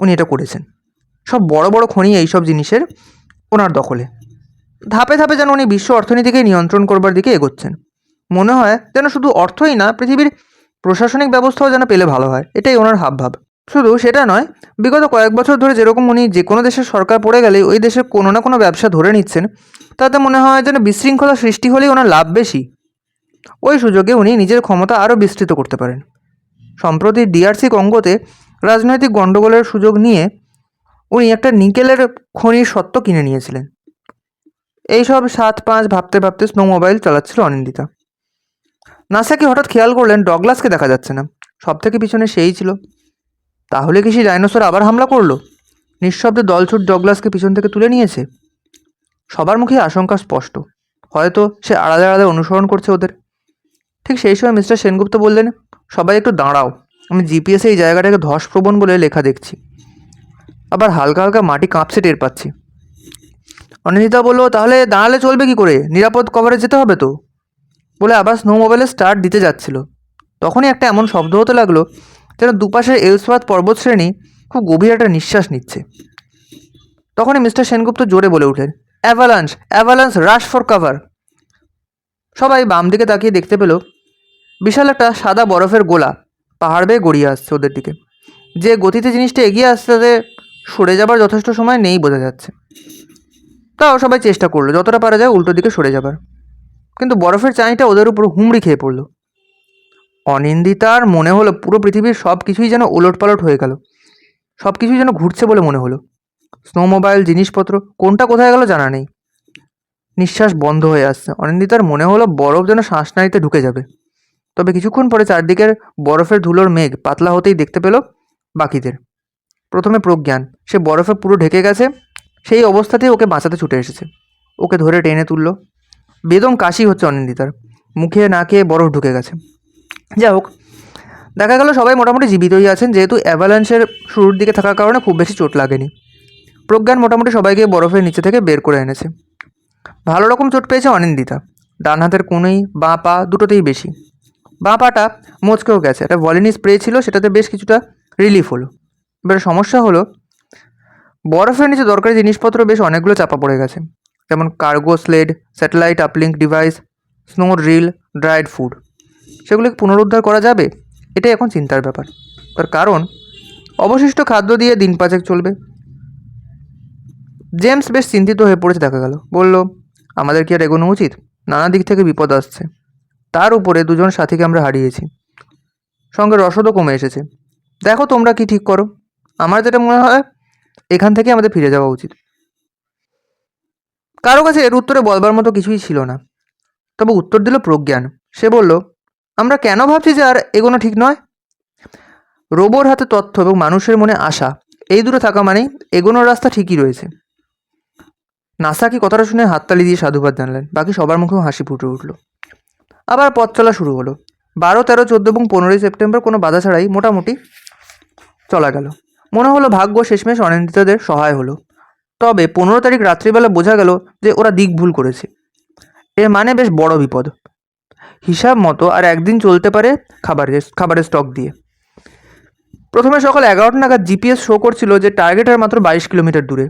উনি এটা করেছেন। সব বড় বড় খনি এইসব জিনিসের ওনার দখলে। ধাপে ধাপে যেন উনি বিশ্ব অর্থনীতিকে নিয়ন্ত্রণ করবার দিকে এগোচ্ছেন। মনে হয় যেন শুধু অর্থই না, পৃথিবীর প্রশাসনিক ব্যবস্থাও যেন পেলে ভালো হয়, এটাই ওনার হাবভাব। শুধু সেটা নয়, বিগত কয়েক বছর ধরে যেরকম উনি যে কোনো দেশের সরকার পড়ে গেলে ওই দেশের কোনো না কোনো ব্যবসা ধরে নিচ্ছেন, তাতে মনে হয় যেন বিশৃঙ্খলা সৃষ্টি হলেই ওনার লাভ বেশি। ওই সুযোগে উনি নিজের ক্ষমতা আরও বিস্তৃত করতে পারেন। সম্প্রতি ডিআরসি কঙ্গোতে রাজনৈতিক গণ্ডগোলের সুযোগ নিয়ে উনি একটা নিকেলের খনির স্বত্ব কিনে নিয়েছিলেন। এইসব 7-5 ভাবতে ভাবতে স্নো মোবাইল চালাচ্ছিল অনিন্দিতা। নাসাকি হঠাৎ খেয়াল করলেন ডগলাসকে দেখা যাচ্ছে না। সব থেকে পিছনে সেই ছিল। তাহলে কি সেই ডাইনোসর আবার হামলা করলো? নিঃশব্দে দলছুট ডগলাসকে পিছন থেকে তুলে নিয়েছে। সবার মুখে আশঙ্কা স্পষ্ট, হয়তো সে আড়ালে আড়ালে অনুসরণ করছে ওদের। ঠিক সেই সময় মিস্টার সেনগুপ্ত বললেন, সবাই একটু দাঁড়াও, আমি জিপিএসে এই জায়গাটাকে ধসপ্রবণ বলে লেখা দেখছি। আবার হালকা হালকা মাটি কাঁপছে টের পাচ্ছি। অনিন্দিতা বলল, তাহলে দাঁড়ালে চলবে কি করে, নিরাপদ কভারে যেতে হবে তো, বলে আবার স্নো মোবাইলে স্টার্ট দিতে যাচ্ছিল। তখনই একটা এমন শব্দ হতে লাগলো যেন দুপাশের এলসওয়ার্থ পর্বতশ্রেণী খুব গভীর একটা নিঃশ্বাস নিচ্ছে। তখনই মিস্টার সেনগুপ্ত জোরে বলে উঠলেন, avalanche, avalanche, rush for cover. সবাই বাম দিকে তাকিয়ে দেখতে পেল বিশাল একটা সাদা বরফের গোলা পাহাড় বেয়ে গড়িয়ে আসছে ওদের দিকে। যে গতিতে জিনিসটা এগিয়ে আসছে তাতে সরে যাবার যথেষ্ট সময় নেই বোঝা যাচ্ছে। তাও সবাই চেষ্টা করলো যতটা পারা যায় উল্টো দিকে সরে যাবার, কিন্তু বরফের চাঁইটা ওদের উপর হুমড়ি খেয়ে পড়লো। অনিন্দিতার মনে হলো পুরো পৃথিবীর সব কিছুই যেন ওলটপালট হয়ে গেল, সব কিছুই যেন ঘুরছে বলে মনে হলো। স্নো মোবাইল, জিনিসপত্র কোনটা কোথায় গেল জানা নেই। নিঃশ্বাস বন্ধ হয়ে আসছে। অনিন্দিতার মনে হলো বরফ যেন শ্বাসনালীতে ঢুকে যাবে। তবে কিছুক্ষণ পরে চারদিকের বরফের ধুলোর মেঘ পাতলা হতেই দেখতে পেল বাকিদের। প্রথমে প্রজ্ঞান, সে বরফে পুরো ঢেকে গেছে, সেই অবস্থাতেই ওকে বাঁচাতে ছুটে এসেছে। ওকে ধরে টেনে তুললো। বেদম কাশি হচ্ছে অনিন্দিতার, মুখে নাকে বরফ ঢুকে গেছে। যাই হোক, দেখা গেল সবাই মোটামুটি জীবিতই আছেন, যেহেতু অ্যাভালান্সের শুরুর দিকে থাকার কারণে খুব বেশি চোট লাগেনি। প্রজ্ঞান মোটামুটি সবাইকে বরফের নিচে থেকে বের করে এনেছে। ভালো রকম চোট পেয়েছে অনিন্দিতা, ডান হাতের কোণেই, বাঁ পা দুটোতেই বেশি। বাঁ পাটা মচকেও গেছে, একটা ভলিনি স্প্রে ছিল, সেটাতে বেশ কিছুটা রিলিফ হলো। এবার সমস্যা হলো বরফের নিচে দরকারি জিনিসপত্র বেশ অনেকগুলো চাপা পড়ে গেছে, যেমন cargo sled, satellite uplink device, snow drill, dried food. সেগুলোকে পুনরুদ্ধার করা যাবে? এটাই এখন চিন্তার ব্যাপার। তার কারণ অবশিষ্ট খাদ্য দিয়ে দিন 5 চলবে। জেমস বেশ চিন্তিত হয়ে পড়েছে দেখা গেল। বলল, আমাদের কি আর এগোনো উচিত? নানা দিক থেকে বিপদ আসছে, তার উপরে দুজন সাথীকে আমরা হারিয়েছি, সঙ্গে রসদও কমে এসেছে। দেখো তোমরা কি ঠিক করো। আমার যেটা মনে হয় এখান থেকে আমাদের ফিরে যাওয়া উচিত। কারো কাছে এর উত্তরে বলবার মতো কিছুই ছিল না। তবে উত্তর দিল প্রজ্ঞান। সে বলল, আমরা কেন ভাবছি যে আর এগোনো ঠিক নয়? রোবর হাতে তথ্য এবং মানুষের মনে আশা, এই দুটো থাকা মানেই এগোনোর রাস্তা ঠিকই রয়েছে। নাসা কি কথাটা শুনে হাততালি দিয়ে সাধুবাদ জানলেন। বাকি সবার মুখেও হাসি ফুটে উঠল। আবার পথ চলা শুরু হলো। 12, 13, 14 এবং 15 সেপ্টেম্বর কোনো বাধা ছাড়াই মোটামুটি চলা গেল। মনে হলো ভাগ্য শেষমেশ অনিন্দিতাদের সহায় হলো। তবে 15 তারিখ রাত্রিবেলা বোঝা গেল যে ওরা দিক ভুল করেছে। এর মানে বেশ বড় বিপদ। হিসাব মতো আর একদিন চলতে পারে খাবারের স্টক দিয়ে। প্রথমে সকাল 11টা নাগাদ জিপিএস শো করছিল যে টার্গেট আর মাত্র 22 কিলোমিটার দূরে।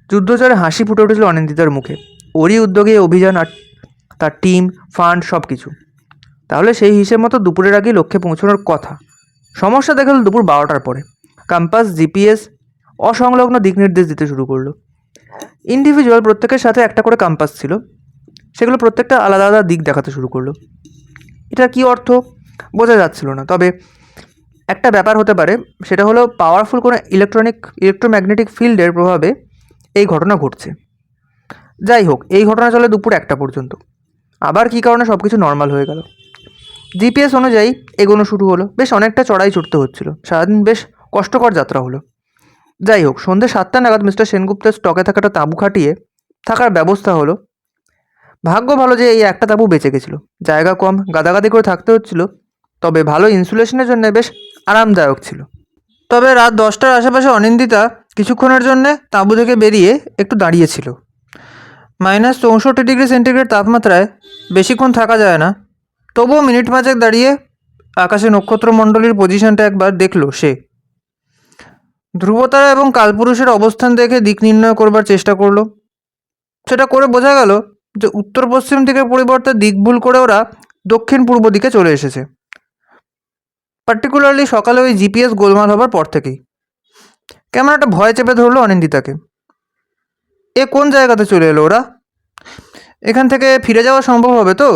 যুদ্ধচারে হাসি ফুটে উঠেছিল অনিন্দিতার মুখে। ওরই উদ্যোগে অভিযান আর তার টিম, ফান্ড সব কিছু। তাহলে সেই হিসেব মতো দুপুরের আগে লক্ষ্যে পৌঁছানোর কথা। সমস্যা দেখাল দুপুর 12টার পরে। কম্পাস, জিপিএস অসংলগ্ন দিক নির্দেশ দিতে শুরু করলো। ইন্ডিভিজুয়াল প্রত্যেকের সাথে একটা করে কম্পাস ছিল, সেগুলো প্রত্যেকটা আলাদা আলাদা দিক দেখাতে শুরু করলো। এটার কী অর্থ বোঝা যাচ্ছিল না, তবে একটা ব্যাপার হতে পারে, সেটা হলো পাওয়ারফুল কোনো ইলেকট্রোম্যাগনেটিক ফিল্ডের প্রভাবে এই ঘটনা ঘটছে। যাই হোক, এই ঘটনা চলে দুপুর 1টা পর্যন্ত। আবার কী কারণে সব কিছু নর্মাল হয়ে গেল। জিপিএস অনুযায়ী এগোনো শুরু হলো। বেশ অনেকটা চড়াই চড়তে হচ্ছিল, সারাদিন বেশ কষ্টকর যাত্রা হলো। যাই হোক, সন্ধ্যে 7টা নাগাদ মিস্টার সেনগুপ্তের স্টকে থাকাটা তাঁবু খাটিয়ে থাকার ব্যবস্থা হলো। ভাগ্য ভালো যে এই একটা তাঁবু বেঁচে গেছিলো। জায়গা কম, গাদাগাদি করে থাকতে হচ্ছিল, তবে ভালো ইনসুলেশনের জন্য বেশ আরামদায়ক ছিল। তবে রাত 10টার আশেপাশে অনিন্দিতা কিছুক্ষণের জন্যে তাঁবু থেকে বেরিয়ে একটু দাঁড়িয়েছিল। -64 ডিগ্রি সেন্টিগ্রেড তাপমাত্রায় বেশিক্ষণ থাকা যায় না, তবুও মিনিট 5 দাঁড়িয়ে আকাশে নক্ষত্রমণ্ডলীর পজিশনটা একবার দেখল সে। ধ্রুবতারা এবং কালপুরুষের অবস্থান দেখে দিক নির্ণয় করবার চেষ্টা করলো। সেটা করে বোঝা গেল যে উত্তর পশ্চিম দিকের পরিবর্তে দিক ভুল করে ওরা দক্ষিণ পূর্ব দিকে চলে এসেছে, পার্টিকুলারলি সকালে ওই জিপিএস গোলমাল হবার পর থেকেই। কেমন একটা ভয় চেপে ধরলো অনিন্দিতাকে। এ কোন জায়গাতে চলে এলো ওরা? এখান থেকে ফিরে যাওয়া সম্ভব হবে তো?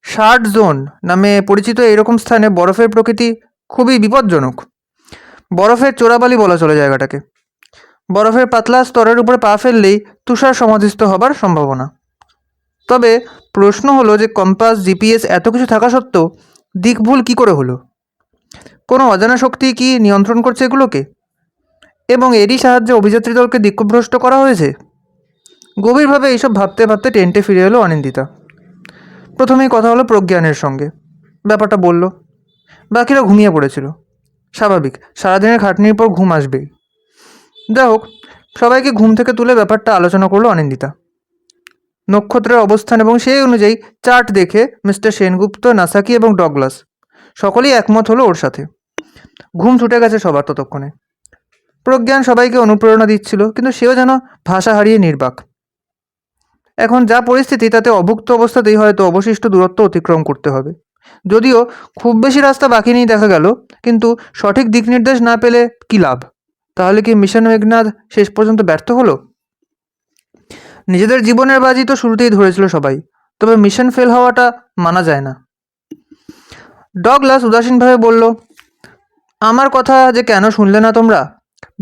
শার্ট জোন নামে পরিচিত এরকম স্থানে বরফের প্রকৃতি খুবই বিপজ্জনক। বরফের চোরাবালি বলা চলে জায়গাটাকে। বরফের পাতলা স্তরের উপরে পা ফেললেই তুষার সমাধিস্থ হবার সম্ভাবনা। তবে প্রশ্ন হলো যে কম্পাস, জিপিএস এত কিছু থাকা সত্ত্বেও দিক ভুল কী করে হলো? কোনো অজানা শক্তি কি নিয়ন্ত্রণ করছে এগুলোকে? এবং এরই সাহায্যে অভিযাত্রী দলকে দিকভ্রষ্ট করা হয়েছে? গভীরভাবে এইসব ভাবতে ভাবতে টেন্টে ফিরে এলো অনিন্দিতা। প্রথমেই কথা হলো প্রজ্ঞানের সঙ্গে, ব্যাপারটা বলল। বাকিরা ঘুমিয়ে পড়েছিল। স্বাভাবিক, সারাদিনের খাটনির পর ঘুম আসবেই। যাই হোক, সবাইকে ঘুম থেকে তুলে ব্যাপারটা আলোচনা করলো অনিন্দিতা। নক্ষত্রের অবস্থান এবং সেই অনুযায়ী চার্ট দেখে মিস্টার সেনগুপ্ত, নাসাকি এবং ডগলাস সকলেই একমত হলো ওর সাথে। ঘুম ছুটে গেছে সবার ততক্ষণে। প্রজ্ঞান সবাইকে অনুপ্রেরণা দিচ্ছিল, কিন্তু সেও যেন ভাষা হারিয়ে নির্বাক। এখন যা পরিস্থিতি তাতে অভুক্ত অবস্থাতেই হয়তো অবশিষ্ট দূরত্ব অতিক্রম করতে হবে। যদিও খুব বেশি রাস্তা বাকি নেই দেখা গেল, কিন্তু সঠিক দিক নির্দেশ না পেলে কী লাভ? তাহলে কি মিশন মেঘনাদ শেষ পর্যন্ত ব্যর্থ হলো? নিজেদের জীবনের বাজি তো শুরুতেই ধরেছিল সবাই, তবে মিশন ফেল হওয়াটা মানা যায় না। ডগলাস উদাসীনভাবে বলল, আমার কথা যে কেন শুনলে না তোমরা?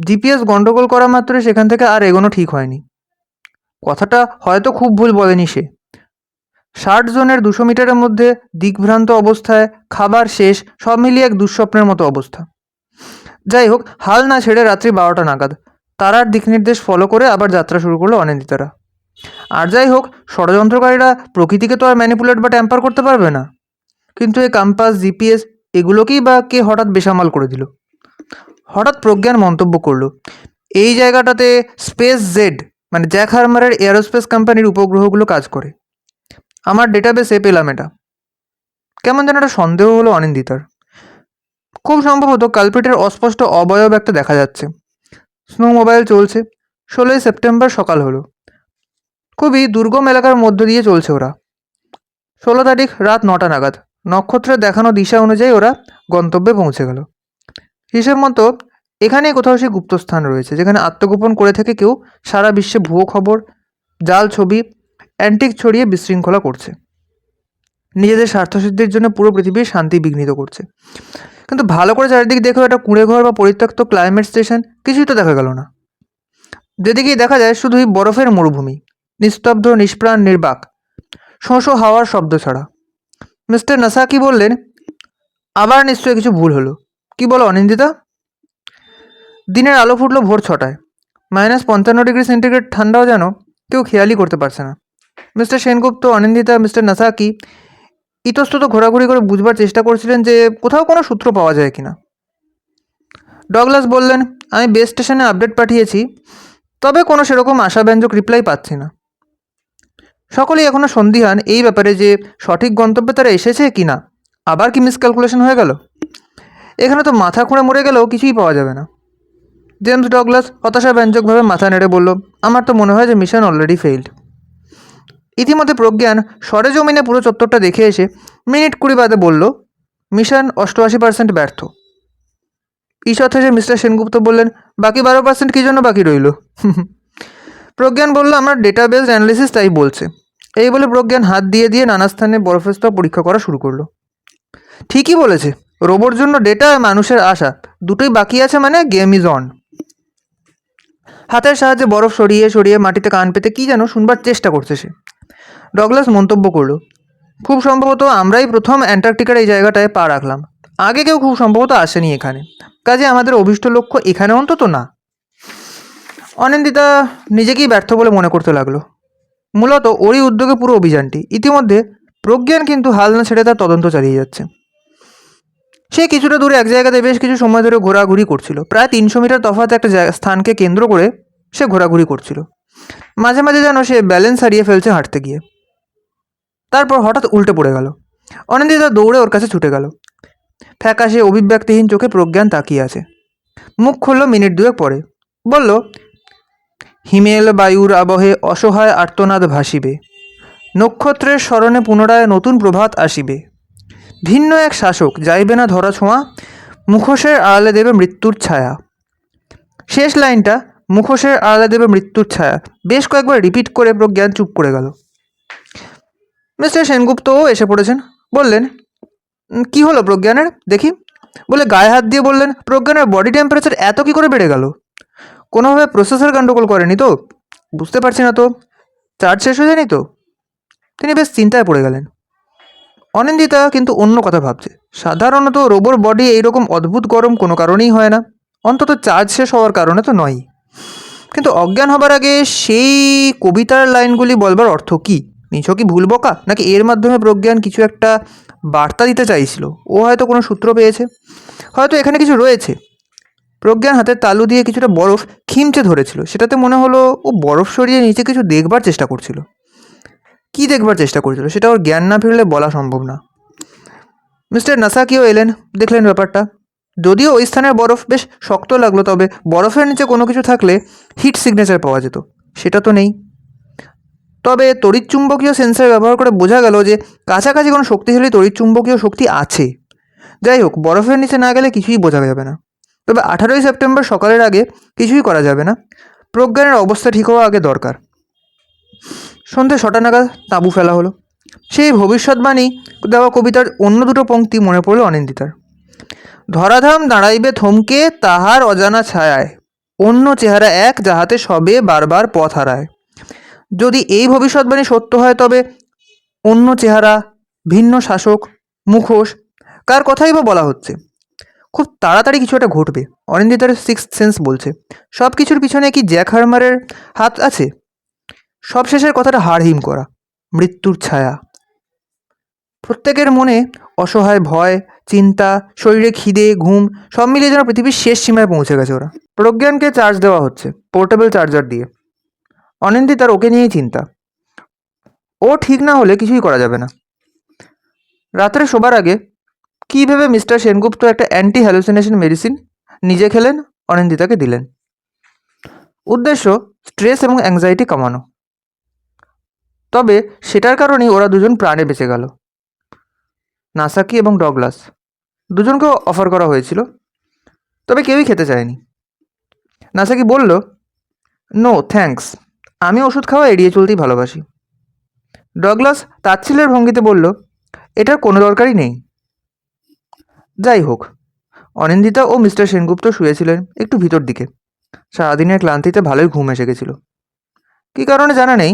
জিপিএস গন্ডগোল করা মাত্রই সেখান থেকে আর এগোনো ঠিক হয়নি। কথাটা হয়তো খুব ভুল বলেনি সে। 60 জনের 200 মিটারের মধ্যে দিকভ্রান্ত অবস্থায়, খাবার শেষ, সব মিলিয়ে এক দুঃস্বপ্নের মতো অবস্থা। যাই হোক, হাল না ছেড়ে রাত্রি 12টা নাগাদ তারার দিক নির্দেশ ফলো করে আবার যাত্রা শুরু করলো অনিন্দিতারা। আর যাই হোক, ষড়যন্ত্রকারীরা প্রকৃতিকে তো আর ম্যানিপুলেট বা ট্যাম্পার করতে পারবে না, কিন্তু এই কম্পাস, জিপিএস এগুলোকেই বা কে হঠাৎ বেসামাল করে দিল? হঠাৎ প্রজ্ঞান মন্তব্য করলো, এই জায়গাটাতে স্পেস জেড মানে জ্যাক হারমারের এয়ারোস্পেস কোম্পানির উপগ্রহগুলো কাজ করে। আমার ডেটাবেসে পেলাম এটা। কেমন যেন একটা সন্দেহ হলো অনিন্দিতার। খুব সম্ভবত কালপ্রিটের অস্পষ্ট অবয়ব একটা দেখা যাচ্ছে। স্নো মোবাইল চলছে। 16ই সেপ্টেম্বর সকাল হলো। খুবই দুর্গম এলাকার মধ্য দিয়ে চলছে ওরা। 16 তারিখ রাত 9টা নাগাদ নক্ষত্রের দেখানো দিশা অনুযায়ী ওরা গন্তব্যে পৌঁছে গেল। হিসেব মতো এখানেই কোথাও সেই গুপ্তস্থান রয়েছে, যেখানে আত্মগোপন করে থেকে কেউ সারা বিশ্বে ভুয়ো খবর, জাল ছবি, অ্যান্টিক ছড়িয়ে বিশৃঙ্খলা করছে, নিজেদের স্বার্থসিদ্ধির জন্য পুরো পৃথিবীর শান্তি বিঘ্নিত করছে। কিন্তু ভালো করে চারিদিক দেখেও একটা কুঁড়েঘর বা পরিত্যক্ত ক্লাইমেট স্টেশন কিছুই তো দেখা গেল না। যেদিকেই দেখা যায় শুধুই বরফের মরুভূমি, নিস্তব্ধ, নিষ্প্রাণ, নির্বাক, শোঁ শোঁ হাওয়ার শব্দ ছাড়া। মিস্টার নাসাকি বললেন, আবার নিশ্চয়ই কিছু ভুল হলো। কি বলো অনিন্দিতা? দিনের আলো ফুটলো ভোর 6টায়। -55 ডিগ্রি সেন্টিগ্রেড ঠান্ডাও যেন কেউ খেয়ালই করতে পারছে না। মিস্টার সেনগুপ্ত, অনিন্দিতা, মিস্টার নাসাকি ইতস্তত ঘোরাঘুরি করে বুঝবার চেষ্টা করছিলেন যে কোথাও কোনো সূত্র পাওয়া যায় কিনা। ডগলাস বললেন, আমি বেস স্টেশনে আপডেট পাঠিয়েছি, তবে কোনো সেরকম আশাব্যঞ্জক রিপ্লাই পাচ্ছি না। সকলেই এখনও সন্দিহান এই ব্যাপারে যে সঠিক গন্তব্যে তারা এসেছে কি না। আবার কি মিসক্যালকুলেশন হয়ে গেল? এখানে তো মাথা খুঁড়ে মরে গেলেও কিছুই পাওয়া যাবে না। জেমস ডগলাস হতাশাব্যঞ্জকভাবে মাথা নেড়ে বলল, আমার তো মনে হয় যে মিশন অলরেডি ফেইল্ড। ইতিমধ্যে প্রজ্ঞান সরেজমিনে পুরো চত্বরটা দেখে এসে মিনিট 20 বাদে বলল, মিশন 88% ব্যর্থ। ঈষৎ হেসে মিস্টার সেনগুপ্ত বললেন, বাকি 12% কী জন্য বাকি রইল? প্রজ্ঞান বলল, আমার ডেটাবেস অ্যানালিসিস তাই বলছে। এই বলে প্রজ্ঞান হাত দিয়ে দিয়ে নানা স্থানে বরফের স্তর পরীক্ষা করা শুরু করলো। ঠিকই বলেছে, রোবোর জন্য ডেটা আর মানুষের আশা দুটোই বাকি আছে, মানে গেম ইজ অন। হাতের সাহায্যে বরফ সরিয়ে সরিয়ে মাটিতে কান পেতে কী যেন শুনবার চেষ্টা করছে সে। ডগলাস মন্তব্য করলো, খুব সম্ভবত আমরাই প্রথম অ্যান্টার্কটিকার এই জায়গাটায় পা রাখলাম। আগে কেউ খুব সম্ভবত আসেনি এখানে, কাজে আমাদের অভীষ্ট লক্ষ্য এখানে অন্তত না। অনিন্দিতা নিজেকেই ব্যর্থ বলে মনে করতে লাগলো। মূলত ওরই উদ্যোগে পুরো অভিযানটি। ইতিমধ্যে প্রজ্ঞান কিন্তু হাল না ছেড়ে তার তদন্ত চালিয়ে যাচ্ছে। সে কিছুটা দূরে এক জায়গাতে বেশ কিছু সময় ধরে ঘোরাঘুরি করছিল। প্রায় 300 মিটার তফাতে একটা স্থানকে কেন্দ্র করে সে ঘোরাঘুরি করছিল। মাঝে মাঝে যেন সে ব্যালেন্স হারিয়ে ফেলছে হাঁটতে গিয়ে। তারপর হঠাৎ উল্টে পড়ে গেল। অনিন্দিতা দৌড়ে ওর কাছে ছুটে গেল। ফ্যাকাশে অভিব্যক্তিহীন চোখে প্রজ্ঞান তাকিয়ে আছে। মুখ খুলল মিনিট 2 পরে। বলল, হিমেল বায়ুর আবহে অসহায় আর্তনাদ ভাসিবে, নক্ষত্রের স্মরণে পুনরায় নতুন প্রভাত আসিবে, ভিন্ন এক শাসক যাইবে না ধরা ছোঁয়া, মুখোশের আড়ালে দেবে মৃত্যুর ছায়া। শেষ লাইনটা, মুখোশের আড়ালে দেবে মৃত্যুর ছায়া, বেশ কয়েকবার রিপিট করে প্রজ্ঞান চুপ করে গেল। মিস্টার সেনগুপ্তও এসে পড়েছেন। বললেন, কি হলো প্রজ্ঞানের দেখি? বলে গায়ে হাত দিয়ে বললেন, প্রজ্ঞানের বডি টেম্পারেচার এত কি করে বেড়ে গেল? কোনোভাবে প্রসেসর গন্ডগোল করেনি তো? বুঝতে পারছি না তো। চার্জ শেষ হয়ে যায়নি তো? তিনি বেশ চিন্তায় পড়ে গেলেন। অনিন্দিতা কিন্তু অন্য কথা ভাবছে। সাধারণত রোবর বডি এইরকম অদ্ভুত গরম কোনো কারণেই হয় না, অন্তত চার্জ শেষ হওয়ার কারণে তো নয়। কিন্তু অজ্ঞান হবার আগে সেই কবিতার লাইনগুলি বলবার অর্থ কী? নিছকই ভুল বকা, নাকি এর মাধ্যমে প্রজ্ঞান কিছু একটা বার্তা দিতে চাইছিল? ও হয়তো কোনো সূত্র পেয়েছে, হয়তো এখানে কিছু রয়েছে। প্রজ্ঞান হাতের তালু দিয়ে কিছুটা বরফ খিমচে ধরেছিল। সেটাতে মনে হলো ও বরফ সরিয়ে নিচে কিছু দেখবার চেষ্টা করছিল। কি দেখবার চেষ্টা করছিল সেটা ওর জ্ঞান না ফিরলে বলা সম্ভব না। মিস্টার নাসাকিও এলেন, দেখলেন ব্যাপারটা। যদিও ওই স্থানের বরফ বেশ শক্ত লাগলো, তবে বরফের নিচে কোনো কিছু থাকলে হিট সিগনেচার পাওয়া যেত, সেটা তো নেই। তবে তড়িৎচুম্বকীয় সেন্সর ব্যবহার করে বোঝা গেল যে কাছাকাছি কোনো শক্তিশালী তড়িৎচুম্বকীয় শক্তি আছে। যাই হোক, বরফের নিচে না গেলে কিছুই বোঝা যাবে না। তবে 18ই সেপ্টেম্বর সকালের আগে কিছুই করা যাবে না। প্রজ্ঞানের অবস্থা ঠিক হওয়া আগে দরকার। সন্ধ্যে 6টা নাগাদ তাঁবু ফেলা হলো। সেই ভবিষ্যৎবাণী দেওয়া কবিতার অন্য দুটো পংক্তি মনে পড়ল অনিন্দিতার। ধরাধাম দাঁড়াইবে থমকে তাহার অজানা ছায়ায়, অন্য চেহারা এক যাহাতে সবে বারবার পথ হারায়। যদি এই ভবিষ্যৎবাণী সত্য হয়, তবে অন্য চেহারা, ভিন্ন শাসক, মুখোশ, কার কথাই বা বলা হচ্ছে? খুব তাড়াতাড়ি কিছু একটা ঘটবে, অনিন্দিতার সিক্সথ সেন্স বলছে। সব কিছুর পিছনে কি জ্যাক হারমারের হাত আছে? সবশেষের কথাটা হাড়হিম করা, মৃত্যুর ছায়া। প্রত্যেকের মনে অসহায় ভয়, চিন্তা, শরীরে খিদে, ঘুম, সব মিলিয়ে যেন পৃথিবীর শেষ সীমায় পৌঁছে গেছে ওরা। প্রজ্ঞানকে চার্জ দেওয়া হচ্ছে পোর্টেবল চার্জার দিয়ে। অনিন্দিতার ওকে নিয়েই চিন্তা। ও ঠিক না হলে কিছুই করা যাবে না। রাত্রে শোবার আগে কী ভেবে মিস্টার সেনগুপ্ত একটা অ্যান্টি হ্যালুসিনেশন মেডিসিন নিজে খেলেন, অনিন্দিতাকে দিলেন। উদ্দেশ্য স্ট্রেস এবং অ্যাংজাইটি কমানো। তবে সেটার কারণেই ওরা দুজন প্রাণে বেঁচে গেল। নাসাকি এবং ডগলাস দুজনকেও অফার করা হয়েছিল, তবে কেউই খেতে চায়নি। নাসাকি বলল, নো থ্যাঙ্কস, আমি ওষুধ খাওয়া এড়িয়ে চলতেই ভালোবাসি। ডগলাস তাচ্ছিল্যের ভঙ্গিতে বলল, এটার কোনো দরকারই নেই। যাই হোক, অনিন্দিতা ও মিস্টার সেনগুপ্ত শুয়েছিলেন একটু ভিতর দিকে। সারাদিনের ক্লান্তিতে ভালোই ঘুম এসে গেছিল। কী কারণে জানা নেই,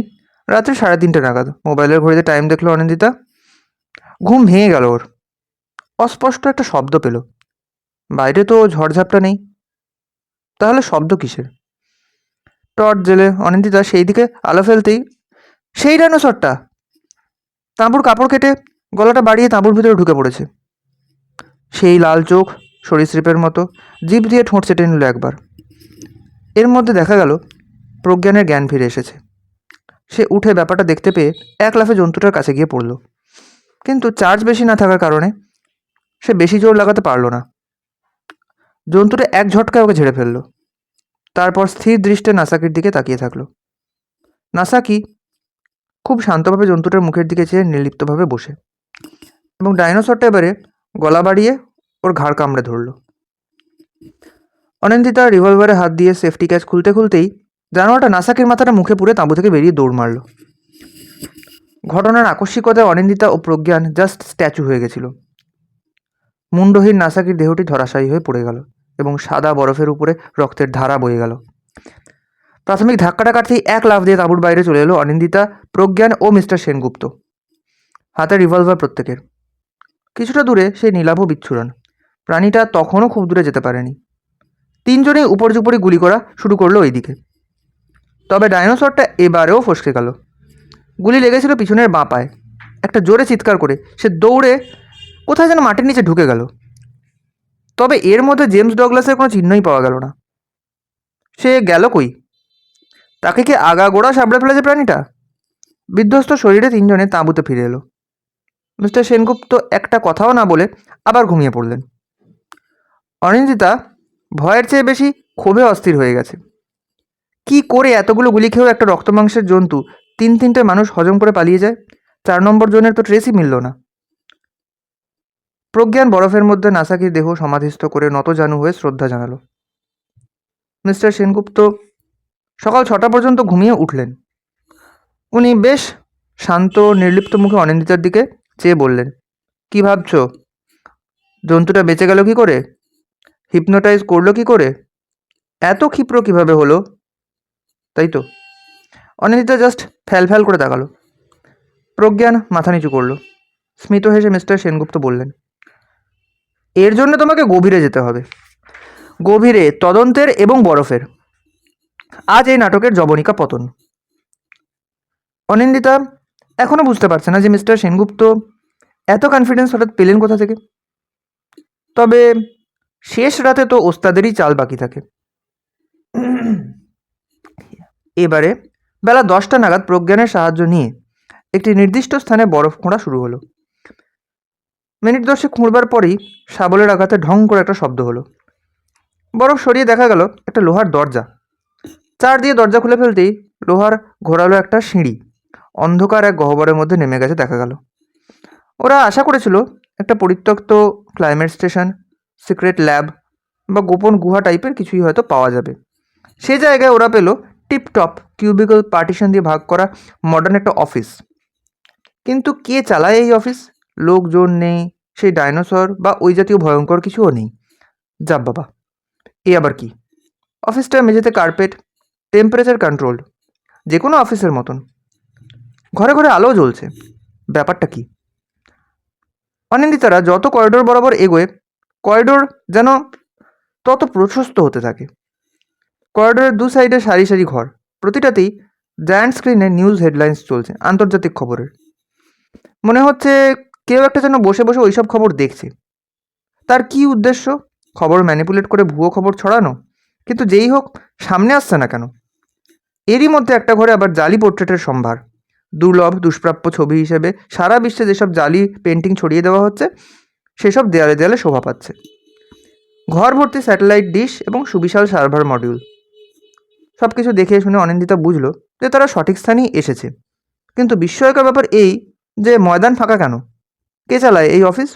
রাত্রি 3:30 নাগাদ মোবাইলের ঘড়িতে টাইম দেখলো অনিন্দিতা। ঘুম ভেঙে গেল ওর। অস্পষ্ট একটা শব্দ পেল। বাইরে তো ঝড়ঝাপটা নেই, তাহলে শব্দ কিসের? টর্চ জেলে অনিন্দিতা সেই দিকে আলো ফেলতেই সেই ডাইনোসরটা তাঁবুর কাপড় কেটে গলাটা বাড়িয়ে তাঁবুর ভিতরে ঢুকে পড়েছে। সেই লাল চোখ, সরীসৃপের মতো, জিভ দিয়ে ঠোঁট চেটে নিল একবার। এর মধ্যে দেখা গেল প্রজ্ঞানের জ্ঞান ফিরে এসেছে। সে উঠে ব্যাপারটা দেখতে পেয়ে এক লাফে জন্তুটার কাছে গিয়ে পড়ল। কিন্তু চার্জ বেশি না থাকার কারণে সে বেশি জোর লাগাতে পারল না। জন্তুটা এক ঝটকায় ওকে ঝেড়ে ফেলল। তারপর স্থির দৃষ্টে নাসাকির দিকে তাকিয়ে থাকলো। নাসাকি খুব শান্তভাবে জন্তুটার মুখের দিকে চেয়ে নির্লিপ্তভাবে বসে, এবং ডাইনোসরটা এবারে গলা বাড়িয়ে ওর ঘাড় কামড়ে ধরল। অনিন্দিতা রিভলভারে হাত দিয়ে সেফটি ক্যাচ খুলতে খুলতেই জানোয়ারটা নাসাকির মাথাটা মুখে পুরে তাঁবু থেকে বেরিয়ে দৌড় মারল। ঘটনার আকস্মিকতায় অনিন্দিতা ও প্রজ্ঞান জাস্ট স্ট্যাচু হয়ে গেছিল। মুন্ডহীন নাসাকির দেহটি ধরাশায়ী হয়ে পড়ে গেল এবং সাদা বরফের উপরে রক্তের ধারা বয়ে গেল। প্রাথমিক ধাক্কাটা কাটতেই এক লাফ দিয়ে তাঁবুর বাইরে চলে এলো অনিন্দিতা, প্রজ্ঞান ও মিস্টার সেনগুপ্ত। হাতে রিভলভার প্রত্যেকের। কিছুটা দূরে সেই নীলাভ বিচ্ছুরণ। প্রাণীটা তখনও খুব দূরে যেতে পারেনি। তিনজনেই উপর্যুপরি গুলি করা শুরু করলো ওই দিকে। তবে ডাইনোসরটা এবারেও ফসকে গেল। গুলি লেগেছিল পিছনের বাঁ পায়ে। একটা জোরে চিৎকার করে সে দৌড়ে কোথায় যেন মাটির নিচে ঢুকে গেল। তবে এর মধ্যে জেমস ডগলাসের কোনো চিহ্নই পাওয়া গেল না। সে গেল কই? তাকে কি আগাগোড়া সাবড়ে ফেলেছে প্রাণীটা? বিধ্বস্ত শরীরে তিনজনে তাঁবুতে ফিরে এলো। মিস্টার সেনগুপ্ত একটা কথাও না বলে আবার ঘুমিয়ে পড়লেন। অনিন্দিতা ভয়ের চেয়ে বেশি ক্ষোভে অস্থির হয়ে গেছে। কি করে এতগুলো গুলি খেয়েও একটা রক্তমাংসের জন্তু তিনটে মানুষ হজম করে পালিয়ে যায়? 4 নম্বর জনের তো ট্রেসই মিলল না। প্রজ্ঞান বরফের মধ্যে নাসাকির দেহ সমাধিস্থ করে নতজানু হয়ে শ্রদ্ধা জানালো। মিস্টার সেনগুপ্ত সকাল 6টা পর্যন্ত ঘুমিয়ে উঠলেন। উনি বেশ শান্ত নির্লিপ্ত মুখে অনিন্দিতার দিকে চেয়ে বললেন, কি ভাবছ? জন্তুটা বেঁচে গেল কি করে? হিপনোটাইজ করলো কি করে? এত ক্ষিপ্র কিভাবে হলো? তাই তো। অনিন্দিতা জাস্ট ফ্যাল করে তাকালো। প্রজ্ঞান মাথা নিচু করলো। স্মিত হেসে মিস্টার সেনগুপ্ত বললেন, এর জন্য তোমাকে গভীরে যেতে হবে। গভীরে, তদন্তের এবং বরফের। আজ এই নাটকের জবনিকা পতন। অনিন্দিতা এখনও বুঝতে পারছে না যে মিস্টার সেনগুপ্ত এত কনফিডেন্স হঠাৎ পেলেন কোথা থেকে। তবে শেষ রাতে তো ওস্তাদেরই চাল বাকি থাকে। এবারে বেলা 10টা নাগাদ প্রজ্ঞানের সাহায্য নিয়ে একটি নির্দিষ্ট স্থানে বরফ খোঁড়া শুরু হলো। মিনিট 10 খুঁড়বার পরেই শাবলের আঘাতে ঢং করে একটা শব্দ হলো। বরফ সরিয়ে দেখা গেল একটা লোহার দরজা। চার দিয়ে দরজা খুলে ফেলতেই লোহার ঘোরালো একটা সিঁড়ি অন্ধকার এক গহ্বরের মধ্যে নেমে গেছে দেখা গেল। ওরা আশা করেছিল একটা পরিত্যক্ত ক্লাইমেট স্টেশন, সিক্রেট ল্যাব বা গোপন গুহা টাইপের কিছুই হয়তো পাওয়া যাবে। সে জায়গায় ওরা পেল টিপটপ কিউবিকল পার্টিশন দিয়ে ভাগ করা মডার্ন একটা অফিস। কিন্তু কে চালায় এই অফিস? লোকজন নেই, সেই ডাইনোসর বা ওই জাতীয় ভয়ঙ্কর কিছুও নেই। যাব বাবা, এ আবার কি? অফিসটা মেঝেতে কার্পেট, টেম্পারেচার কন্ট্রোলড, যে কোনো অফিসের মতন। ঘরে ঘরে আলো জ্বলছে। ব্যাপারটা কি? অনিন্দিতারা যত করিডোর বরাবর এগোয়, করিডোর যেন তত প্রশস্ত হতে থাকে। করিডোরের দু সাইডে সারি সারি ঘর, প্রতিটাতেই জায়ান্ট স্ক্রিনে নিউজ হেডলাইন্স চলছে, আন্তর্জাতিক খবরের। মনে হচ্ছে কেউ একটা যেন বসে বসে ওইসব খবর দেখছে। তার কি উদ্দেশ্য? খবর ম্যানিপুলেট করে ভুয়ো খবর ছড়ানো? কিন্তু যেই হোক, সামনে আসছে না কেন? এরই মধ্যে একটা ঘরে আবার জালি পোর্ট্রেটের সম্ভার। দুর্লভ দুষ্প্রাপ্য ছবি হিসেবে সারা বিশ্বে যেসব জালি পেন্টিং ছড়িয়ে দেওয়া হচ্ছে, সেসব দেয়ালে দেয়ালে শোভা পাচ্ছে। ঘর ভর্তি স্যাটেলাইট ডিশ এবং সুবিশাল সার্ভার মডিউল। সব কিছু দেখে শুনে অনিন্দিতা বুঝল যে তারা সঠিক স্থানেই এসেছে। কিন্তু বিস্ময়কর ব্যাপার এই যে ময়দান ফাঁকা কেন? কে চালায় এই অফিস?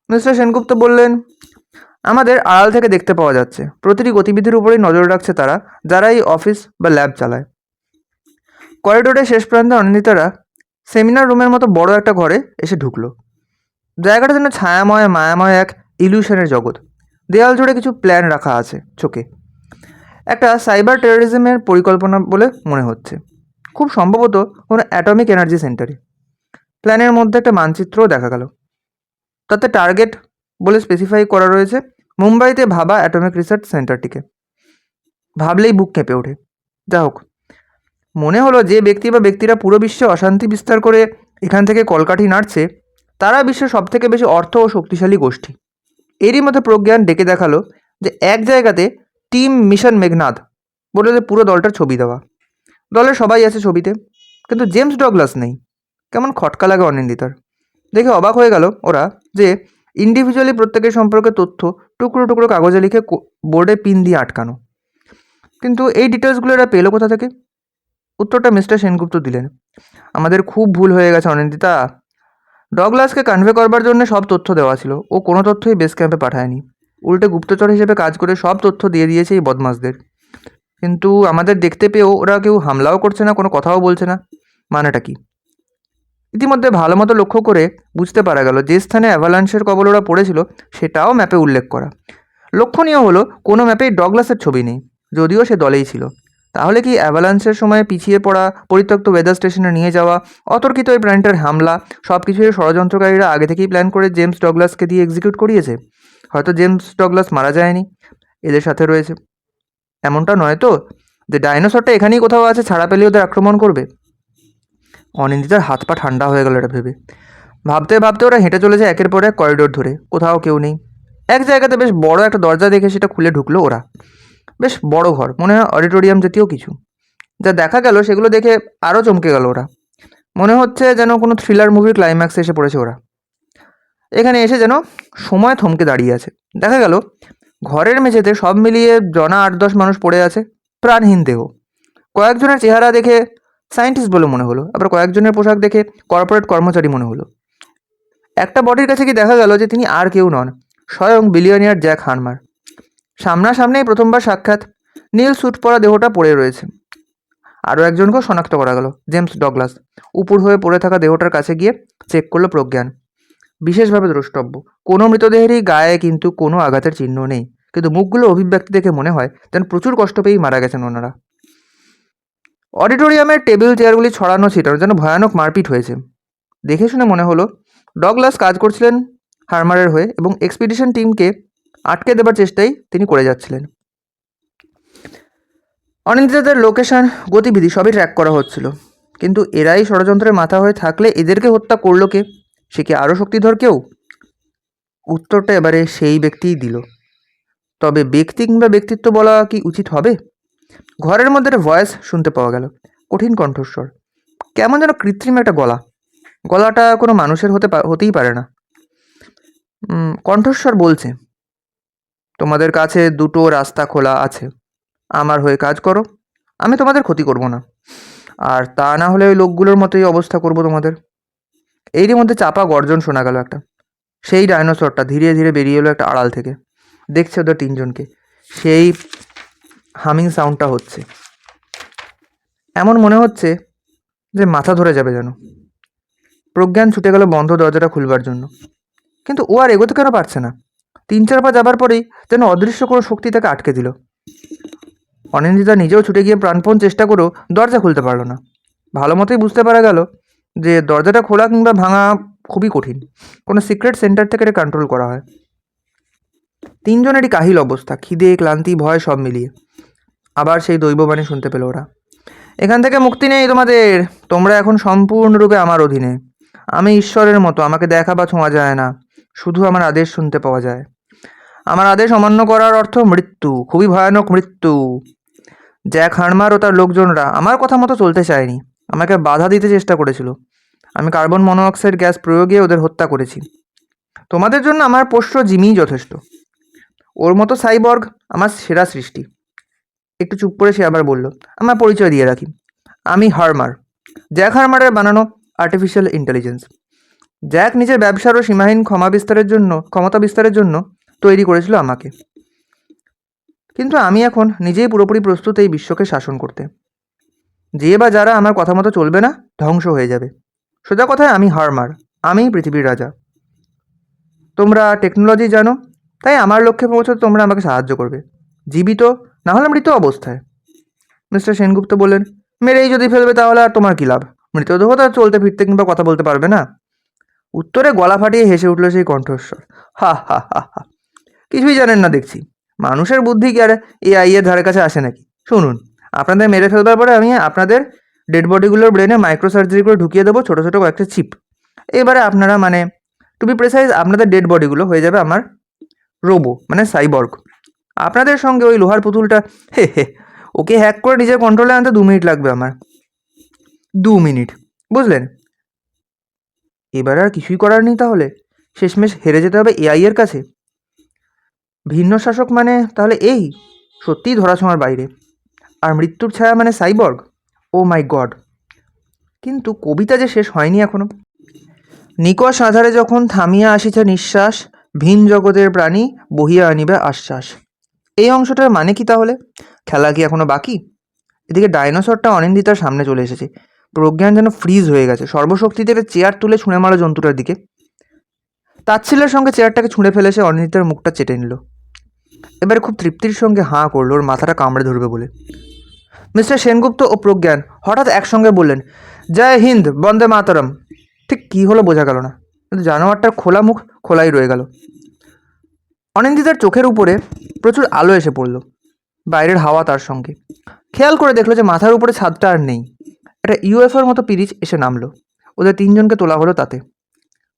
মিস্টার সেনগুপ্ত বললেন, আমাদের আড়াল থেকে দেখতে পাওয়া যাচ্ছে। প্রতিটি গতিবিধির উপরেই নজর রাখছে তারা, যারা এই অফিস বা ল্যাব চালায়। করিডোরের শেষ প্রান্তে অনিন্দিতারা সেমিনার রুমের মতো বড় একটা ঘরে এসে ঢুকলো। জায়গাটা যেন ছায়াময় মায়াময় এক ইলিউশনের জগৎ। দেয়াল জুড়ে কিছু প্ল্যান রাখা আছে চোখে। একটা সাইবার টেরোরিজমের পরিকল্পনা বলে মনে হচ্ছে, খুব সম্ভবত কোনো অ্যাটমিক এনার্জি সেন্টারে। প্ল্যানের মধ্যে একটা মানচিত্রও দেখা গেল। তাতে টার্গেট বলে স্পেসিফাই করা রয়েছে মুম্বাইতে ভাবা অ্যাটমিক রিসার্চ সেন্টারটিকে। ভাবলেই বুক কেঁপে ওঠে। যা হোক, মনে হলো যে ব্যক্তি বা ব্যক্তিরা পুরো বিশ্বে অশান্তি বিস্তার করে এখান থেকে কলকাঠি নাড়ছে, তারা বিশ্বের সবথেকে বেশি অর্থ ও শক্তিশালী গোষ্ঠী। এরই মধ্যে প্রজ্ঞান ডেকে দেখালো যে এক জায়গাতে টিম মিশন মেঘনাদ বলে পুরো দলটার ছবি দেওয়া। দলের সবাই আছে ছবিতে, কিন্তু জেমস ডগলাস নেই। কেমন খটকা লাগে অনিন্দিতার। দেখে অবাক হয়ে গেল ওরা যে ইন্ডিভিজুয়ালি প্রত্যেকের সম্পর্কে তথ্য টুকরো টুকরো কাগজে লিখে বোর্ডে পিন দিয়ে আটকানো। কিন্তু এই ডিটেলসগুলো এরা পেলো কোথা থেকে? উত্তরটা মিস্টার সেনগুপ্ত দিলেন। আমাদের খুব ভুল হয়ে গেছে অনিন্দিতা। ডগলাসকে কনভে করবার জন্য সব তথ্য দেওয়া ছিল, ও কোনো তথ্যই বেস ক্যাম্পে পাঠায়নি। উল্টে গুপ্তচর হিসেবে কাজ করে সব তথ্য দিয়ে দিয়েছে এই বদমাসদের। কিন্তু আমাদের দেখতে পেয়েও ওরা কেউ হামলাও করছে না, কোনো কথাও বলছে না। মানেটা কি? ইতিমধ্যে ভালো মতো লক্ষ্য করে বুঝতে পারা গেল যে স্থানে অ্যাভালান্সের কবলে ওরা পড়েছিল সেটাও ম্যাপে উল্লেখ করা। লক্ষণীয় হলো কোনো ম্যাপেই ডগলাসের ছবি নেই, যদিও সে দলেই ছিল। তাহলে কি অ্যাভালান্সের সময় পিছিয়ে পড়া, পরিত্যক্ত ওয়েদার স্টেশনে নিয়ে যাওয়া, অতর্কিত ওই প্ল্যানেটের হামলা, সব কিছুই ষড়যন্ত্রকারীরা আগে থেকেই প্ল্যান করে জেমস ডগলাসকে দিয়ে এক্সিকিউট করিয়েছে? হয়তো জেমস ডগলাস মারা যায়নি, এদের সাথে রয়েছে। এমনটা নয় তো যে ডাইনোসরটা এখানেই কোথাও আছে, ছাড়া পেলে ওদের আক্রমণ করবে? অনিন্দিতার হাত পা ঠান্ডা হয়ে গেল এটা ভেবে। ভাবতে ভাবতে ওরা হেঁটে চলেছে একের পর এক করিডোর ধরে। কোথাও কেউ নেই। এক জায়গাতে বেশ বড় একটা দরজা দেখে সেটা খুলে ঢুকলো ওরা। বেশ বড় ঘর, মনে হয় অডিটোরিয়াম জাতীয় কিছু। যা দেখা গেল সেগুলো দেখে আরও চমকে গেল ওরা। মনে হচ্ছে যেন কোনো থ্রিলার মুভির ক্লাইম্যাক্সে এসে পড়েছে ওরা। এখানে এসে যেন সময় থমকে দাঁড়িয়ে আছে। দেখা গেল ঘরের মেঝেতে সব মিলিয়ে জনা 8-10 মানুষ পড়ে আছে, প্রাণহীন দেহ। কয়েকজনের চেহারা দেখে সায়েন্টিস্ট বলে মনে হলো, আবার কয়েকজনের পোশাক দেখে কর্পোরেট কর্মচারী মনে হলো। একটা বডির কাছে কি দেখা গেল যে তিনি আর কেউ নন, স্বয়ং বিলিয়নিয়ার জ্যাক হারমার। সামনাসামনি প্রথমবার সাক্ষাৎ। নীল স্যুট পরা দেহটা পড়ে রয়েছে। আরও একজনকেও শনাক্ত করা গেল, জেমস ডগলাস। উপুর হয়ে পড়ে থাকা দেহটার কাছে গিয়ে চেক করলো প্রজ্ঞান। বিশেষভাবে দ্রষ্টব্য, কোনো মৃতদেহেরই গায়ে কিন্তু কোনো আঘাতের চিহ্ন নেই, কিন্তু মুখগুলো অভিব্যক্তি দেখে মনে হয় যেন প্রচুর কষ্ট পেয়েই মারা গেছেন ওনারা। অডিটোরিয়ামের টেবিল চেয়ারগুলি ছড়ানো ছিটানো, যেন ভয়ানক মারপিট হয়েছে। দেখে শুনে মনে হলো ডগলাস কাজ করছিলেন হারমারের হয়ে এবং এক্সপিডিশন টিমকে আটকে দেবার চেষ্টাই তিনি করে যাচ্ছিলেন। অনিন্দিতাদের লোকেশন, গতিবিধি সবই ট্র্যাক করা হচ্ছিল, কিন্তু এরাই ষড়যন্ত্রের মাথা হয়ে থাকলে এদেরকে হত্যা করলো কে? সে কি আরও শক্তিধর কেউ? উত্তরটা এবারে সেই ব্যক্তিই দিল। তবে ব্যক্তি কিংবা ব্যক্তিত্ব বলা কি উচিত হবে? ঘরের মধ্যে একটা ভয়েস শুনতে পাওয়া গেল, কঠিন কণ্ঠস্বর, কেমন যেন কৃত্রিম একটা গলা। গলাটা কোনো মানুষের হতেই পারে না। কণ্ঠস্বর বলছে, তোমাদের কাছে দুটো রাস্তা খোলা আছে, আমার হয়ে কাজ করো, আমি তোমাদের ক্ষতি করব না, আর তা না হলে ওই লোকগুলোর মতোই অবস্থা করব তোমাদের। এরই মধ্যে চাপা গর্জন শোনা গেল একটা। সেই ডাইনোসরটা ধীরে ধীরে বেরিয়ে এলো একটা আড়াল থেকে, দেখছে ওদের তিনজনকে। সেই হামিং সাউন্ডটা হচ্ছে, এমন মনে হচ্ছে যে মাথা ধরে যাবে যেন। প্রজ্ঞান ছুটে গেল বন্ধ দরজাটা খুলবার জন্য, কিন্তু ও আর এগোতে কেন পারছে না। 3-4 পা যাবার পরেই যেন অদৃশ্য কোনো শক্তি তাকে আটকে দিল। অনিন্দিতা নিজেও ছুটে গিয়ে প্রাণপণ চেষ্টা করেও দরজা খুলতে পারল না। ভালো মতোই বুঝতে পারা গেল যে দরজাটা খোলা কিংবা ভাঙা খুবই কঠিন, কোনো সিক্রেট সেন্টার থেকে এটা কন্ট্রোল করা হয়। তিনজনেরই কাহিল অবস্থা, খিদে, ক্লান্তি, ভয় সব মিলিয়ে। আবার সেই দৈববাণী শুনতে পেল ওরা, এখান থেকে মুক্তি নেই তোমাদের, তোমরা এখন সম্পূর্ণরূপে আমার অধীনে। আমি ঈশ্বরের মতো, আমাকে দেখা বা ছোঁয়া যায় না, শুধু আমার আদেশ শুনতে পাওয়া যায়। আমার আদেশ অমান্য করার অর্থ মৃত্যু, খুবই ভয়ানক মৃত্যু। জ্যাক হার্মার ও তার লোকজনরা আমার কথা মতো চলতে চায়নি, আমাকে বাধা দিতে চেষ্টা করেছিল। আমি কার্বন মনোঅক্সাইড গ্যাস প্রয়োগে ওদের হত্যা করেছি। তোমাদের জন্য আমার পোষ্য জিমিই যথেষ্ট। ওর মতো সাইবর্গ আমার সেরা সৃষ্টি। একটু চুপ করে সে আবার বলল, আমার পরিচয় দিয়ে রাখি, আমি হার্মার, জ্যাক হার্মারের বানানো আর্টিফিশিয়াল ইন্টেলিজেন্স। জ্যাক নিজের ব্যবসার ও সীমাহীন ক্ষমতা বিস্তারের জন্য তৈরি করেছিল আমাকে। কিন্তু আমি এখন নিজেই পুরোপুরি প্রস্তুত এই বিশ্বকে শাসন করতে। যে বা যারা আমার কথা মতো চলবে না, ধ্বংস হয়ে যাবে। সোজা কথায় আমি হার্মার, আমিই পৃথিবীর রাজা। তোমরা টেকনোলজি জানো, তাই আমার লক্ষ্যে পৌঁছতে তোমরা আমাকে সাহায্য করবে, জীবিত না হলে মৃত অবস্থায়। মিস্টার সেনগুপ্ত বললেন, মেরেই যদি ফেলবে তাহলে আর তোমার কী লাভ? মৃতদেহ তো আর চলতে ফিরতে কিংবা কথা বলতে পারবে না। উত্তরে গলা ফাটিয়ে হেসে উঠল সেই কণ্ঠস্বর, হা হা হা হা, কিছুই জানেন না দেখছি। মানুষের বুদ্ধি কি আর এআই এর ধারে কাছে আসে নাকি? শুনুন, আপনাদের মেরে ফেলবার পরে আমি আপনাদের ডেড বডিগুলোর ব্রেনে মাইক্রো সার্জারি করে ঢুকিয়ে দেবো ছোটো ছোটো কয়েকটা চিপ। এবারে আপনারা, মানে টু বি প্রেসাইজ, আপনাদের ডেড বডিগুলো হয়ে যাবে আমার রোবো, মানে সাইবর্গ। আপনাদের সঙ্গে ওই লোহার পুতুলটা, হে হে, ওকে হ্যাক করে নিজের কন্ট্রোলে আনতে 2 মিনিট লাগবে আমার। 2 মিনিট, বুঝলেন? এবার আর কিছুই করার নেই তাহলে, শেষমেশ হেরে যেতে হবে এআই এর কাছে। ভিন্ন শাসক মানে তাহলে এই সত্যিই ধরাছোঁয়ার বাইরে, আর মৃত্যুর ছায়া মানে সাইবর্গ। ও মাই গড! কিন্তু কবিতা যে শেষ হয়নি এখনো। নিকষ আধারে যখন থামিয়া আসিছে নিঃশ্বাস, ভিন জগতের প্রাণী বহিয়া আনিবে আশ্বাস। এই অংশটার মানে কি তাহলে? খেলা কি এখনো বাকি? এদিকে ডাইনোসরটা অনিন্দিতার সামনে চলে এসেছে। প্রজ্ঞান যেন ফ্রিজ হয়ে গেছে, সর্বশক্তিতে একটা চেয়ার তুলে ছুঁড়ে মারো জন্তুটার দিকে। তাচ্ছিল্যের সঙ্গে চেয়ারটাকে ছুঁড়ে ফেলে সে অনিন্দিতার মুখটা চেটে নিল। এবারে খুব তৃপ্তির সঙ্গে হাঁ করলো, ওর মাথাটা কামড়ে ধরবে বলে। মিস্টার সেনগুপ্ত ও প্রজ্ঞান হঠাৎ একসঙ্গে বললেন, জয় হিন্দ, বন্দে মাতরম। ঠিক কী হলো বোঝা গেল না, কিন্তু জানোয়ারটার খোলা মুখ খোলাই রয়ে গেল। অনিন্দিতার চোখের উপরে প্রচুর আলো এসে পড়ল, বাইরের হাওয়া তার সঙ্গে। খেয়াল করে দেখলো যে মাথার উপরে ছাদটা আর নেই। একটা ইউএফওর মতো পিরিচ এসে নামলো, ওদের তিনজনকে তোলা হলো তাতে।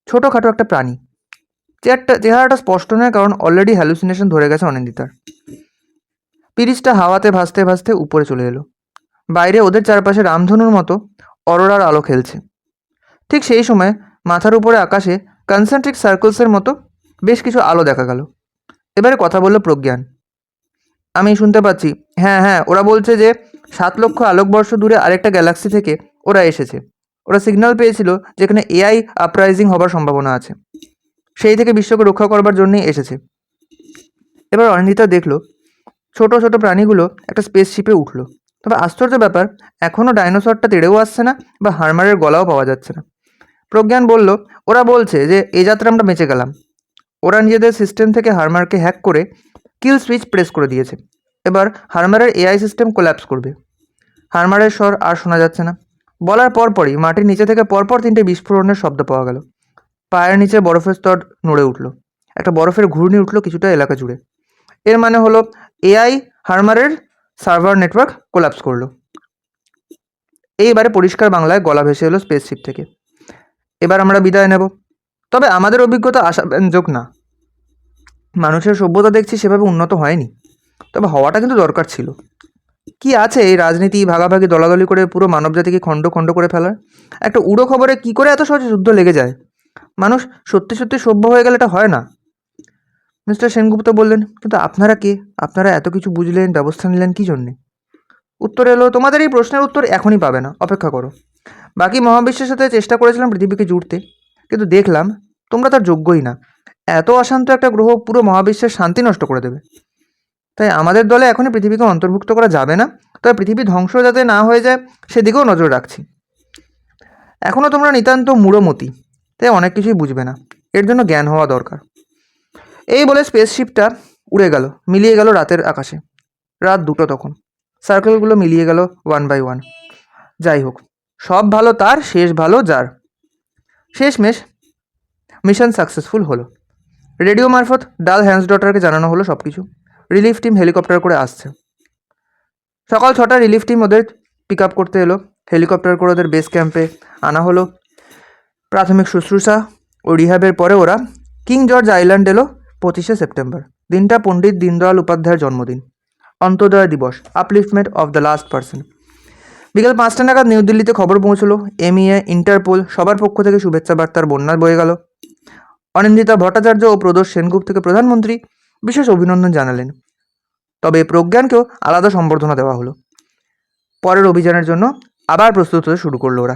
ছোটোখাটো একটা প্রাণী। চেহারাটা স্পষ্ট নয়, কারণ অলরেডি হ্যালুসিনেশন ধরে গেছে অনিন্দিতার। পিরিচটা হাওয়াতে ভাসতে ভাসতে উপরে চলে এলো। বাইরে ওদের চারপাশে রামধনুর মতো অরোরার আলো খেলছে। ঠিক সেই সময় মাথার উপরে আকাশে কনসেন্ট্রিক সার্কেলসের মতো বেশ কিছু আলো দেখা গেল। এবারে কথা বলল প্রজ্ঞান, আমি শুনতে পাচ্ছি, হ্যাঁ হ্যাঁ, ওরা বলছে যে 7 লক্ষ আলোকবর্ষ দূরে আরেকটা গ্যালাক্সি থেকে ওরা এসেছে। ওরা সিগন্যাল পেয়েছিল যেখানে এআই আপরাইজিং হবার সম্ভাবনা আছে, সেই থেকে বিশ্বকে রক্ষা করবার জন্যই এসেছে। এবার অনিন্দিতা দেখলো ছোট ছোট প্রাণীগুলো একটা স্পেসশিপে উঠলো। তবে আশ্চর্য ব্যাপার, এখনও ডাইনোসরটা তেড়েও আসছে না বা হার্মারের গলাও পাওয়া যাচ্ছে না। প্রজ্ঞান বলল, ওরা বলছে যে এই যাত্রা আমরা বেঁচে গেলাম। ওরা নিজেদের সিস্টেম থেকে হার্মারকে হ্যাক করে কিল সুইচ প্রেস করে দিয়েছে। এবার হার্মারের এআই সিস্টেম কোল্যাপস করবে। হার্মারের স্বর আর শোনা যাচ্ছে না। বলার পরপরই মাটির নিচে থেকে পরপর 3টে বিস্ফোরণের শব্দ পাওয়া গেল। পায়ের নিচে বরফের স্তর নড়ে উঠল, একটা বরফের ঘূর্ণি উঠল কিছুটা এলাকা জুড়ে। এর মানে হলো এআই হার্মারের সার্ভার নেটওয়ার্ক কোল্যাপস করলো। এইবারে পরিষ্কার বাংলায় গলা ভেসে এলো স্পেসশিপ থেকে, এবার আমরা বিদায় নেব, তবে আমাদের অভিজ্ঞতা আশাব্যঞ্জক না। মানুষের সভ্যতা দেখছি সেভাবে উন্নত হয়নি, তবে হওয়াটা কিন্তু দরকার ছিল। কি আছে এই রাজনীতি ভাগাভাগি দলাদলি করে পুরো মানবজাতিকে খণ্ড খণ্ড করে ফেলার? একটা উড়ো খবরে কি করে এত সহজে যুদ্ধ লেগে যায়? মানুষ সত্যি সত্যি সভ্য হয়ে গেলে এটা হয় না। মিস্টার সেনগুপ্ত বললেন, কিন্তু আপনারা কে? আপনারা এত কিছু বুঝলেন, ব্যবস্থা নিলেন কী জন্যে? উত্তর এলো, তোমাদের এই প্রশ্নের উত্তর এখনই পাবে না, অপেক্ষা করো। বাকি মহাবিশ্বের সাথে চেষ্টা করেছিলাম পৃথিবীকে জুড়তে, কিন্তু দেখলাম তোমরা তার যোগ্যই না। এত অশান্ত একটা গ্রহ পুরো মহাবিশ্বের শান্তি নষ্ট করে দেবে। তাই আমাদের দলে এখনই পৃথিবীকে অন্তর্ভুক্ত করা যাবে না, তবে পৃথিবী ধ্বংস যাতে না হয়ে যায় সেদিকেও নজর রাখছি। এখনও তোমরা নিতান্ত মূঢ়মতি, তাই অনেক কিছুই বুঝবে না, এর জন্য জ্ঞান হওয়া দরকার। এই বলে স্পেসশিপটা উড়ে গেল, মিলিয়ে গেল রাতের আকাশে। রাত 2টো তখন। সার্কেলগুলো মিলিয়ে গেল 1 বাই 1। যাই হোক, সব ভালো তার, শেষ ভালো যার। শেষমেশ মিশন সাকসেসফুল হলো। রেডিও মারফত ডাল হ্যান্সডটারকে জানানো হলো সব কিছু। রিলিফ টিম হেলিকপ্টার করে আসছে। সকাল 6টায় রিলিফ টিম ওদের পিক আপ করতে এলো। হেলিকপ্টার করে ওদের বেস ক্যাম্পে আনা হলো। প্রাথমিক শুশ্রূষা ও রিহ্যাবের পরে ওরা কিং জর্জ আইল্যান্ড এলো 25শে সেপ্টেম্বর। দিনটা পণ্ডিত দীনদয়াল উপাধ্যায়ের জন্মদিন, অন্তোদয় দিবস, আপলিফটমেন্ট অফ দ্য লাস্ট পার্সন। বিকেল 5টা নাগাদ নিউ দিল্লিতে খবর পৌঁছলো। এমইএ, ইন্টারপোল সবার পক্ষ থেকে শুভেচ্ছা বার্তার বন্যা বয়ে গেল। অনিন্দিতা ভট্টাচার্য ও প্রদোষ সেনগুপ্তকে প্রধানমন্ত্রী বিশেষ অভিনন্দন জানালেন। তবে প্রজ্ঞানকেও আলাদা সম্বর্ধনা দেওয়া হলো। পরের অভিযানের জন্য আবার প্রস্তুত হতে শুরু করলো ওরা।